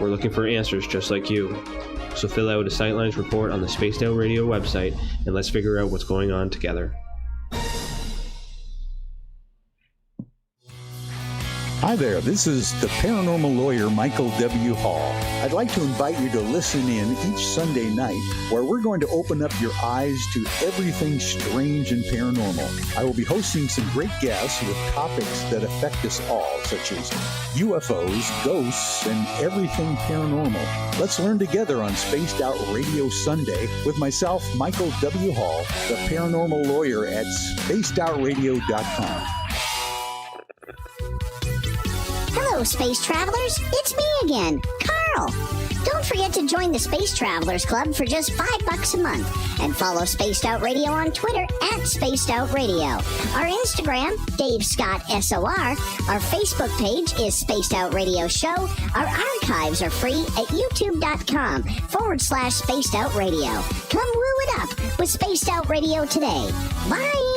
We're looking for answers just like you. So fill out a Sightlines report on the Spaced Out Radio website and let's figure out what's going on together. Hi there, this is the paranormal lawyer Michael W. Hall. I'd like to invite you to listen in each Sunday night where we're going to open up your eyes to everything strange and paranormal. I will be hosting some great guests with topics that affect us all, such as UFOs, ghosts, and everything paranormal. Let's learn together on Spaced Out Radio Sunday with myself, Michael W. Hall, the paranormal lawyer at spacedoutradio.com. Hello, space travelers. It's me again, Carl. Don't forget to join the Space Travelers Club for just $5 a month and follow Spaced Out Radio on Twitter at Spaced Out Radio. Our Instagram, Dave Scott SOR. Our Facebook page is Spaced Out Radio Show. Our archives are free at youtube.com/Spaced Out Radio. Come woo it up with Spaced Out Radio today. Bye!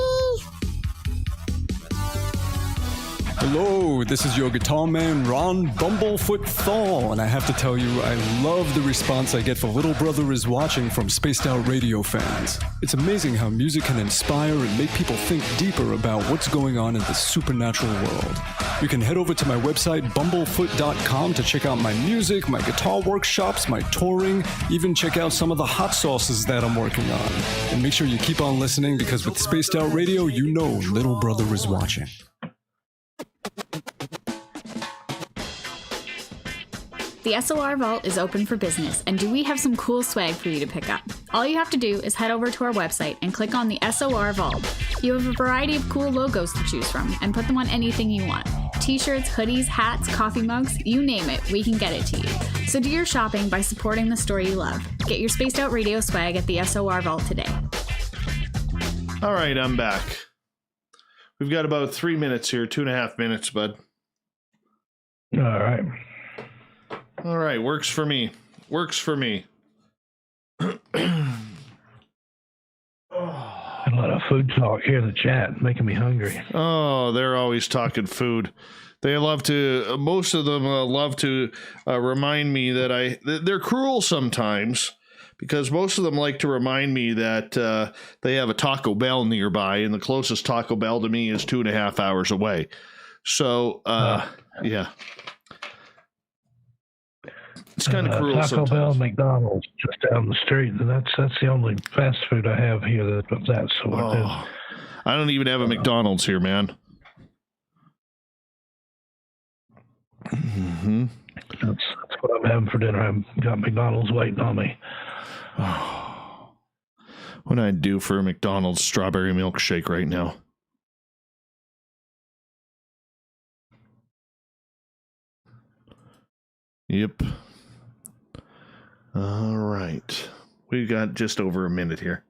Hello, this is your guitar man, Ron Bumblefoot Thal, and I have to tell you, I love the response I get for Little Brother is Watching from Spaced Out Radio fans. It's amazing how music can inspire and make people think deeper about what's going on in the supernatural world. You can head over to my website, bumblefoot.com, to check out my music, my guitar workshops, my touring, even check out some of the hot sauces that I'm working on. And make sure you keep on listening, because with Spaced Out Radio, you know Little Brother is watching. The SOR Vault is open for business, and do we have some cool swag for you to pick up? All you have to do is head over to our website and click on the SOR Vault. You have a variety of cool logos to choose from and put them on anything you want. T-shirts, hoodies, hats, coffee mugs, you name it, we can get it to you. So do your shopping by supporting the store you love. Get your Spaced Out Radio swag at the SOR Vault today. All right, I'm back. We've got about 3 minutes here, 2.5 minutes, bud. All right. All right, works for me. Works for me. A lot of food talk here in the chat, making me hungry. Oh, they're always talking food. They love to, most of them love to remind me that they're cruel sometimes, because most of them like to remind me that they have a Taco Bell nearby, and the closest Taco Bell to me is 2.5 hours away. So, yeah. It's kind of cruel Taco sometimes. Bell, McDonald's just down the street, and that's the only fast food I have here of that sort. I don't even have a McDonald's here, man. Mm-hmm. That's what I'm having for dinner. I've got McDonald's waiting on me. Oh, what I'd do for a McDonald's strawberry milkshake right now. Yep. All right. We've got just over a minute here.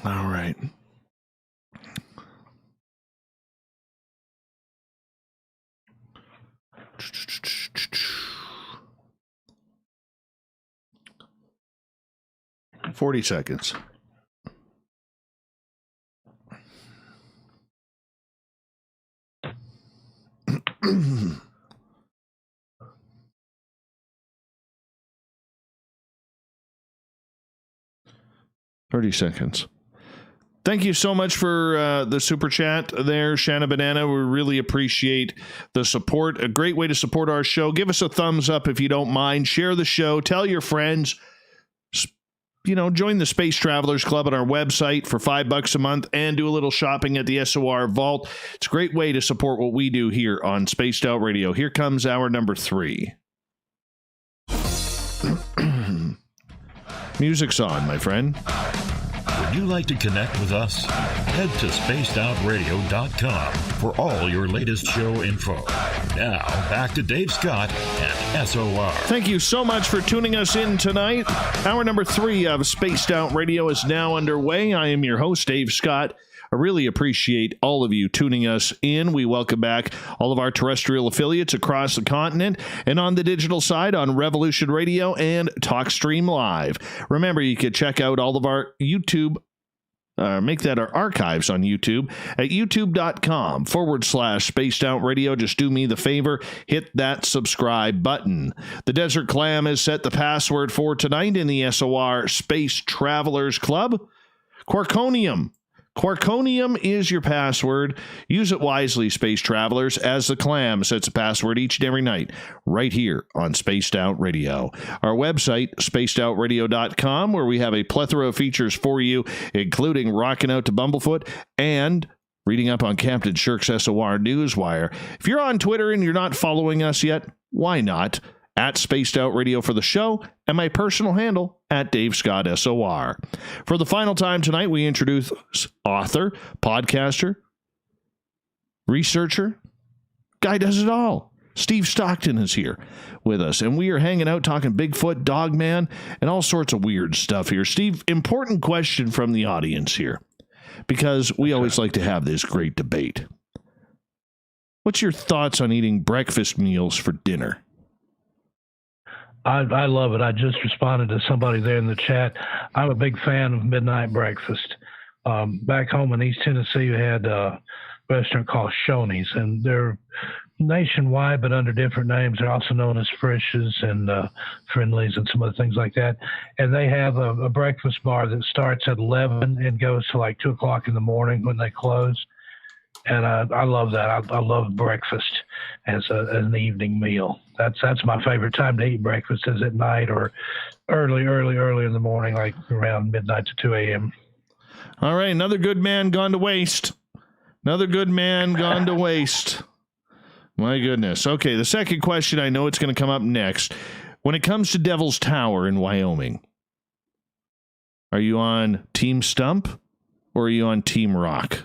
All right. $40 seconds. $30 seconds. Thank you so much for the super chat there, Shanna Banana. We really appreciate the support. A great way to support our show. Give us a thumbs up if you don't mind. Share the show. Tell your friends. You know, join the Space Travelers Club on our website for $5 a month and do a little shopping at the SOR Vault. It's a great way to support what we do here on Spaced Out Radio. Here comes hour number 3. Music's on, my friend. Would you like to connect with us? Head to spacedoutradio.com for all your latest show info. Now, back to Dave Scott and SOR. Thank you so much for tuning us in tonight. Hour number 3 of Spaced Out Radio is now underway. I am your host, Dave Scott. I really appreciate all of you tuning us in. We welcome back all of our terrestrial affiliates across the continent and on the digital side on Revolution Radio and TalkStream Live. Remember, you can check out all of our YouTube make that our archives on YouTube at youtube.com/Spaced Out Radio. Just do me the favor, hit that subscribe button. The Desert Clam has set the password for tonight in the SOR Space Travelers Club. Quarkonium. Quarkonium is your password. Use it wisely, Space Travelers, as the Clam sets a password each and every night right here on Spaced Out Radio. Our website, spacedoutradio.com, where we have a plethora of features for you, including rocking out to Bumblefoot and reading up on Captain Shirk's SOR Newswire. If you're on Twitter and you're not following us yet, why not? At Spaced Out Radio for the show, and my personal handle at Dave Scott SOR. For the final time tonight, we introduce author, podcaster, researcher, guy does it all. Steve Stockton is here with us, and we are hanging out talking Bigfoot, Dogman, and all sorts of weird stuff here. Steve, important question from the audience here, because we always like to have this great debate. What's your thoughts on eating breakfast meals for dinner? I love it. I just responded to somebody there in the chat. I'm a big fan of midnight breakfast. Back home in East Tennessee, we had a restaurant called Shoney's, and they're nationwide, but under different names. They're also known as Frisch's and Friendly's and some other things like that. And they have a breakfast bar that starts at 11 and goes to like 2 o'clock in the morning when they close. And I love that. I love breakfast as an evening meal. That's my favorite time to eat breakfast, is at night or early in the morning, like around midnight to 2 a.m. All right, another good man gone to waste. Another good man gone to waste. My goodness. Okay, the second question, I know it's going to come up next. When it comes to Devil's Tower in Wyoming, are you on Team Stump or are you on Team Rock?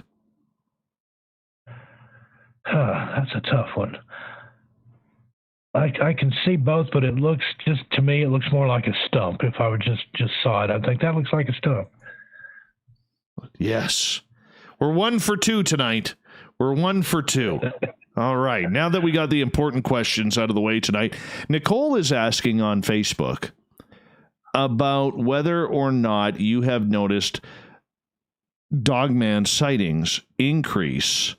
That's a tough one. I can see both, but it looks, just to me, it looks more like a stump. If I would just saw it, I think that looks like a stump. Yes. We're 1 for 2 tonight. We're 1 for 2. All right. Now that we got the important questions out of the way tonight, Nicole is asking on Facebook about whether or not you have noticed Dogman sightings increase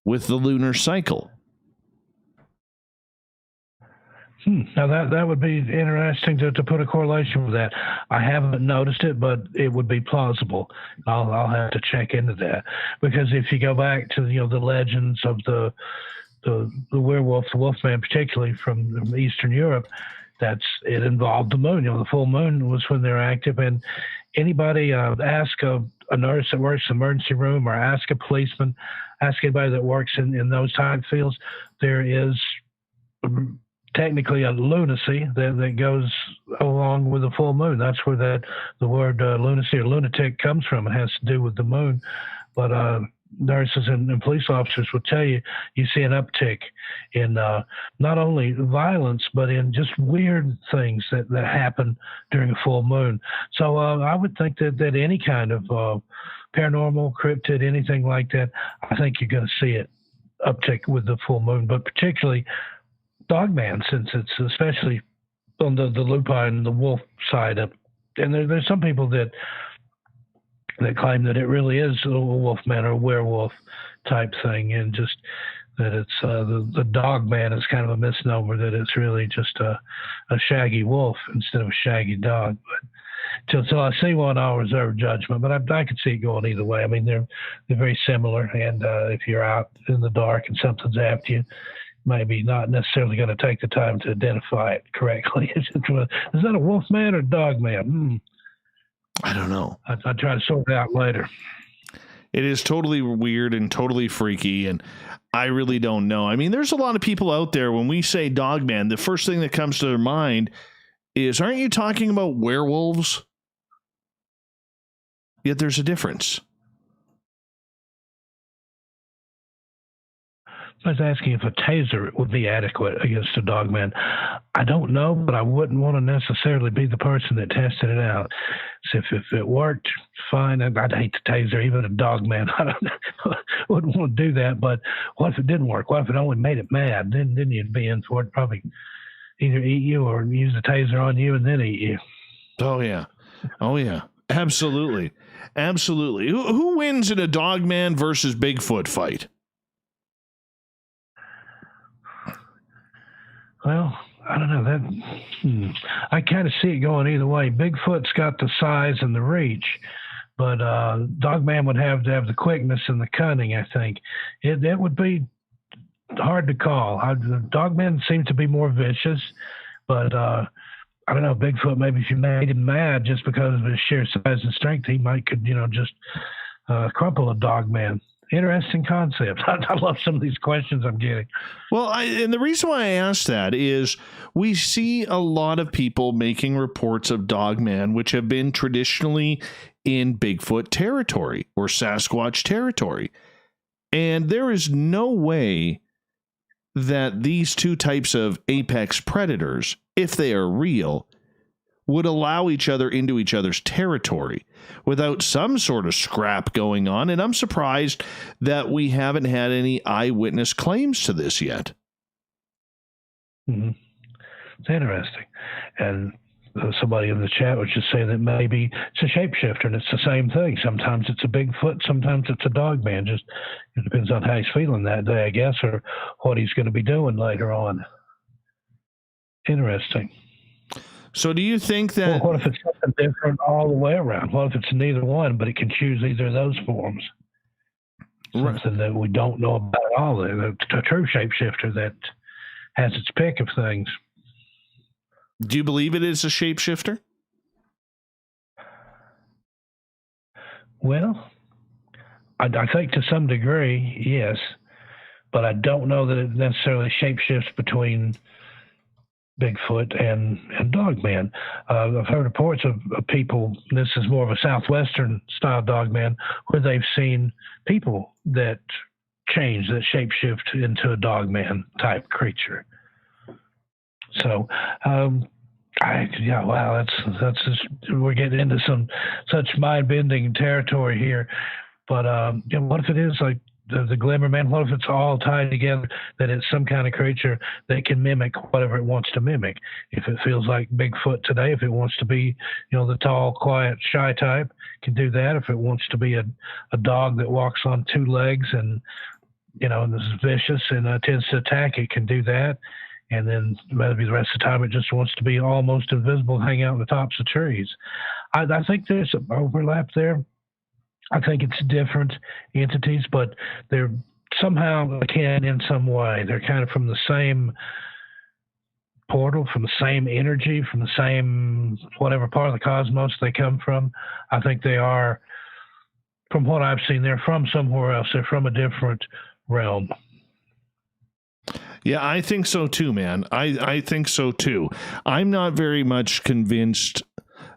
with the lunar cycle. Now that would be interesting to put a correlation with that. I haven't noticed it, but it would be plausible. I'll have to check into that, because if you go back to the legends of the werewolf, the Wolfman, particularly from Eastern Europe, it involved the moon. The full moon was when they're active, and anybody ask a nurse that works in the emergency room, or ask a policeman, ask anybody that works in those type fields, there is technically a lunacy that goes along with the full moon. That's where the word lunacy or lunatic comes from. It has to do with the moon. But nurses and police officers will tell you see an uptick in not only violence, but in just weird things that happen during a full moon. So I would think that any kind of paranormal, cryptid, anything like that, I think you're going to see it uptick with the full moon, but particularly Dogman, since it's especially on the lupine, the wolf side of, and there's some people that claim that it really is a wolfman or a werewolf type thing, and just that it's the Dogman is kind of a misnomer, that it's really just a shaggy wolf instead of a shaggy dog. But till I see one, I'll reserve judgment. But I could see it going either way. I mean, they're very similar, and if you're out in the dark and something's after you, maybe not necessarily going to take the time to identify it correctly. Is that a wolf man or dog man? I don't know. I'll try to sort it out later. It is totally weird and totally freaky, and I really don't know. I mean, there's a lot of people out there, when we say Dogman, the first thing that comes to their mind is, aren't you talking about werewolves? Yet there's a difference. I was asking if a taser would be adequate against a Dogman. I don't know, but I wouldn't want to necessarily be the person that tested it out. So if it worked, fine. I'd hate to taser even a Dogman. I wouldn't want to do that. But what if it didn't work? What if it only made it mad? Then you'd be in for it. Probably either eat you or use the taser on you and then eat you. Oh, yeah. Absolutely. Who wins in a Dogman versus Bigfoot fight? Well, I don't know. I kind of see it going either way. Bigfoot's got the size and the reach, but Dogman would have to have the quickness and the cunning, I think. It would be hard to call. Dogman seems to be more vicious, but I don't know, Bigfoot, maybe if you made him mad just because of his sheer size and strength, he could just crumple a Dogman. Interesting concept. I love some of these questions I'm getting. Well, and the reason why I asked that is we see a lot of people making reports of Dogman, which have been traditionally in Bigfoot territory or Sasquatch territory. And there is no way that these two types of apex predators, if they are real, would allow each other into each other's territory without some sort of scrap going on. And I'm surprised that we haven't had any eyewitness claims to this yet. Mm-hmm. It's interesting. And somebody in the chat was just saying that maybe it's a shapeshifter and it's the same thing. Sometimes it's a Bigfoot, sometimes it's a Dogman. Just it depends on how he's feeling that day, I guess, or what he's going to be doing later on. Interesting. So do you think that... Well, what if it's something different all the way around? What if it's neither one, but it can choose either of those forms? something that we don't know about at all. A true shapeshifter that has its pick of things. Do you believe it is a shapeshifter? Well, I think to some degree, yes, but I don't know that it necessarily shapeshifts between Bigfoot and Dogman. I've heard reports of people, this is more of a southwestern style Dogman, where they've seen people that change, that shapeshift into a Dogman type creature. So, wow, that's just, we're getting into such mind-bending territory here. But what if it is like the Glimmer Man? What if it's all tied together, that it's some kind of creature that can mimic whatever it wants to mimic? If it feels like Bigfoot today, if it wants to be, the tall, quiet, shy type, can do that. If it wants to be a dog that walks on two legs and, and is vicious and tends to attack, it can do that. And then maybe the rest of the time it just wants to be almost invisible, hang out in the tops of trees. I think there's some overlap there. I think it's different entities, but they're somehow akin in some way. They're kind of from the same portal, from the same energy, from the same whatever part of the cosmos they come from. I think they are, from what I've seen, they're from somewhere else. They're from a different realm. Yeah, I think so too, man. I think so too. I'm not very much convinced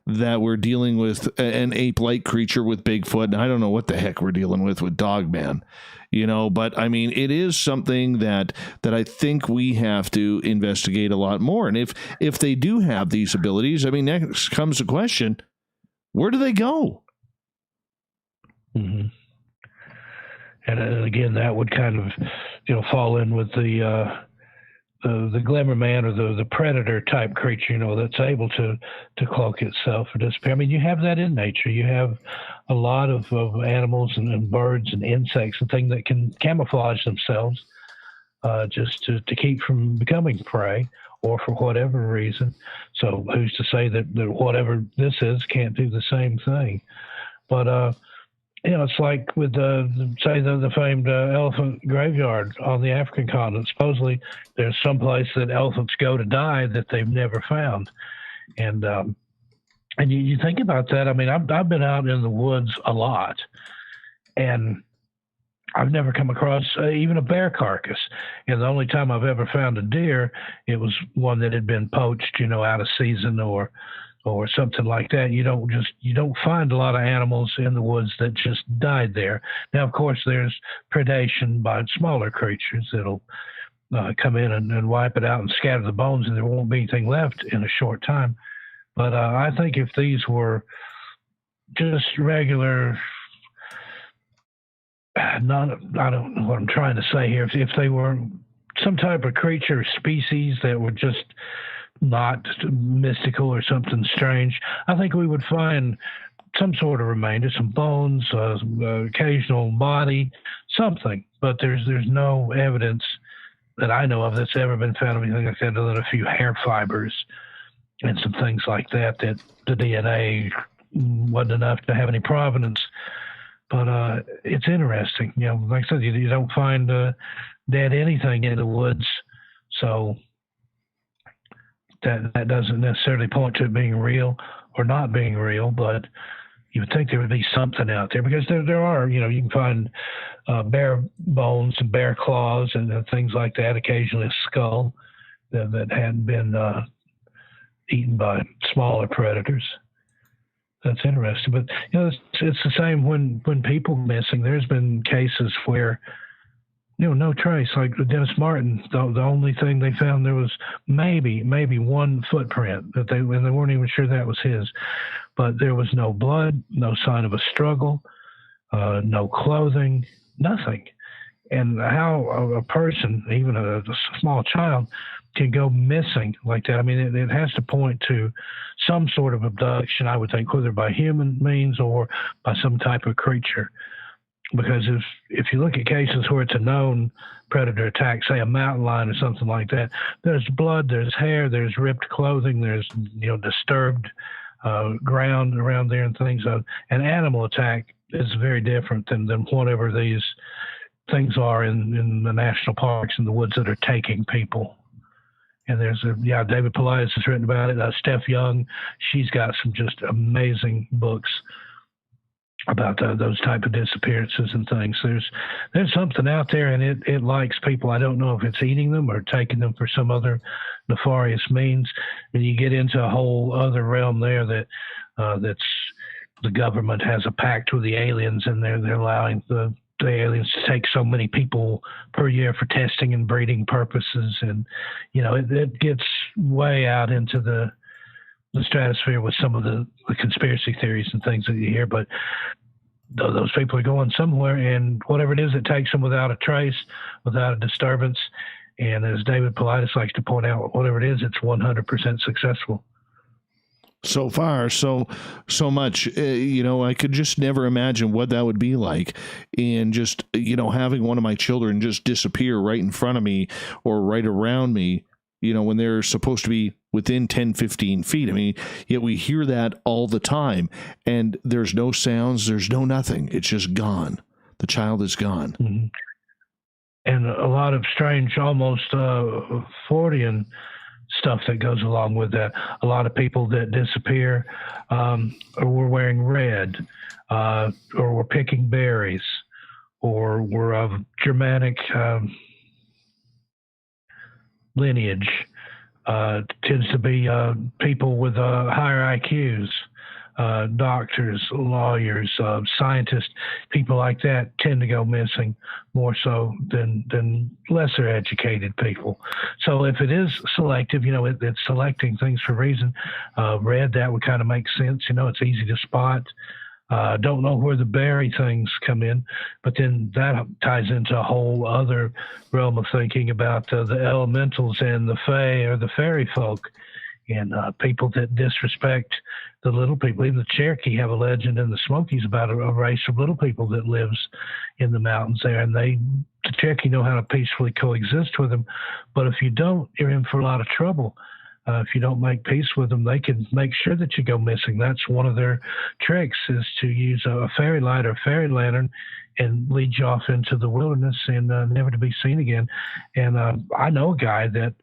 that we're dealing with an ape-like creature with Bigfoot, and I don't know what the heck we're dealing with Dogman, but I mean, it is something that I think we have to investigate a lot more. And if they do have these abilities, I mean, next comes the question, where do they go? Mm-hmm. And again, that would kind of, fall in with the Glimmer Man or the predator type creature, that's able to cloak itself or disappear. I mean, you have that in nature. You have a lot of animals and birds and insects and things that can camouflage themselves just to keep from becoming prey or for whatever reason. So who's to say that whatever this is can't do the same thing? But, it's like with the famed elephant graveyard on the African continent. Supposedly, there's some place that elephants go to die that they've never found, and you think about that. I mean, I've been out in the woods a lot, and I've never come across even a bear carcass. And the only time I've ever found a deer, it was one that had been poached, out of season or something like that. You don't find a lot of animals in the woods that just died there. Now, of course, there's predation by smaller creatures that'll come in and wipe it out and scatter the bones, and there won't be anything left in a short time. But I think if these were just regular, I don't know what I'm trying to say here. If they were some type of creature species that were just not mystical or something strange, I think we would find some sort of remainder, some bones, occasional body, something. But there's no evidence that I know of that's ever been found of anything like that, other than a few hair fibers and some things like that the DNA wasn't enough to have any provenance. But it's interesting. Like I said, you don't find dead anything in the woods, so that doesn't necessarily point to it being real or not being real, but you would think there would be something out there, because there are, you can find bear bones and bear claws and things like that, occasionally a skull that hadn't been eaten by smaller predators. That's interesting. But, it's the same when people missing. There's been cases where, no trace. Like Dennis Martin, the only thing they found, there was maybe one footprint and they weren't even sure that was his, but there was no blood, no sign of a struggle, no clothing, nothing. And how a person, even a small child, can go missing like that. I mean, it has to point to some sort of abduction, I would think, whether by human means or by some type of creature. Because if you look at cases where it's a known predator attack, say a mountain lion or something like that, there's blood, there's hair, there's ripped clothing, there's disturbed ground around there and things. An animal attack is very different than whatever these things are in the national parks and the woods that are taking people. And there's David Paulides has written about it. Steph Young, she's got some just amazing books about those type of disappearances and things. There's something out there, and it likes people. I don't know if it's eating them or taking them for some other nefarious means. And you get into a whole other realm there that's the government has a pact with the aliens, and they're allowing the aliens to take so many people per year for testing and breeding purposes. And, it gets way out into the stratosphere with some of the conspiracy theories and things that you hear. But those people are going somewhere, and whatever it is, it takes them without a trace, without a disturbance. And as David Paulides likes to point out, whatever it is, it's 100% successful. So far, so much, I could just never imagine what that would be like. And just, having one of my children just disappear right in front of me or right around me, when they're supposed to be within 10, 15 feet. I mean, yet we hear that all the time, and there's no sounds, there's no nothing. It's just gone. The child is gone. Mm-hmm. And a lot of strange, almost Fortean stuff that goes along with that. A lot of people that disappear or were wearing red, or were picking berries, or were of Germanic lineage. Tends to be people with higher IQs, doctors, lawyers, scientists, people like that tend to go missing more so than lesser educated people. So if it is selective, it's selecting things for a reason. Red, that would kind of make sense. It's easy to spot. Don't know where the berry things come in, but then that ties into a whole other realm of thinking about the elementals and the fae or the fairy folk, and people that disrespect the little people. Even the Cherokee have a legend in the Smokies about a race of little people that lives in the mountains there, and the Cherokee know how to peacefully coexist with them. But if you don't, you're in for a lot of trouble. If you don't make peace with them, they can make sure that you go missing. That's one of their tricks, is to use a fairy light or fairy lantern and lead you off into the wilderness and never to be seen again. And I know a guy that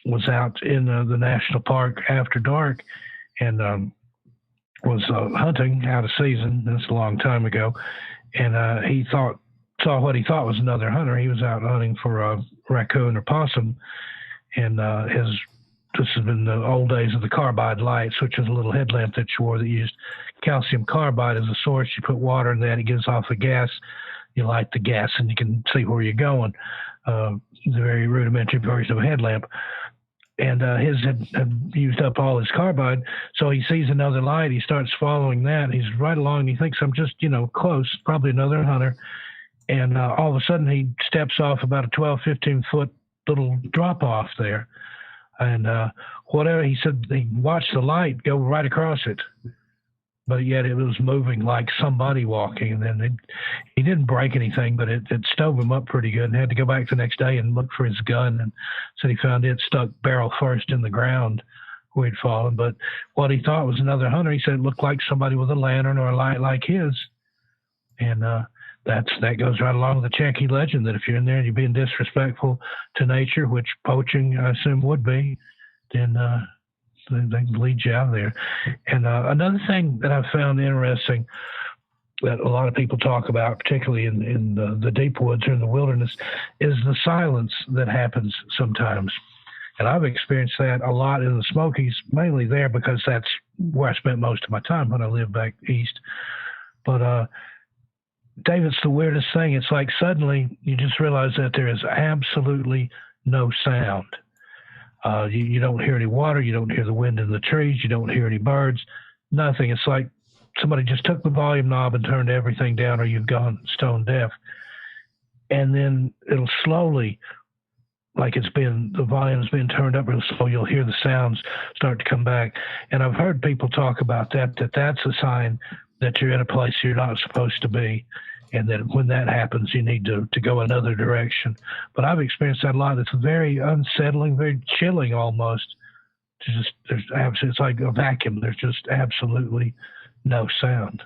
was out in the national park after dark and was hunting out of season. That's a long time ago. And he saw what he thought was another hunter. He was out hunting for a raccoon or possum, and this has been the old days of the carbide lights, which is a little headlamp that you wore that used calcium carbide as a source. You put water in that, it gives off a gas. You light the gas and you can see where you're going. The very rudimentary version of a headlamp. And his had used up all his carbide, so he sees another light. He starts following that. He's right along, and he thinks, I'm just, close, probably another hunter. And all of a sudden, he steps off about a 12, 15-foot little drop-off there. And whatever, he said, he watched the light go right across it, but yet it was moving like somebody walking. And then he didn't break anything, but it stove him up pretty good, and had to go back the next day and look for his gun, and said he found it stuck barrel first in the ground where he'd fallen. But what he thought was another hunter, he said it looked like somebody with a lantern or a light like his. And that goes right along with the Cherokee legend, that if you're in there and you're being disrespectful to nature, which poaching I assume would be, then they can lead you out of there. And another thing that I've found interesting that a lot of people talk about, particularly in the deep woods or in the wilderness, is the silence that happens sometimes. And I've experienced that a lot in the Smokies, mainly there because that's where I spent most of my time when I lived back east. But Dave, it's the weirdest thing. It's like suddenly you just realize that there is absolutely no sound. You don't hear any water. You don't hear the wind in the trees. You don't hear any birds. Nothing. It's like somebody just took the volume knob and turned everything down, or you've gone stone deaf. And then it'll slowly, like the volume's been turned up real slow, you'll hear the sounds start to come back. And I've heard people talk about that's a sign that you're in a place you're not supposed to be, and that when that happens, you need to go another direction. But I've experienced that a lot. It's very unsettling, very chilling almost. It's like a vacuum. There's just absolutely no sound.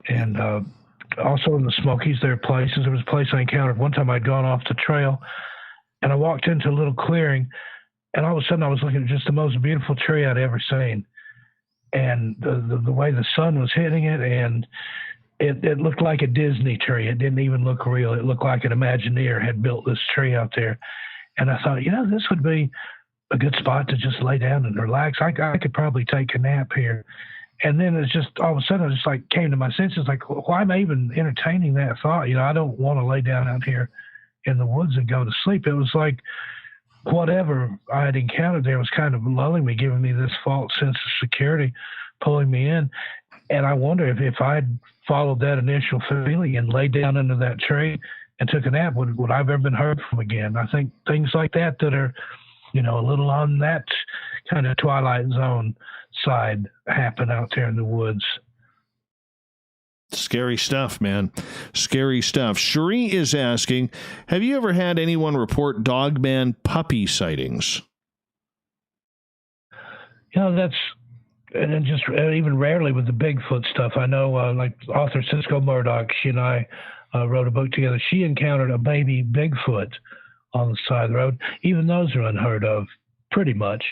And also in the Smokies, there are places. There was a place I encountered one time. I'd gone off the trail, and I walked into a little clearing, and all of a sudden I was looking at just the most beautiful tree I'd ever seen. And the way the sun was hitting it, and it looked like a Disney tree. It didn't even look real. It looked like an Imagineer had built this tree out there. And I thought, this would be a good spot to just lay down and relax. I could probably take a nap here. And then it's just all of a sudden, I just like came to my senses, like, why am I even entertaining that thought? I don't want to lay down out here in the woods and go to sleep. It was like whatever I had encountered there was kind of lulling me, giving me this false sense of security, pulling me in. And I wonder if I'd followed that initial feeling and laid down under that tree and took a nap, would I have ever been heard from again? I think things like that are, a little on that kind of Twilight Zone side happen out there in the woods. Scary stuff, man. Scary stuff. Cherie is asking, have you ever had anyone report Dogman puppy sightings? That's, and then just even rarely with the Bigfoot stuff. I know, like author Cisco Murdoch, she and I wrote a book together. She encountered a baby Bigfoot on the side of the road. Even those are unheard of, pretty much.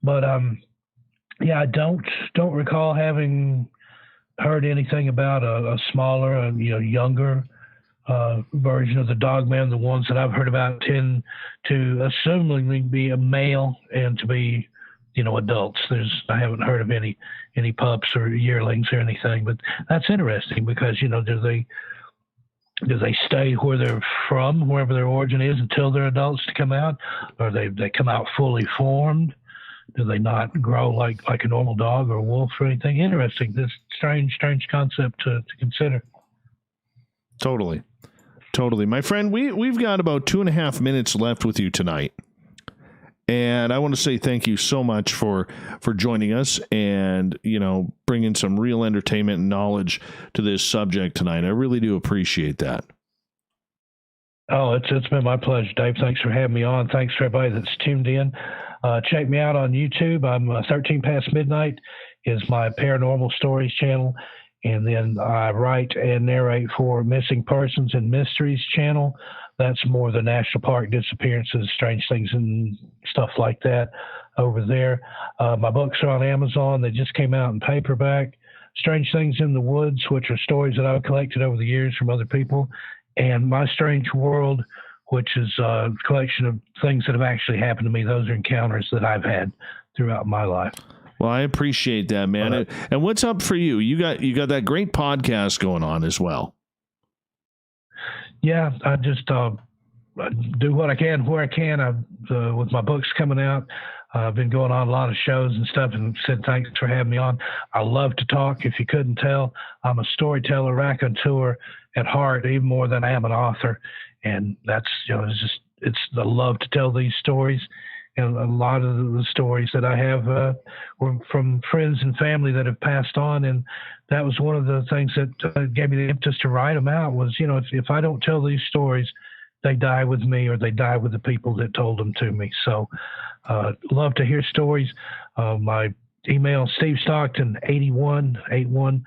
But I don't recall having heard anything about a smaller, younger version of the Dogman. The ones that I've heard about tend to assumingly be a male and to be, adults. I haven't heard of any pups or yearlings or anything, but that's interesting because, do they stay where they're from, wherever their origin is, until they're adults to come out, or they come out fully formed? Do they not grow like a normal dog or a wolf or anything? Interesting. This strange concept to consider. Totally. My friend, we've got about 2.5 minutes left with you tonight. And I want to say thank you so much for joining us and, bringing some real entertainment and knowledge to this subject tonight. I really do appreciate that. Oh, it's been my pleasure, Dave. Thanks for having me on. Thanks for everybody that's tuned in. Check me out on YouTube. I'm 13 Past Midnight is my Paranormal Stories channel. And then I write and narrate for Missing Persons and Mysteries channel. That's more the national park disappearances, strange things and stuff like that over there. My books are on Amazon. They just came out in paperback. Strange Things in the Woods, which are stories that I've collected over the years from other people. And My Strange World, which is a collection of things that have actually happened to me. Those are encounters that I've had throughout my life. Well, I appreciate that, man. And what's up for you? You got that great podcast going on as well. Yeah, I just do what I can where I can. With my books coming out, I've been going on a lot of shows and stuff, and said thanks for having me on. I love to talk. If you couldn't tell, I'm a storyteller, raconteur at heart, even more than I am an author. And that's it's the love to tell these stories. And a lot of the stories that I have were from friends and family that have passed on. And that was one of the things that gave me the impetus to write them out was, if I don't tell these stories, they die with me or they die with the people that told them to me. So love to hear stories. My email, stevestockton8181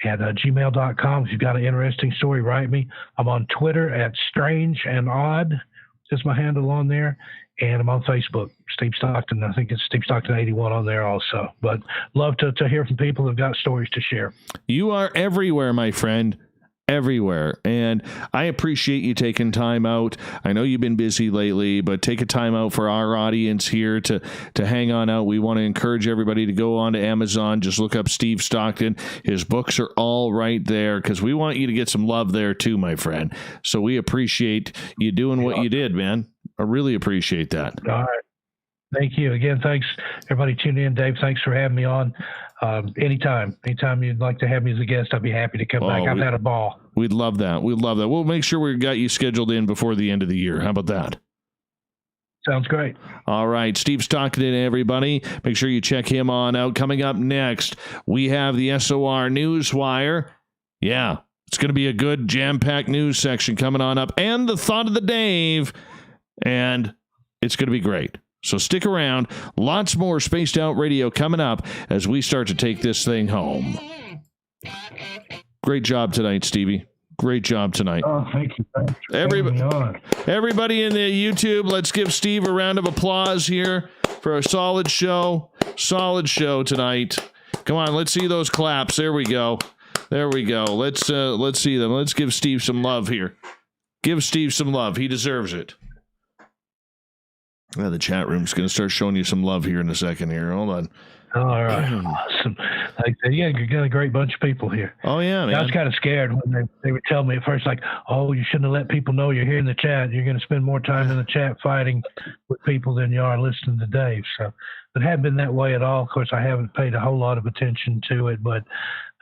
at gmail.com. If you've got an interesting story, write me. I'm on Twitter at Strange and Odd. Is my handle on there. And I'm on Facebook, Steve Stockton. I think it's Steve Stockton81 on there also. But love to hear from people who've got stories to share. You are everywhere, my friend. Everywhere. And I appreciate you taking time out. I know you've been busy lately, but take a time out for our audience here to hang on out. We want to encourage everybody to go on to Amazon. Just look up Steve Stockton. His books are all right there because we want you to get some love there too, my friend. So we appreciate you doing what you did, man. I really appreciate that. All right. Thank you. Again, thanks, everybody tuning in. Dave, thanks for having me on. Anytime you'd like to have me as a guest, I'd be happy to come back. I've had a ball. We'd love that. We'll make sure we got you scheduled in before the end of the year. How about that? Sounds great. All right. Steve Stockton, everybody. Make sure you check him on out. Coming up next, we have the SOR Newswire. Yeah, it's going to be a good jam-packed news section coming on up. And the thought of the Dave. And it's going to be great. So stick around. Lots more Spaced Out Radio coming up as we start to take this thing home. Great job tonight, Stevie. Great job tonight. Oh, thank you. Thanks for having me on. Everybody in the YouTube, let's give Steve a round of applause here for a solid show. Solid show tonight. Come on, let's see those claps. There we go. There we go. Let's see them. Let's give Steve some love here. Give Steve some love. He deserves it. The chat room's going to start showing you some love here in a second here. Hold on. All right. Awesome. You got a great bunch of people here. Oh, yeah, man. I was kind of scared when they would tell me at first, like, oh, you shouldn't have let people know you're here in the chat. You're going to spend more time in the chat fighting with people than you are listening to Dave. So it hadn't been that way at all. Of course, I haven't paid a whole lot of attention to it, but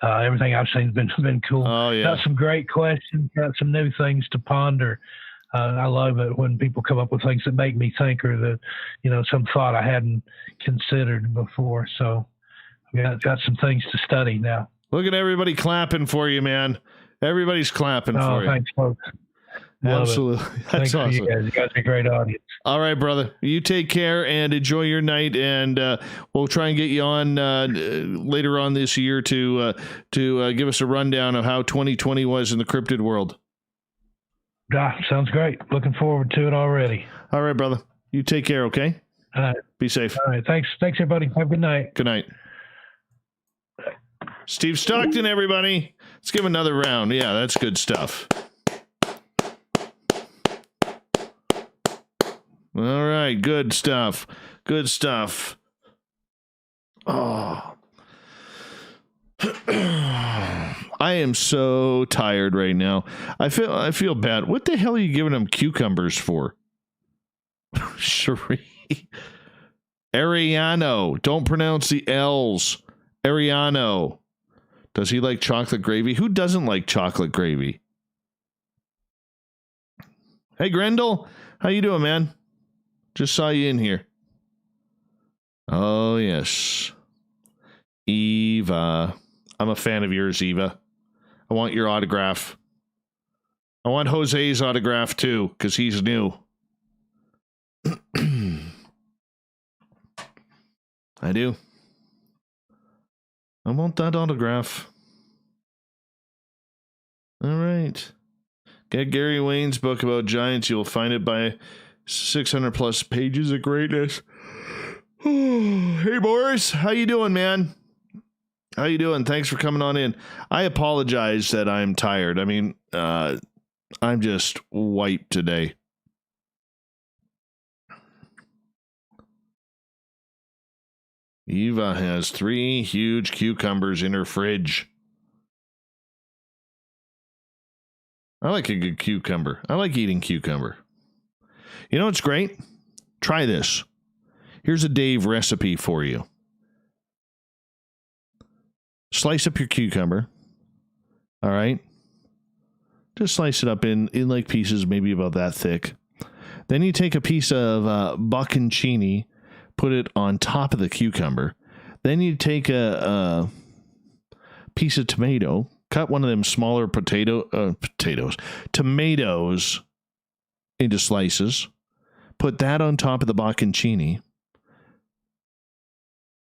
everything I've seen has been cool. Oh, yeah. Got some great questions, got some new things to ponder. I love it when people come up with things that make me think, or some thought I hadn't considered before. So we got some things to study now. Look at everybody clapping for you, man. Everybody's clapping for you. Thanks, folks. Love Absolutely. it. That's Thanks awesome. for you guys. You guys are a great audience. All right, brother. You take care and enjoy your night, and we'll try and get you on later on this year to give us a rundown of how 2020 was in the cryptid world. Sounds great. Looking forward to it already. All right, brother. You take care, okay? All right. Be safe. All right. Thanks, everybody. Have a good night. Good night. Steve Stockton, everybody. Let's give him another round. Yeah, that's good stuff. All right, good stuff. Good stuff. Oh. I am so tired right now. I feel bad. What the hell are you giving him cucumbers for? Cherie. Ariano. Don't pronounce the L's. Ariano. Does he like chocolate gravy? Who doesn't like chocolate gravy? Hey, Grendel. How you doing, man? Just saw you in here. Oh, yes. Eva. I'm a fan of yours, Eva. I want your autograph. I want Jose's autograph, too, because he's new. I do. I want that autograph. All right. Get Gary Wayne's book about giants. You'll find it by 600 plus pages of greatness. Hey, Boris. How you doing, man? How you doing? Thanks for coming on in. I apologize that I'm tired. I mean, I'm just wiped today. Eva has 3 huge cucumbers in her fridge. I like a good cucumber. I like eating cucumber. You know what's great? Try this. Here's a Dave recipe for you. Slice up your cucumber. All right. Just slice it up in like pieces, maybe about that thick. Then you take a piece of bocconcini, put it on top of the cucumber. Then you take a piece of tomato, cut one of them smaller tomatoes into slices. Put that on top of the bocconcini.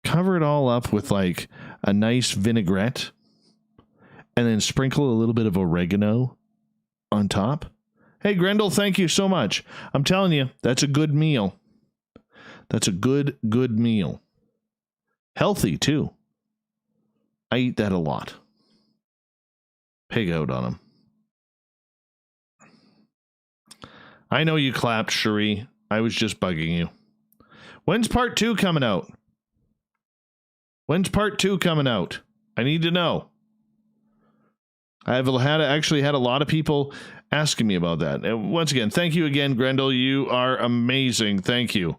Cover it all up with like a nice vinaigrette, and then sprinkle a little bit of oregano on top. Hey, Grendel, thank you so much. I'm telling you, that's a good meal. That's a good meal. Healthy, too. I eat that a lot. Pig out on them. I know you clapped, Cherie. I was just bugging you. When's part 2 coming out? When's part 2 coming out? I need to know. I've actually had a lot of people asking me about that. And once again, thank you again, Grendel. You are amazing. Thank you.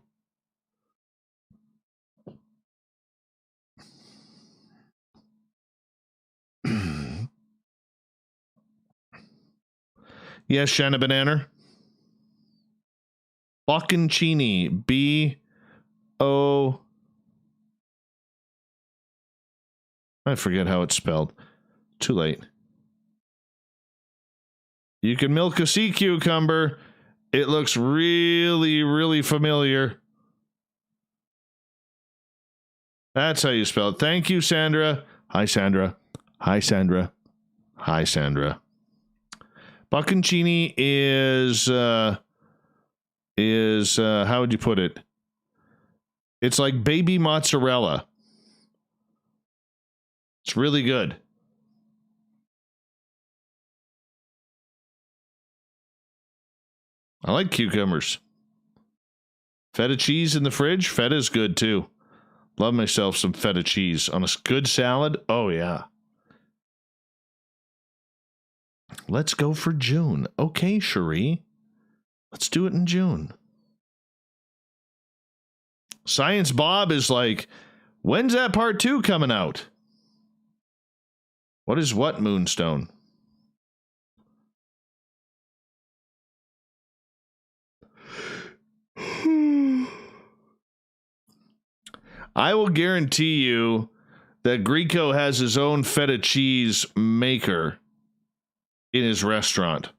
Yes, Shanna Banana. Bocconcini. B-O... I forget how it's spelled. Too late. You can milk a sea cucumber. It looks really, really familiar. That's how you spell it. Thank you, Sandra. Hi, Sandra. Hi, Sandra. Hi, Sandra. Bocconcini is how would you put it? It's like baby mozzarella. It's really good. I like cucumbers. Feta cheese in the fridge. Feta is good too. Love myself some feta cheese on a good salad. Oh yeah. Let's go for June. Okay, Cherie. Let's do it in June. Science Bob is like, when's that part 2 coming out? What is what, Moonstone? I will guarantee you that Greco has his own feta cheese maker in his restaurant.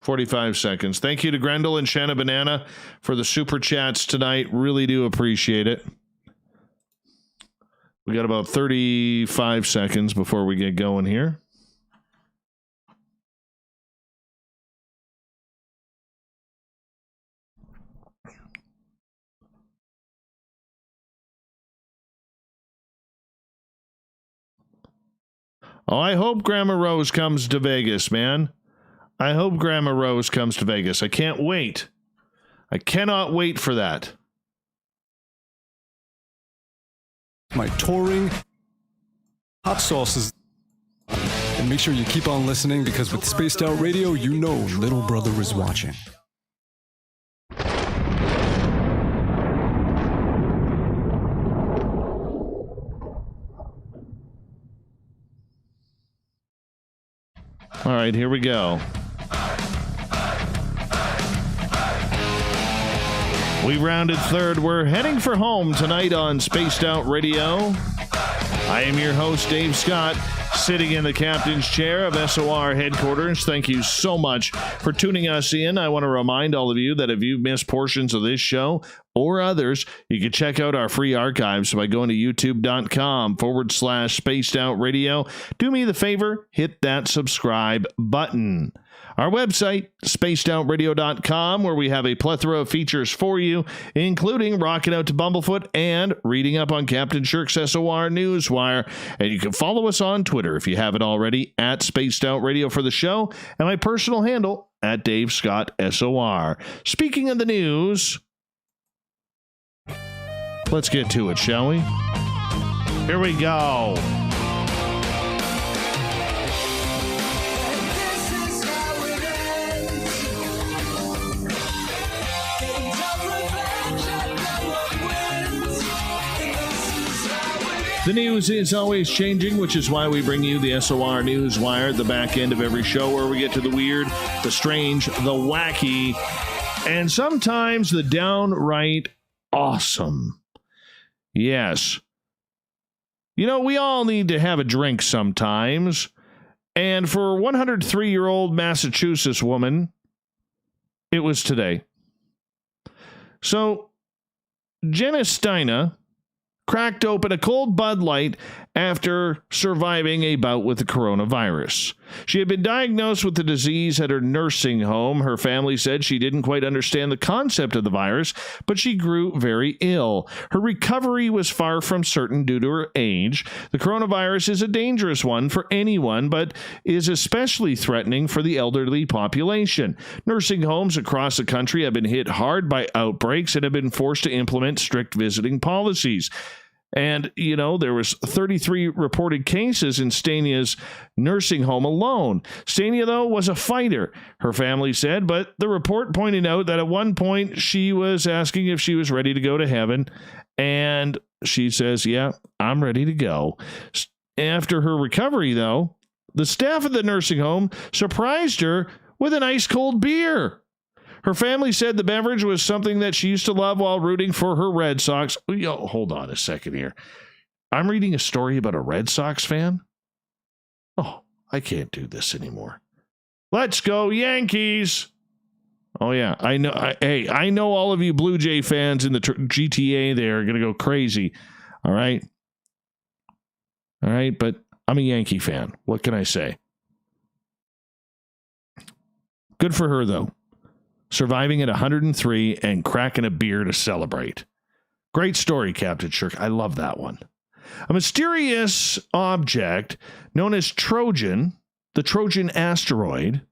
$45 seconds. Thank you to Grendel and Shanna Banana for the super chats tonight. Really do appreciate it. We got about 35 seconds before we get going here. Oh, I hope Grandma Rose comes to Vegas, man. I hope Grandma Rose comes to Vegas. I can't wait. I cannot wait for that. My touring hot sauces. And make sure you keep on listening, because with Spaced Out Radio, you know little brother is watching. All right, here we go. We rounded third. We're heading for home tonight on Spaced Out Radio. I am your host, Dave Scott, sitting in the captain's chair of SOR headquarters. Thank you so much for tuning us in. I want to remind all of you that if you've missed portions of this show or others, you can check out our free archives by going to youtube.com/Spaced Out Radio. Do me the favor, hit that subscribe button. Our website, spacedoutradio.com, where we have a plethora of features for you, including rocking out to Bumblefoot and reading up on Captain Shirk's SOR Newswire. And you can follow us on Twitter if you haven't already, at Spaced Out Radio for the show, and my personal handle, at Dave Scott SOR. Speaking of the news, let's get to it, shall we? Here we go. The news is always changing, which is why we bring you the SOR Newswire at the back end of every show, where we get to the weird, the strange, the wacky, and sometimes the downright awesome. Yes. You know, we all need to have a drink sometimes. And for a 103-year-old Massachusetts woman, it was today. So, Jenna Steiner cracked open a cold Bud Light after surviving a bout with the coronavirus. She had been diagnosed with the disease at her nursing home. Her family said she didn't quite understand the concept of the virus, but she grew very ill. Her recovery was far from certain due to her age. The coronavirus is a dangerous one for anyone, but is especially threatening for the elderly population. Nursing homes across the country have been hit hard by outbreaks and have been forced to implement strict visiting policies. And, you know, there was 33 reported cases in Stania's nursing home alone. Stania, though, was a fighter, her family said, but the report pointed out that at one point she was asking if she was ready to go to heaven. And she says, yeah, I'm ready to go. After her recovery, though, the staff of the nursing home surprised her with an ice cold beer. Her family said the beverage was something that she used to love while rooting for her Red Sox. Yo, hold on a second here. I'm reading a story about a Red Sox fan? Oh, I can't do this anymore. Let's go Yankees. Oh, yeah. I know. I know all of you Blue Jay fans in the GTA there are going to go crazy. All right. But I'm a Yankee fan. What can I say? Good for her, though. Surviving at 103 and cracking a beer to celebrate. Great story, Captain Shirk. I love that one. A mysterious object known as Trojan, the Trojan asteroid,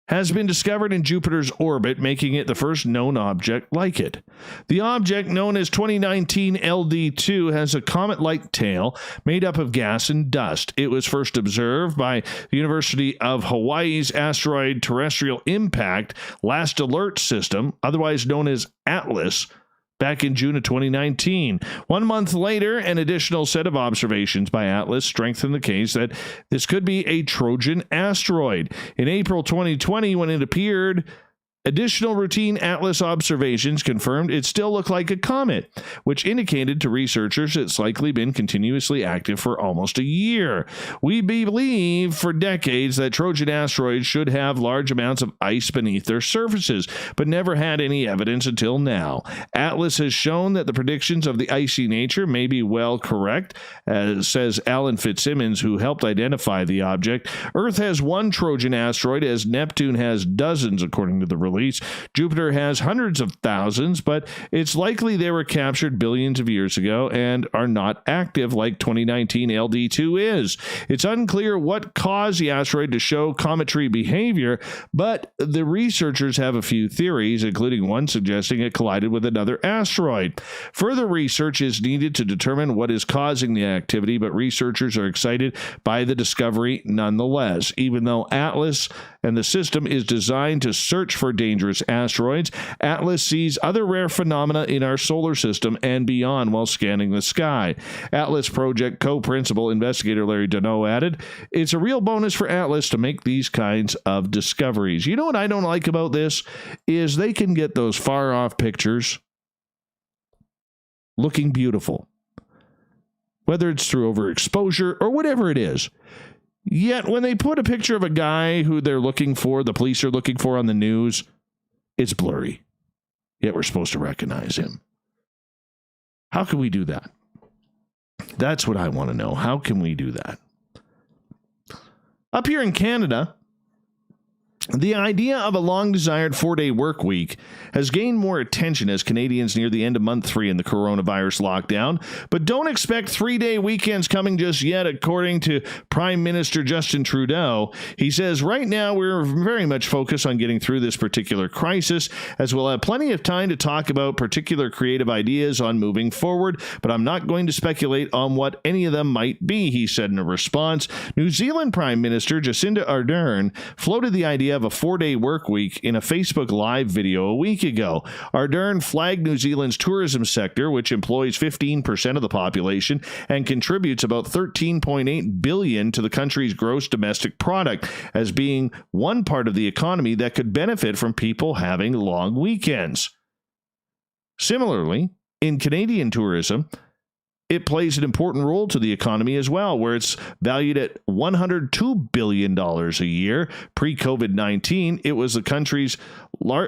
has been discovered in Jupiter's orbit, making it the first known object like it. The object, known as 2019 LD2, has a comet-like tail made up of gas and dust. It was first observed by the University of Hawaii's Asteroid Terrestrial Impact Last Alert System, otherwise known as ATLAS, back in June of 2019. 1 month later, an additional set of observations by ATLAS strengthened the case that this could be a Trojan asteroid. In April 2020, when it appeared, additional routine ATLAS observations confirmed it still looked like a comet, which indicated to researchers it's likely been continuously active for almost a year. We believe for decades that Trojan asteroids should have large amounts of ice beneath their surfaces, but never had any evidence until now. ATLAS has shown that the predictions of the icy nature may be well correct, as says Alan Fitzsimmons, who helped identify the object. Earth has one Trojan asteroid, as Neptune has dozens, according to the release. Jupiter has hundreds of thousands, but it's likely they were captured billions of years ago and are not active like 2019 LD2 is. It's unclear what caused the asteroid to show cometary behavior, but the researchers have a few theories, including one suggesting it collided with another asteroid. Further research is needed to determine what is causing the activity, but researchers are excited by the discovery nonetheless. Even though ATLAS and the system is designed to search for dangerous asteroids, ATLAS sees other rare phenomena in our solar system and beyond while scanning the sky. ATLAS project co-principal investigator Larry Deneau added, "It's a real bonus for ATLAS to make these kinds of discoveries." You know what I don't like about this is they can get those far-off pictures looking beautiful, whether it's through overexposure or whatever it is. Yet when they put a picture of a guy who they're looking for, the police are looking for on the news, it's blurry. Yet we're supposed to recognize him. How can we do that? That's what I want to know. How can we do that? Up here in Canada, the idea of a long-desired 4-day work week has gained more attention as Canadians near the end of month 3 in the coronavirus lockdown, but don't expect 3-day weekends coming just yet, according to Prime Minister Justin Trudeau. He says, right now we're very much focused on getting through this particular crisis, as we'll have plenty of time to talk about particular creative ideas on moving forward, but I'm not going to speculate on what any of them might be, he said in a response. New Zealand Prime Minister Jacinda Ardern floated the idea of a 4-day work week in a Facebook Live video a week ago. Ardern flagged New Zealand's tourism sector, which employs 15% of the population and contributes about $13.8 billion to the country's gross domestic product, as being one part of the economy that could benefit from people having long weekends. Similarly, in Canadian tourism, it plays an important role to the economy as well, where it's valued at $102 billion a year. Pre-COVID-19, it was the country's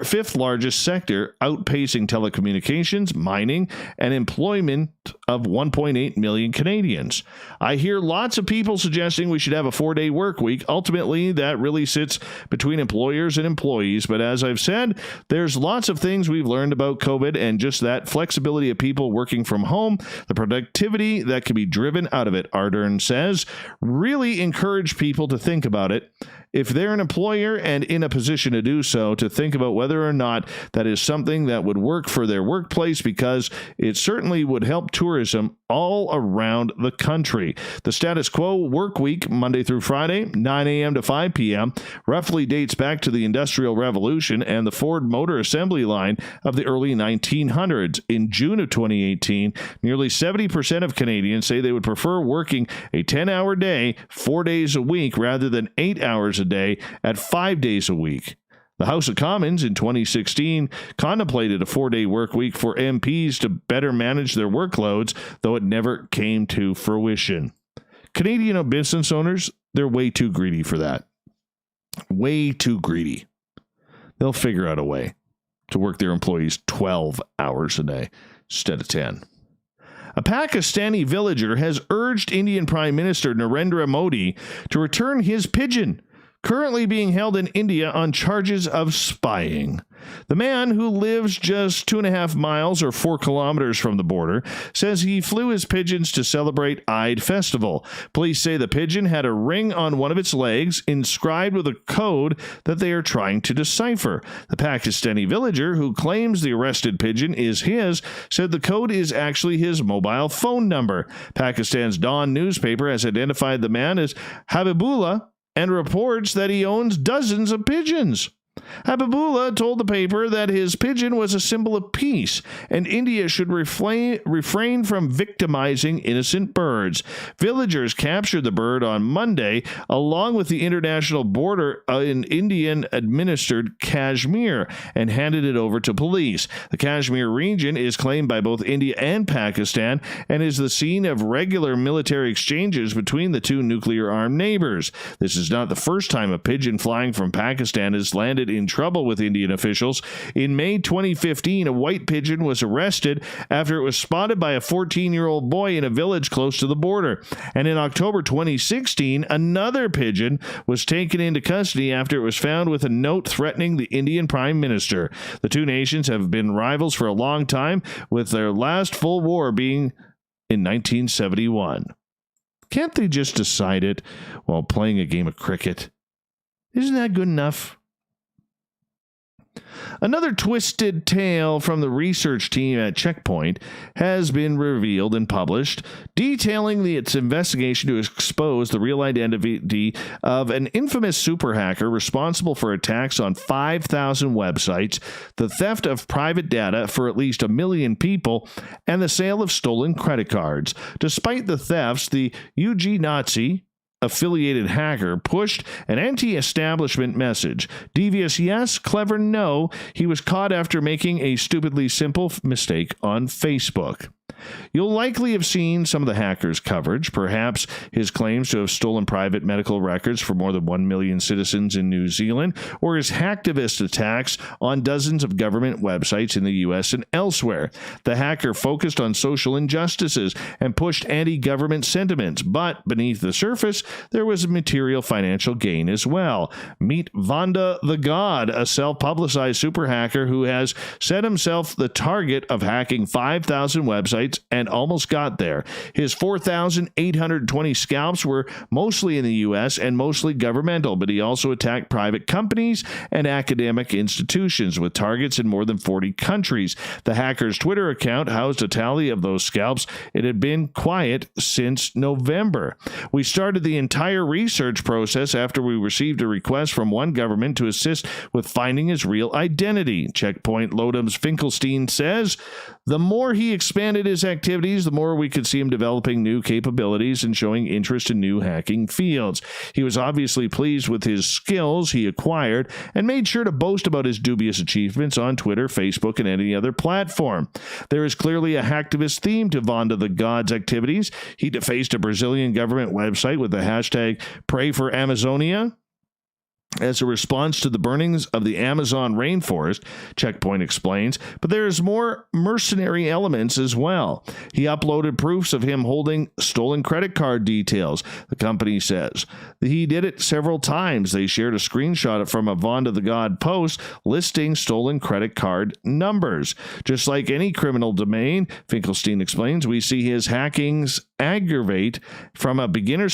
fifth largest sector, outpacing telecommunications, mining, and employment of 1.8 million Canadians. I hear lots of people suggesting we should have a 4-day work week. Ultimately, that really sits between employers and employees. But as I've said, there's lots of things we've learned about COVID, and just that flexibility of people working from home, the productivity that can be driven out of it, Ardern says, really encourage people to think about it. If they're an employer and in a position to do so, to think about whether or not that is something that would work for their workplace, because it certainly would help tourism all around the country. The status quo work week, Monday through Friday, 9 a.m. to 5 p.m., roughly dates back to the Industrial Revolution and the Ford Motor Assembly line of the early 1900s. In June of 2018, nearly 70% of Canadians say they would prefer working a 10-hour day, 4 days a week, rather than 8 hours a day at 5 days a week. The House of Commons in 2016 contemplated a 4-day work week for MPs to better manage their workloads, though it never came to fruition. Canadian business owners, they're way too greedy for that. Way too greedy. They'll figure out a way to work their employees 12 hours a day instead of 10. A Pakistani villager has urged Indian Prime Minister Narendra Modi to return his pigeon, currently being held in India on charges of spying. The man, who lives just 2.5 miles or 4 kilometers from the border, says he flew his pigeons to celebrate Eid festival. Police say the pigeon had a ring on one of its legs inscribed with a code that they are trying to decipher. The Pakistani villager, who claims the arrested pigeon is his, said the code is actually his mobile phone number. Pakistan's Dawn newspaper has identified the man as Habibullah and reports that he owns dozens of pigeons. Habibullah told the paper that his pigeon was a symbol of peace, and India should refrain from victimizing innocent birds. Villagers captured the bird on Monday along with the international border in Indian-administered Kashmir and handed it over to police. The Kashmir region is claimed by both India and Pakistan and is the scene of regular military exchanges between the two nuclear-armed neighbors. This is not the first time a pigeon flying from Pakistan has landed in trouble with Indian officials. In May 2015, a white pigeon was arrested after it was spotted by a 14-year-old boy in a village close to the border. And in October 2016, another pigeon was taken into custody after it was found with a note threatening the Indian Prime Minister. The two nations have been rivals for a long time, with their last full war being in 1971. Can't they just decide it while playing a game of cricket? Isn't that good enough? Another twisted tale from the research team at Checkpoint has been revealed and published, detailing its investigation to expose the real identity of an infamous super hacker responsible for attacks on 5,000 websites, the theft of private data for at least 1 million people, and the sale of stolen credit cards. Despite the thefts, the UG Nazi affiliated hacker pushed an anti-establishment message. Devious yes, clever no. He was caught after making a stupidly simple mistake on Facebook. You'll likely have seen some of the hacker's coverage, perhaps his claims to have stolen private medical records for more than 1 million citizens in New Zealand, or his hacktivist attacks on dozens of government websites in the U.S. and elsewhere. The hacker focused on social injustices and pushed anti-government sentiments, but beneath the surface, there was a material financial gain as well. Meet Vanda the God, a self-publicized super hacker who has set himself the target of hacking 5,000 websites and almost got there. His 4,820 scalps were mostly in the U.S. and mostly governmental, but he also attacked private companies and academic institutions with targets in more than 40 countries. The hacker's Twitter account housed a tally of those scalps. It had been quiet since November. We started the entire research process after we received a request from one government to assist with finding his real identity. Checkpoint Lodum's Finkelstein says, the more he expanded his activities, the more we could see him developing new capabilities and showing interest in new hacking fields. He was obviously pleased with his skills he acquired and made sure to boast about his dubious achievements on Twitter, Facebook, and any other platform. There is clearly a hacktivist theme to Vanda the God's activities. He defaced a Brazilian government website with the hashtag Pray for Amazonia as a response to the burnings of the Amazon rainforest, Checkpoint explains, but there is more mercenary elements as well. He uploaded proofs of him holding stolen credit card details, the company says. He did it several times. They shared a screenshot from a Vanda the God post listing stolen credit card numbers. Just like any criminal domain, Finkelstein explains, we see his hackings aggravate from a beginner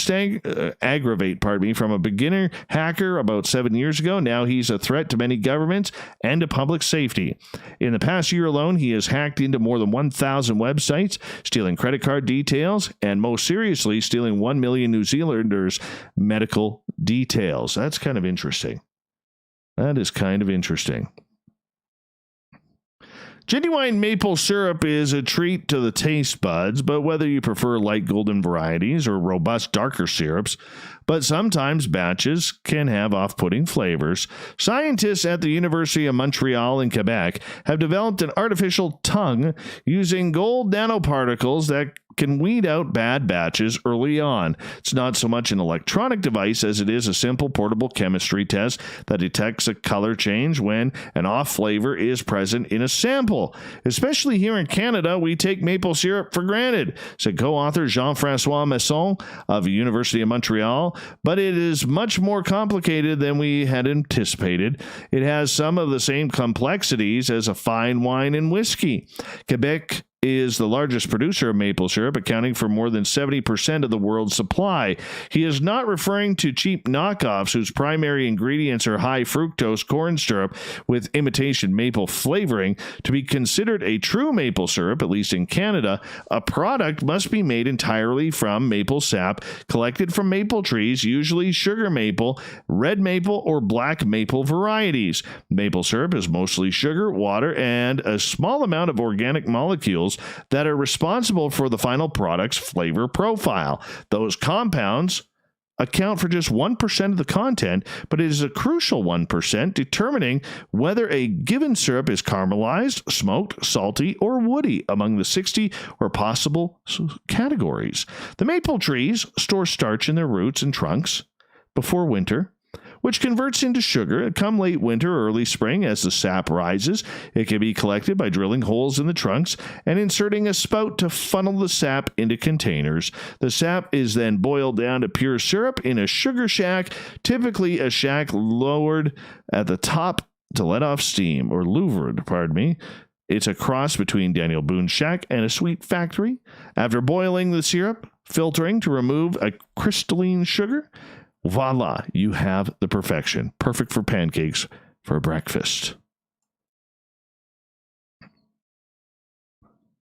hacker about 7 years ago. Now he's a threat to many governments and to public safety. In the past year alone, he has hacked into more than 1,000 websites, stealing credit card details, and most seriously, stealing 1 million New Zealanders' medical details. That's kind of interesting. That is kind of interesting. Genuine maple syrup is a treat to the taste buds, but whether you prefer light golden varieties or robust darker syrups, but sometimes batches can have off-putting flavors. Scientists at the University of Montreal in Quebec have developed an artificial tongue using gold nanoparticles that can weed out bad batches early on. It's not so much an electronic device as it is a simple portable chemistry test that detects a color change when an off flavor is present in a sample. Especially here in Canada, we take maple syrup for granted, said co-author Jean-François Masson of the University of Montreal, but it is much more complicated than we had anticipated. It has some of the same complexities as a fine wine and whiskey. Quebec is the largest producer of maple syrup, accounting for more than 70% of the world's supply. He is not referring to cheap knockoffs whose primary ingredients are high fructose corn syrup with imitation maple flavoring. To be considered a true maple syrup, at least in Canada, a product must be made entirely from maple sap collected from maple trees, usually sugar maple, red maple, or black maple varieties. Maple syrup is mostly sugar, water, and a small amount of organic molecules that are responsible for the final product's flavor profile. Those compounds account for just 1% of the content, but it is a crucial 1% determining whether a given syrup is caramelized, smoked, salty, or woody among the 60 or possible categories. The maple trees store starch in their roots and trunks before winter, which converts into sugar. Come late winter or early spring, as the sap rises, it can be collected by drilling holes in the trunks and inserting a spout to funnel the sap into containers. The sap is then boiled down to pure syrup in a sugar shack, typically a shack lowered at the top to let off steam, or louvered, pardon me. It's a cross between Daniel Boone's shack and a sweet factory. After boiling the syrup, filtering to remove a crystalline sugar, voila, you have the perfection. Perfect for pancakes for breakfast.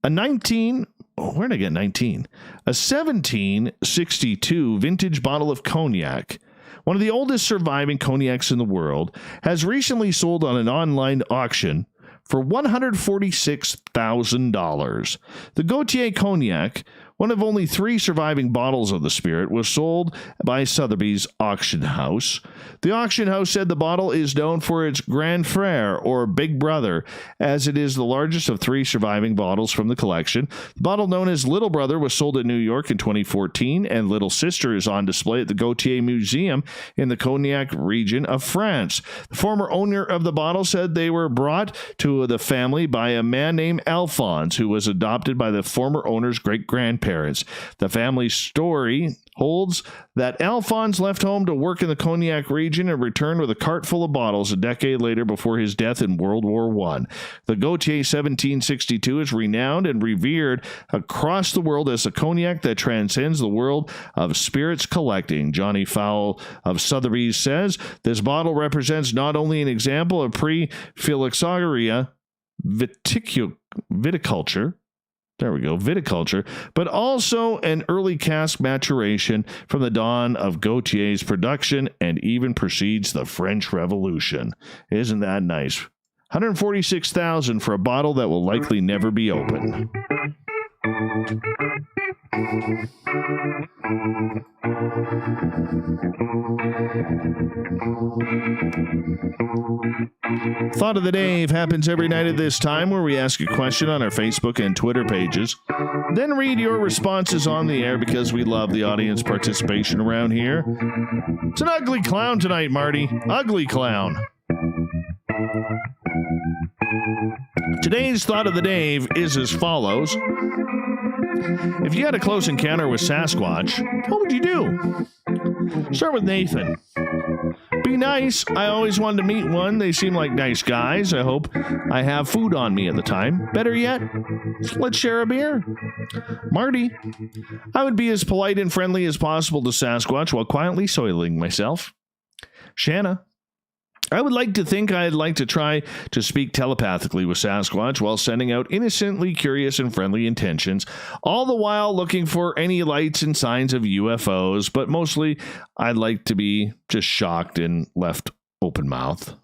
A 1762 vintage bottle of cognac, one of the oldest surviving cognacs in the world, has recently sold on an online auction for $146,000. The Gautier Cognac, one of only 3 surviving bottles of the spirit, was sold by Sotheby's auction house. The auction house said the bottle is known for its grand frère, or big brother, as it is the largest of 3 surviving bottles from the collection. The bottle known as Little Brother was sold in New York in 2014, and Little Sister is on display at the Gautier Museum in the Cognac region of France. The former owner of the bottle said they were brought to the family by a man named Alphonse, who was adopted by the former owner's great-grandparents. The family story holds that Alphonse left home to work in the Cognac region and returned with a cart full of bottles a decade later before his death in World War I. The Gautier 1762 is renowned and revered across the world as a cognac that transcends the world of spirits collecting. Johnny Fowle of Sotheby's says this bottle represents not only an example of pre-phylloxera viticulture, but also an early cask maturation from the dawn of Gautier's production and even precedes the French Revolution. Isn't that nice? $146,000 for a bottle that will likely never be opened. Thought of the Day happens every night at this time, where we ask a question on our Facebook and Twitter pages, then read your responses on the air because we love the audience participation around here. It's an ugly clown tonight, Marty. Ugly clown. Today's Thought of the Day is as follows. If you had a close encounter with Sasquatch, what would you do? Start with Nathan. Be nice. I always wanted to meet one. They seem like nice guys. I hope I have food on me at the time. Better yet, let's share a beer. Marty. I would be as polite and friendly as possible to Sasquatch while quietly soiling myself. Shanna. I would like to think I'd like to try to speak telepathically with Sasquatch while sending out innocently curious and friendly intentions, all the while looking for any lights and signs of UFOs, but mostly I'd like to be just shocked and left open mouth.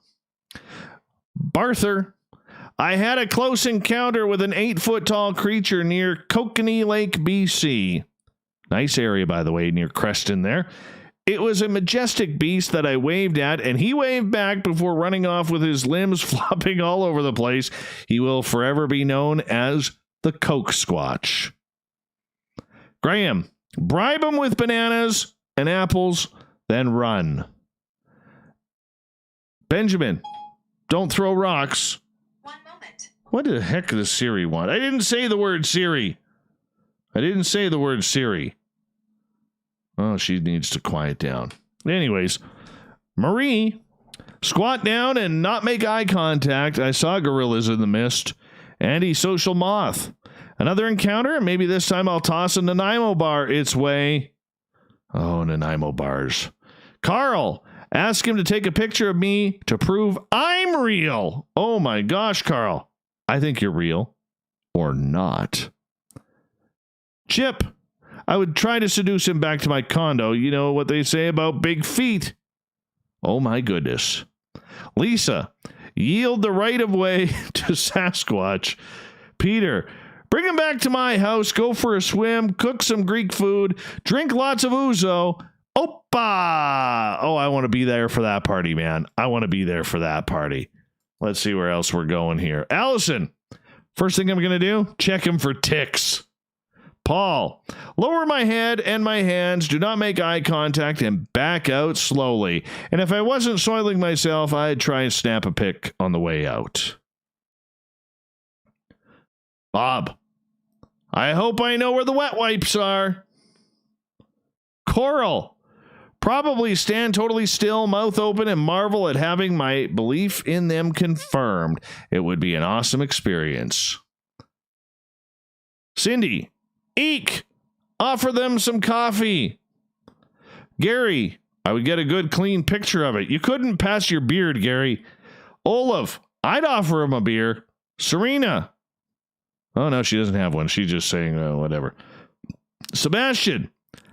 Barther. I had a close encounter with an 8-foot-tall creature near Kokanee Lake, BC. Nice area, by the way, near Creston there. It was a majestic beast that I waved at, and he waved back before running off with his limbs flopping all over the place. He will forever be known as the Coke Squatch. Graham, bribe them with bananas and apples, then run. Benjamin, don't throw rocks. One moment. What the heck does Siri want? I didn't say the word Siri. Oh, she needs to quiet down. Anyways, Marie, squat down and not make eye contact. I saw gorillas in the mist. Antisocial moth. Another encounter? Maybe this time I'll toss a Nanaimo bar its way. Oh, Nanaimo bars. Carl, ask him to take a picture of me to prove I'm real. Oh my gosh, Carl. I think you're real. Or not. Chip, I would try to seduce him back to my condo. You know what they say about big feet. Oh my goodness. Lisa, yield the right of way to Sasquatch. Peter, bring him back to my house, go for a swim, cook some Greek food, drink lots of ouzo. Oppa! Oh, I want to be there for that party, man. I want to be there for that party. Let's see where else we're going here. Allison, first thing I'm going to do, check him for ticks. Paul, lower my head and my hands, do not make eye contact, and back out slowly. And if I wasn't soiling myself, I'd try and snap a pic on the way out. Bob, I hope I know where the wet wipes are. Coral, probably stand totally still, mouth open, and marvel at having my belief in them confirmed. It would be an awesome experience. Cindy, eek! Offer them some coffee. Gary, I would get a good clean picture of it. You couldn't pass your beard, Gary. Olaf, I'd offer him a beer. Serena. Oh, no, she doesn't have one. She's just saying whatever. Sebastian,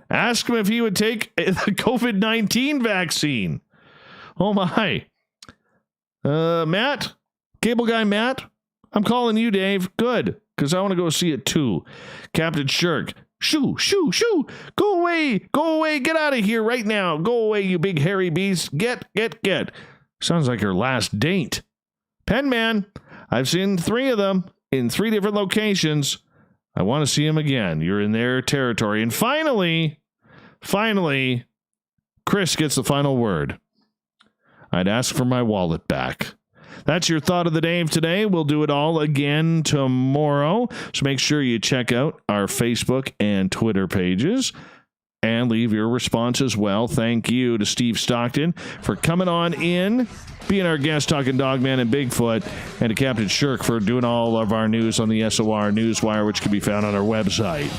ask him if he would take the COVID-19 vaccine. Oh, my. Matt, cable guy Matt, I'm calling you, Dave. Good. Because I want to go see it too. Captain Shirk. Shoo, shoo, shoo. Go away. Go away. Get out of here right now. Go away, you big hairy beast. Get. Sounds like her last date. Penman. I've seen 3 of them in 3 different locations. I want to see them again. You're in their territory. And finally, Chris gets the final word. I'd ask for my wallet back. That's your thought of the day today. We'll do it all again tomorrow. So make sure you check out our Facebook and Twitter pages and leave your response as well. Thank you to Steve Stockton for coming on in, being our guest talking Dogman and Bigfoot, and to Captain Shirk for doing all of our news on the SOR Newswire, which can be found on our website.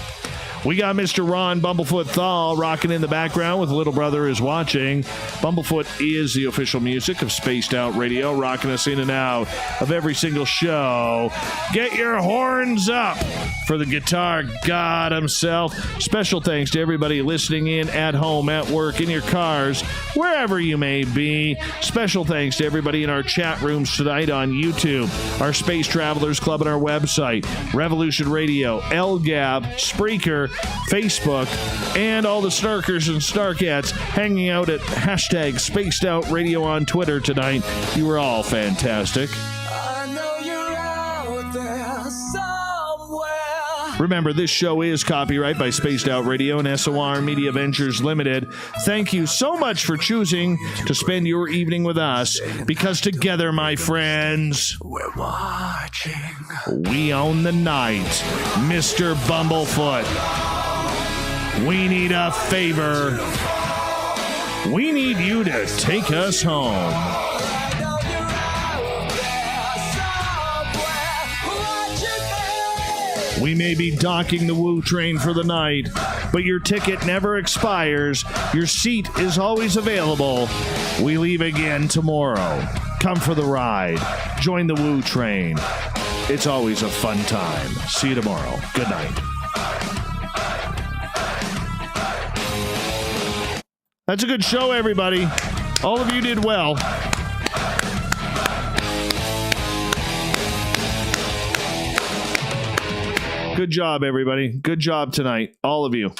We got Mr. Ron Bumblefoot THAL rocking in the background with Little Brother is Watching. Bumblefoot is the official music of Spaced Out Radio, rocking us in and out of every single show. Get your horns up for the guitar god himself. Special thanks to everybody listening in at home, at work, in your cars, wherever you may be. Special thanks to everybody in our chat rooms tonight on YouTube, our Space Travelers Club, and our website, Revolution Radio, LGAB, Spreaker, Facebook, and all the snarkers and snarkettes hanging out at hashtag Spaced Out Radio on Twitter tonight. You were all fantastic. I know you're out there somewhere. Remember, this show is copyright by Spaced Out Radio and SOR Media Ventures Limited. Thank you so much for choosing to spend your evening with us, because together, my friends, We're watching. we own the night. Mr. Bumblefoot, we need a favor. We need you to take us home. We may be docking the Woo train for the night, but your ticket never expires. Your seat is always available. We leave again tomorrow. Come for the ride. Join the Woo train. It's always a fun time. See you tomorrow. Good night. That's a good show, everybody. All of you did well. Good job, everybody. Good job tonight. All of you.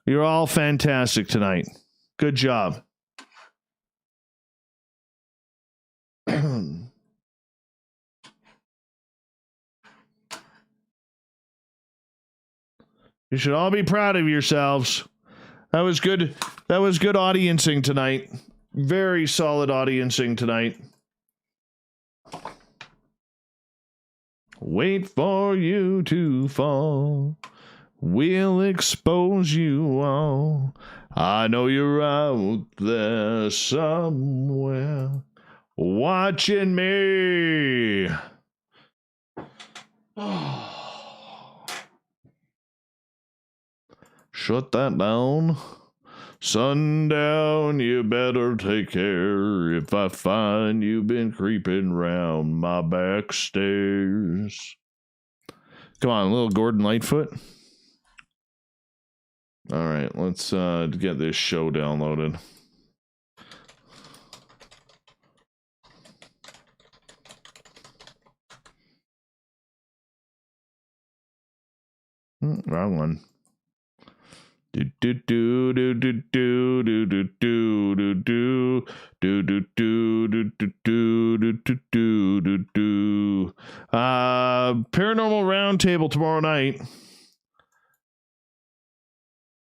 You're all fantastic tonight. Good job. You should all be proud of yourselves. That was good. That was good audiencing tonight. Very solid audiencing tonight. Wait for you to fall. We'll expose you all. I know you're out there somewhere watching me. Shut that down. Sundown, you better take care if I find you've been creeping round my back stairs. Come on, little Gordon Lightfoot. All right, let's get this show downloaded. Wrong one. Do do do do do do do do do do do do do do do do do do do. Paranormal Roundtable tomorrow night.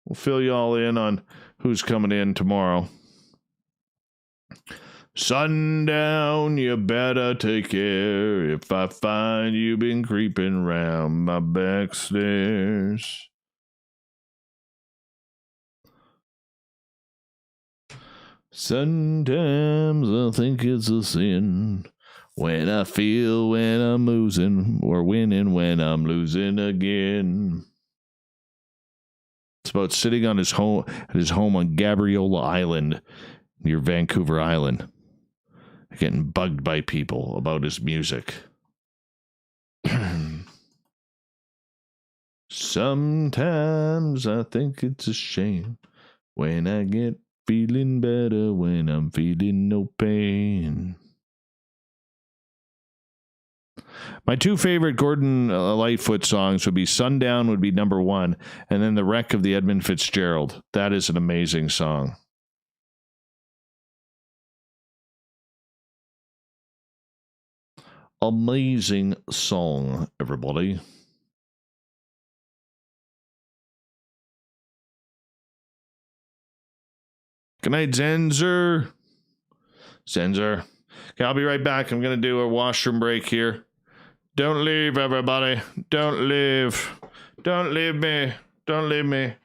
We'll fill you all in on who's coming in tomorrow. Sundown, you better take care if I find you been creeping round my back stairs. Sometimes I think it's a sin when I feel when I'm losing or winning when I'm losing again. It's about sitting on his home on Gabriola Island near Vancouver Island, getting bugged by people about his music. Sometimes I think it's a shame when I get feeling better when I'm feeling no pain. My two favorite Gordon Lightfoot songs would be Sundown would be number one, and then The Wreck of the Edmund Fitzgerald. That is an amazing song. Amazing song, everybody. Good night, Zenzer. Zenzer. Okay, I'll be right back. I'm going to do a washroom break here. Don't leave, everybody. Don't leave. Don't leave me. Don't leave me.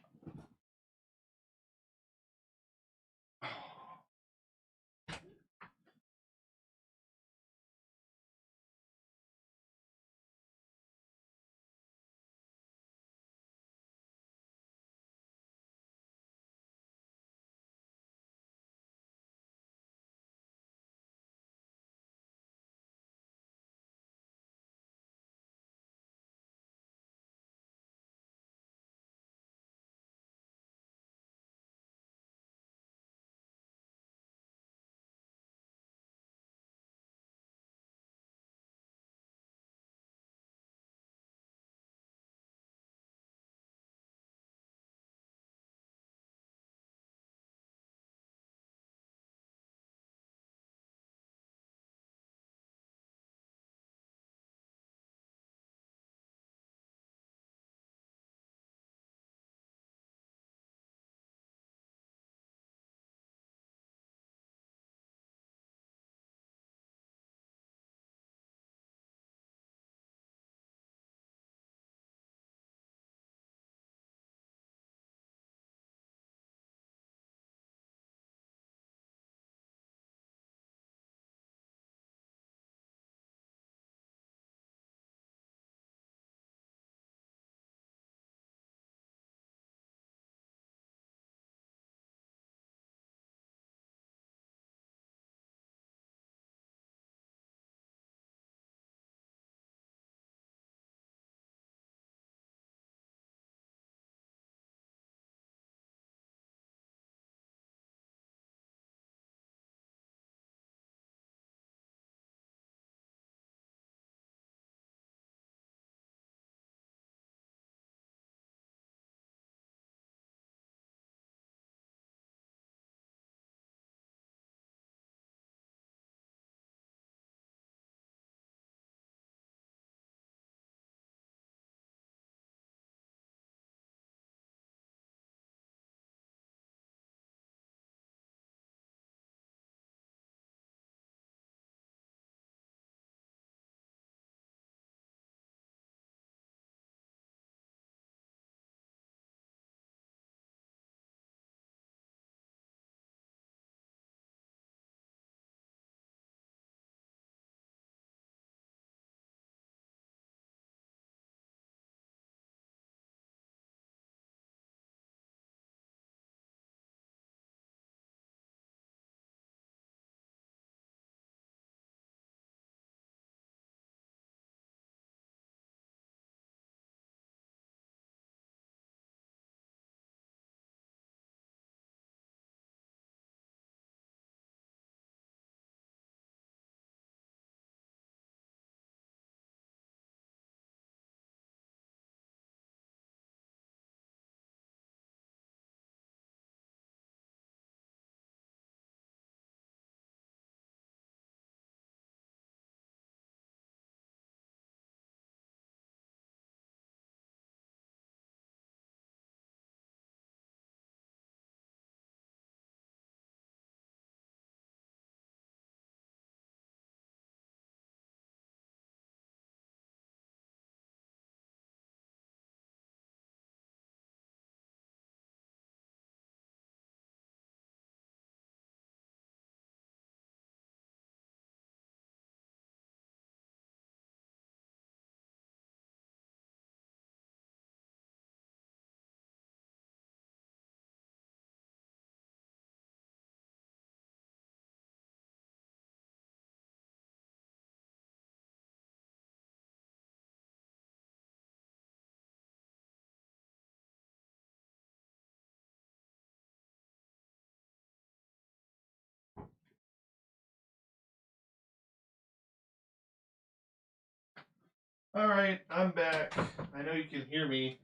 All right, I'm back. I know you can hear me,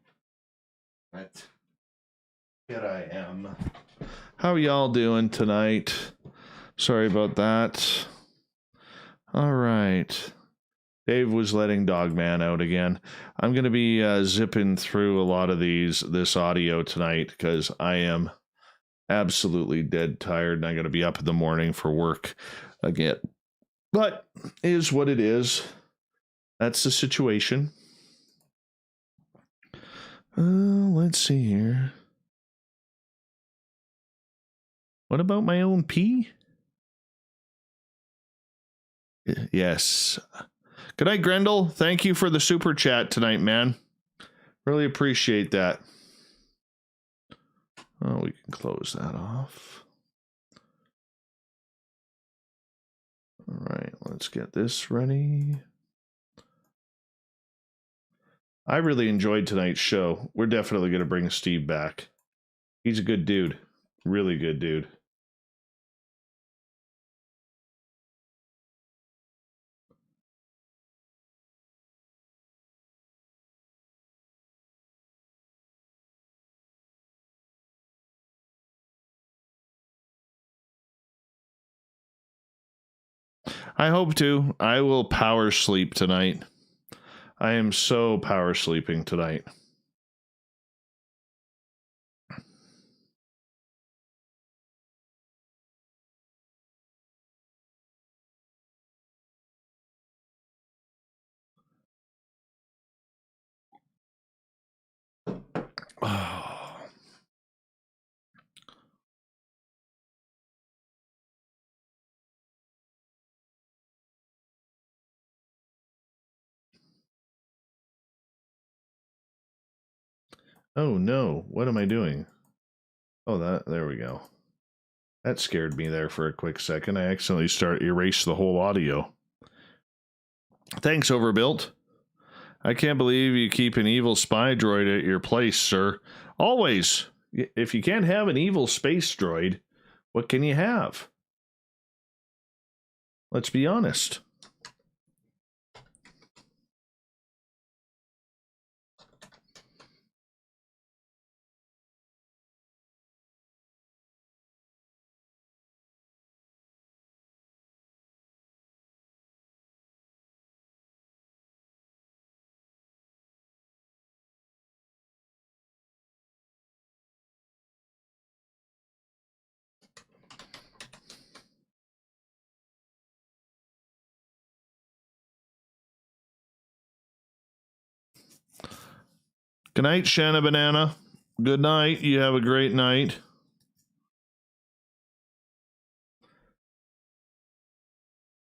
but here I am. How are y'all doing tonight? Sorry about that. All right. Dave was letting Dogman out again. I'm going to be zipping through a lot of this audio tonight because I am absolutely dead tired and I'm going to be up in the morning for work again. But it is what it is. That's the situation. Let's see here. What about my own pee? Yes. Good night, Grendel. Thank you for the super chat tonight, man. Really appreciate that. Oh, we can close that off. All right, let's get this ready. I really enjoyed tonight's show. We're definitely going to bring Steve back. He's a good dude. Really good dude. I hope to. I will power sleep tonight. I am so power sleeping tonight. Oh no, what am I doing? Oh, there we go. That scared me there for a quick second. I accidentally erased the whole audio. Thanks, Overbuilt. I can't believe you keep an evil spy droid at your place, sir. Always. If you can't have an evil space droid, what can you have? Let's be honest. Good night, Shanna Banana. Good night. You have a great night.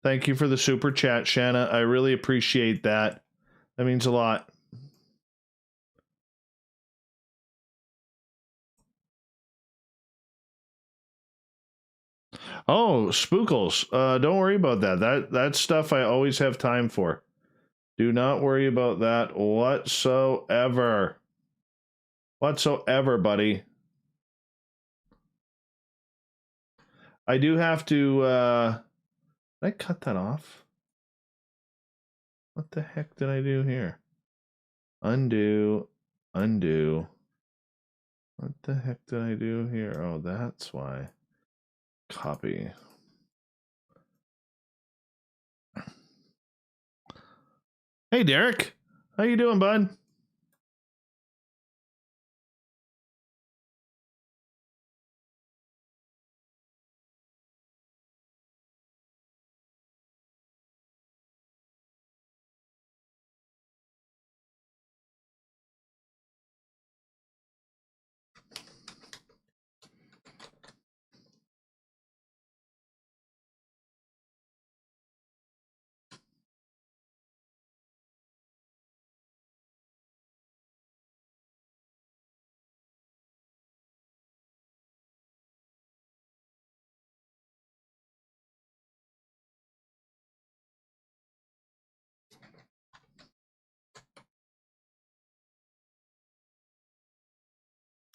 Thank you for the super chat, Shanna. I really appreciate that. That means a lot. Oh, Spookles. Don't worry about that. That's stuff I always have time for. Do not worry about that whatsoever. Whatsoever, buddy. I do have to, did I cut that off? What the heck did I do here? Undo. What the heck did I do here? Oh, that's why. Copy. Hey, Derek. How you doing, bud?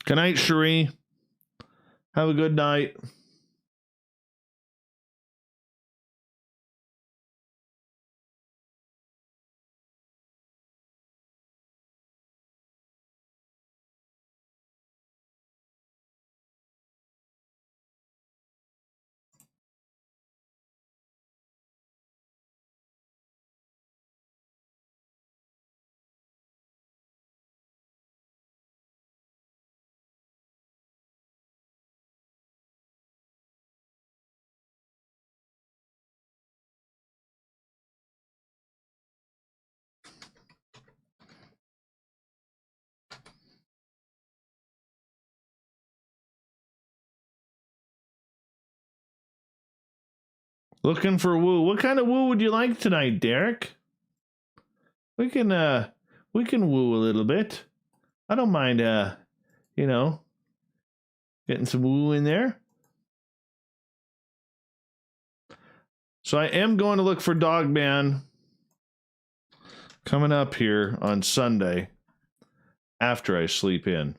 Good night, Cherie. Have a good night. Looking for woo. What kind of woo would you like tonight, Derek? We can woo a little bit. I don't mind getting some woo in there. So I am going to look for Dogman coming up here on Sunday after I sleep in.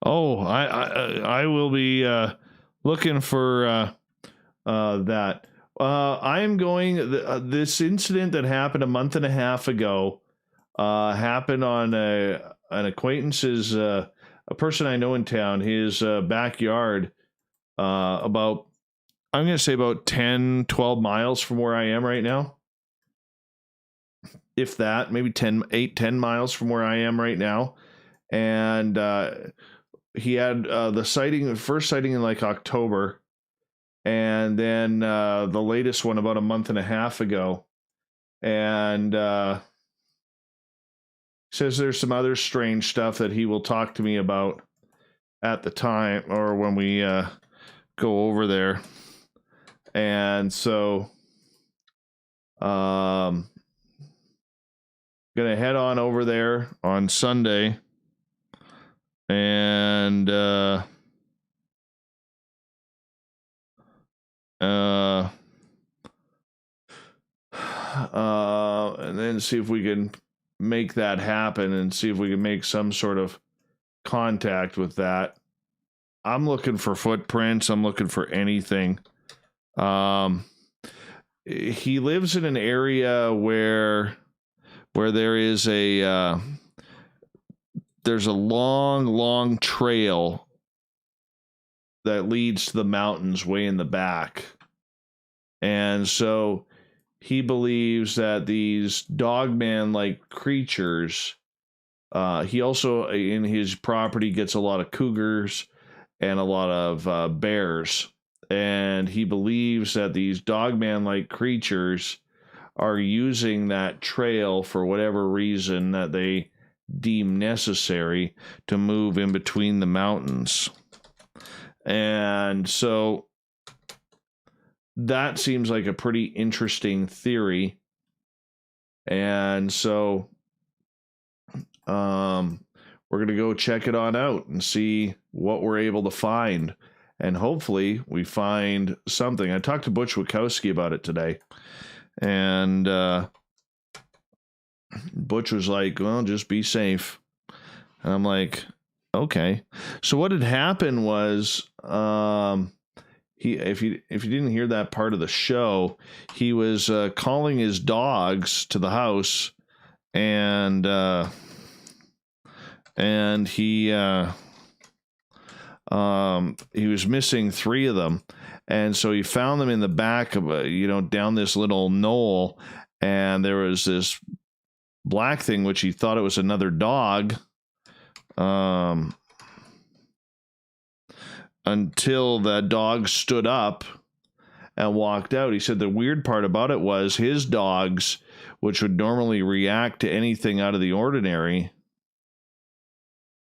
Oh, I will be looking for that. I am going. This incident that happened a month and a half ago happened on an acquaintance's, a person I know in town, his backyard, about, I'm going to say about 10, 12 miles from where I am right now. If that, maybe 10 miles from where I am right now. And he had the first sighting in like October, and then the latest one about a month and a half ago. And says there's some other strange stuff that he will talk to me about at the time or when we go over there. And so gonna head on over there on Sunday. And and then see if we can make that happen and see if we can make some sort of contact with that. I'm looking for footprints. I'm looking for anything. He lives in an area where there is there's a long trail that leads to the mountains way in the back. And so he believes that these Dogman-like creatures, he also, in his property, gets a lot of cougars and a lot of bears. And he believes that these Dogman-like creatures are using that trail for whatever reason that they deem necessary to move in between the mountains. And so that seems like a pretty interesting theory. And so we're going to go check it on out and see what we're able to find. And hopefully we find something. I talked to Butch Wachowski about it today. And Butch was like, well, just be safe. And I'm like, okay. So what had happened was, if you didn't hear that part of the show, he was calling his dogs to the house, and he was missing 3 of them. And so he found them in the back of down this little knoll, and there was this black thing, which he thought it was another dog, until the dog stood up and walked out. He said the weird part about it was his dogs, which would normally react to anything out of the ordinary.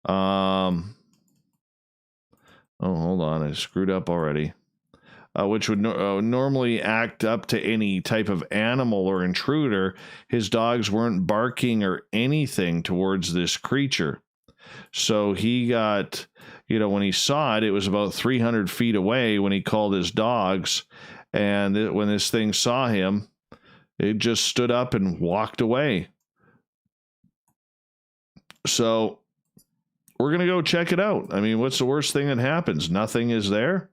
Oh, hold on. I screwed up already. which would normally act up to any type of animal or intruder, his dogs weren't barking or anything towards this creature. So he got, when he saw it, it was about 300 feet away when he called his dogs. And when this thing saw him, it just stood up and walked away. So we're going to go check it out. I mean, what's the worst thing that happens? Nothing is there.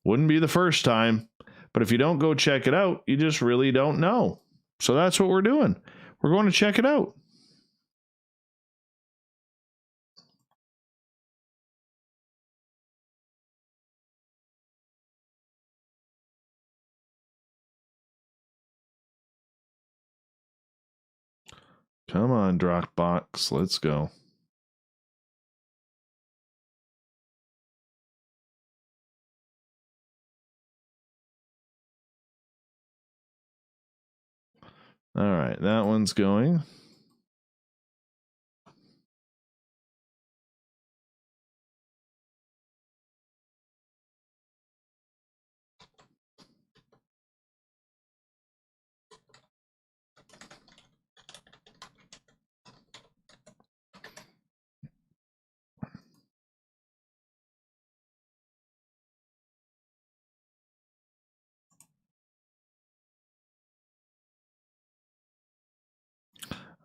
Wouldn't be the first time. But if you don't go check it out, you just really don't know. So that's what we're doing. We're going to check it out. Come on, Dropbox. Let's go. All right, that one's going.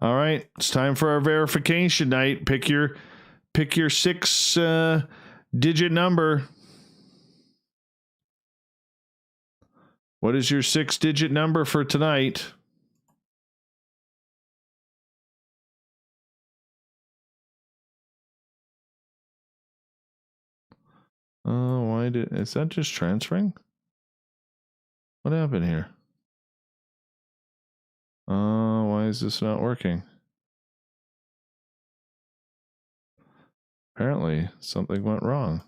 All right, it's time for our verification night. Pick your 6-digit number. What is your 6-digit number for tonight? Oh, is that just transferring? What happened here? Why is this not working? Apparently, something went wrong.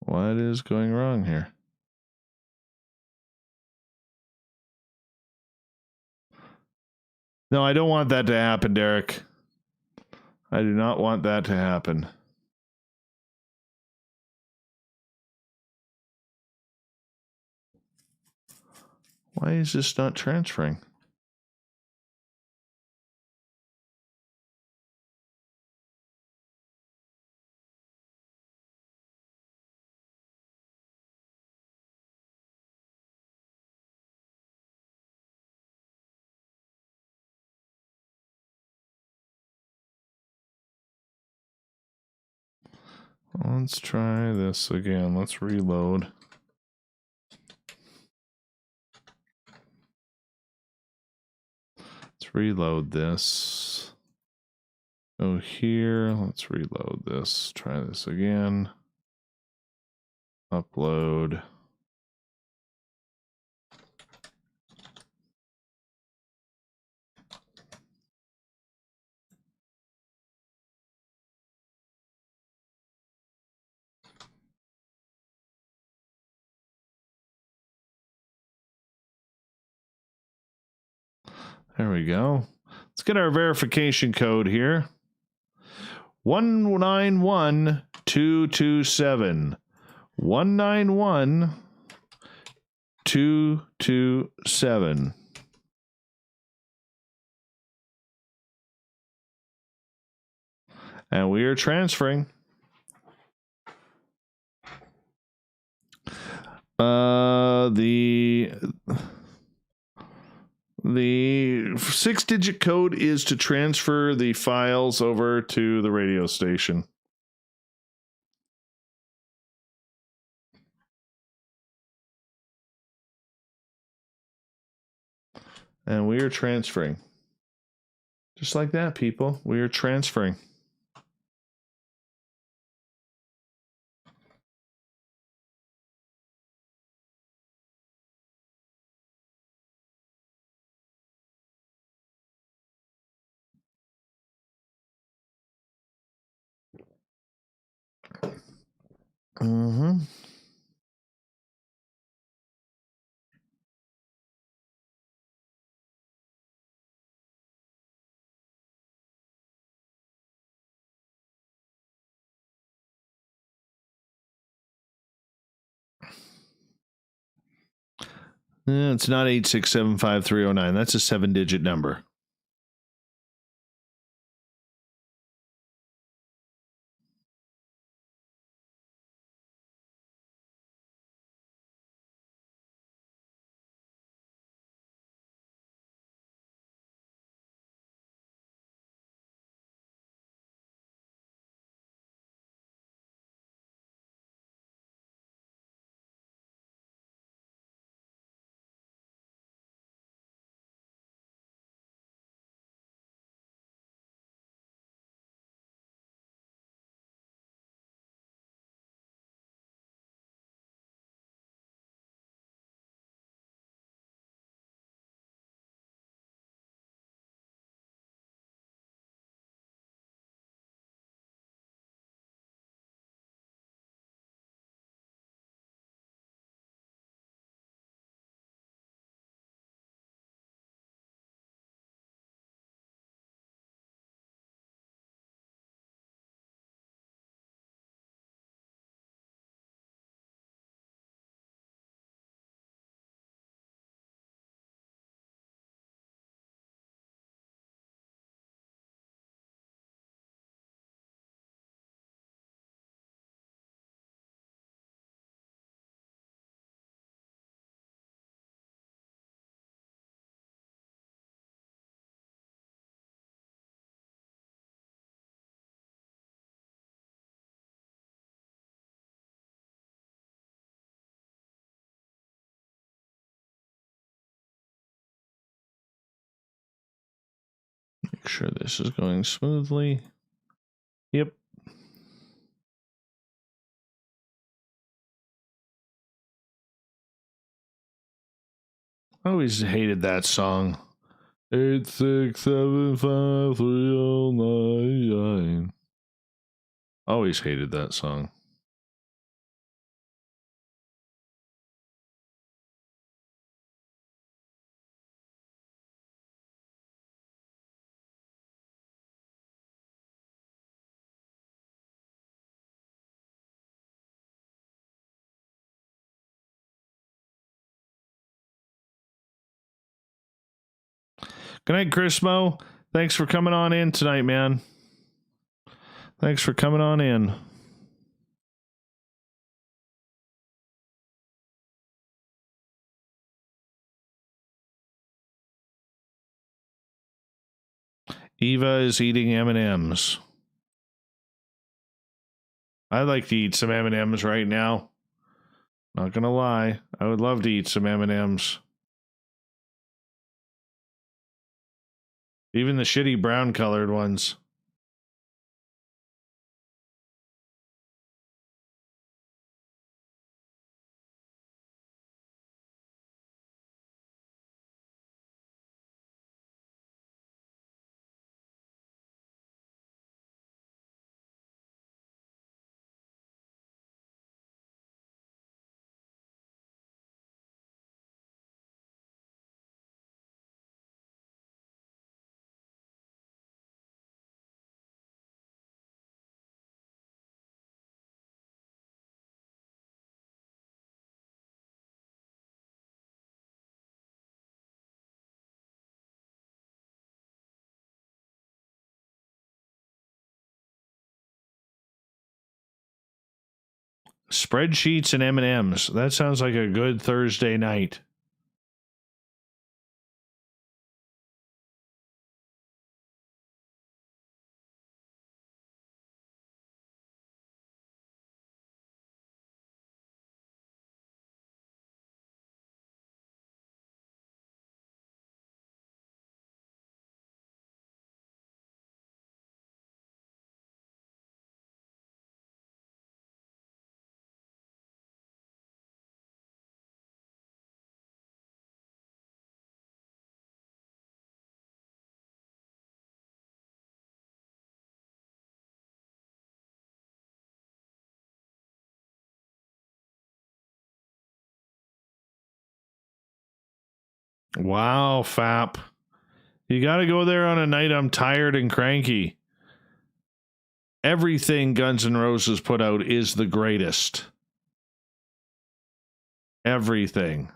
What is going wrong here? No, I don't want that to happen, Derek. I do not want that to happen. Why is this not transferring? Let's try this again. Let's reload. Let's reload this. Go here. Let's reload this. Try this again. Upload. There we go. Let's get our verification code here. 191227. 191227. And we are transferring. The 6-digit code is to transfer the files over to the radio station. And we are transferring. Just like that, people. We are transferring. Mm-hmm. It's not 8675309. That's a 7-digit number. Make sure this is going smoothly. Yep. I always hated that song. 8675309. Always hated that song. Good night, Chris Mo. Thanks for coming on in tonight, man. Thanks for coming on in. Eva is eating M&Ms. I'd like to eat some M&Ms right now. Not gonna lie. I would love to eat some M&Ms. Even the shitty brown colored ones. Spreadsheets and M&Ms. That sounds like a good Thursday night. Wow, Fap. You got to go there on a night I'm tired and cranky. Everything Guns N' Roses put out is the greatest. Everything.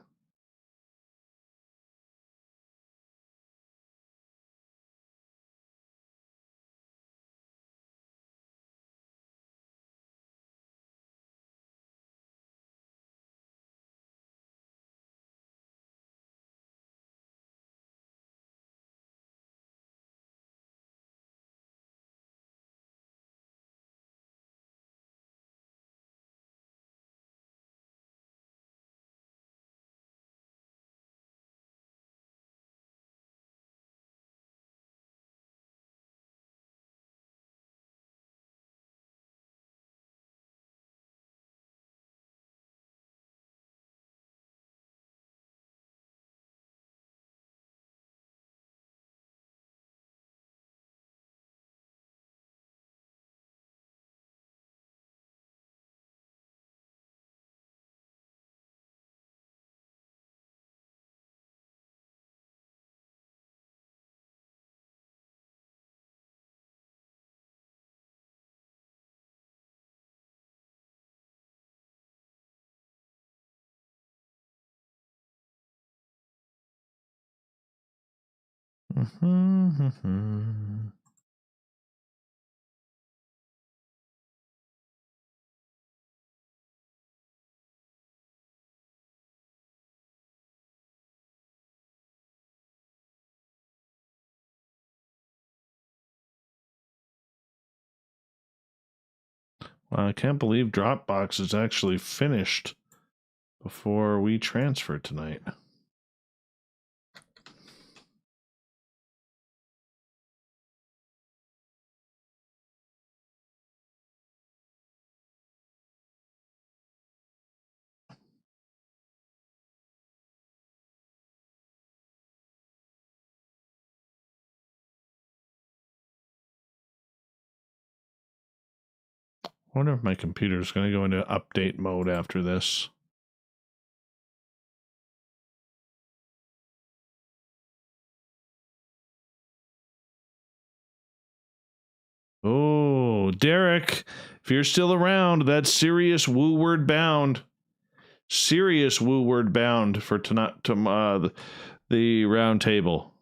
Well, I can't believe Dropbox is actually finished before we transfer tonight. I wonder if my computer is going to go into update mode after this. Oh, Derek, if you're still around, that's serious woo word bound. Serious woo word bound for tonight, the round table.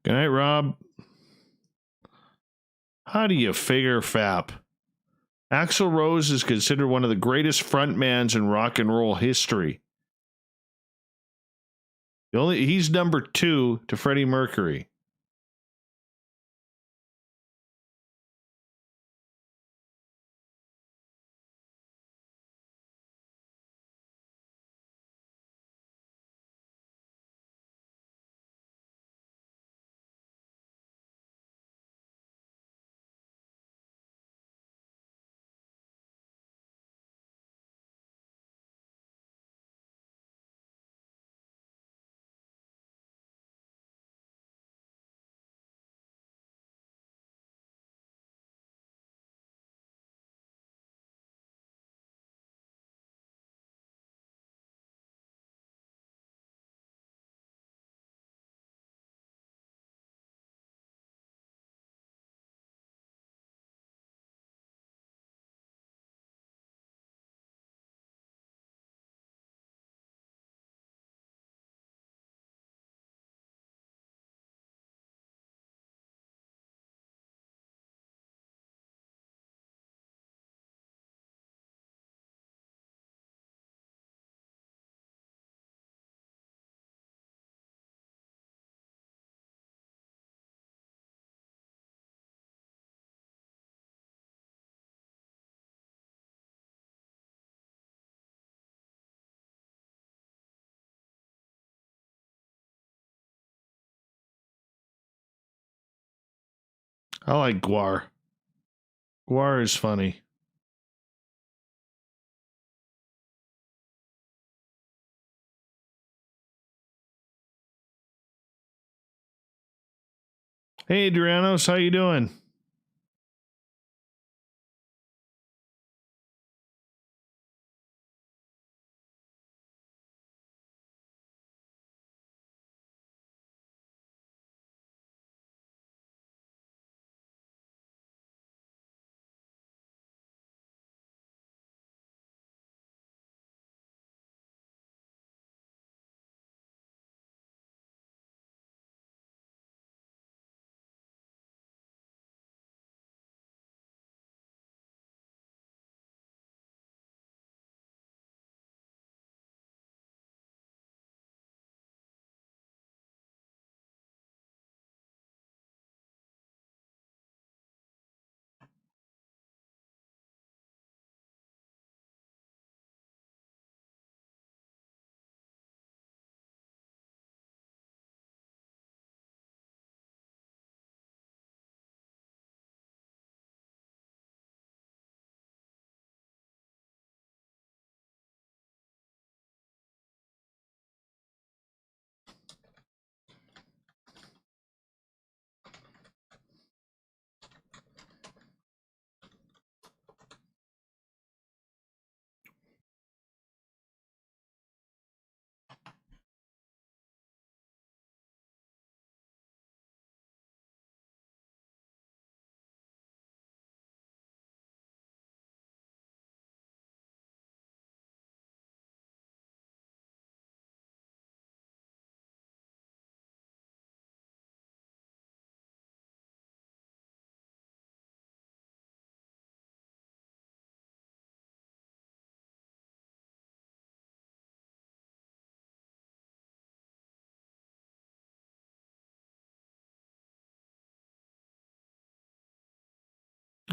Good night, Rob. How do you figure FAP? Axl Rose is considered one of the greatest frontmans in rock and roll history. He's number 2 to Freddie Mercury. I like Guar. Guar is funny. Hey, Adrianos, how you doing?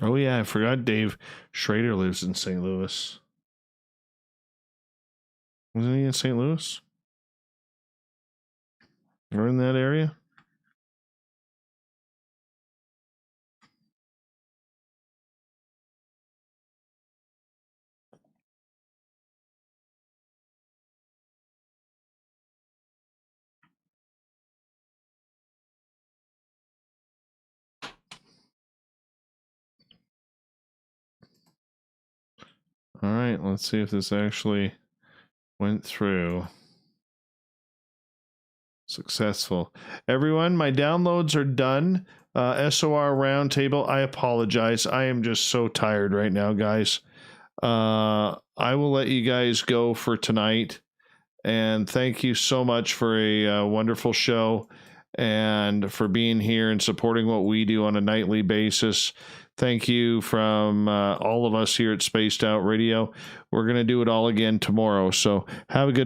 Oh, yeah. I forgot Dave Schrader lives in St. Louis. Wasn't he in St. Louis? Or in that area? All right, let's see if this actually went through. Successful. Everyone, my downloads are done. SOR Roundtable, I apologize. I am just so tired right now, guys. I will let you guys go for tonight. And thank you so much for a wonderful show and for being here and supporting what we do on a nightly basis. Thank you from all of us here at Spaced Out Radio. We're going to do it all again tomorrow. So have a good night.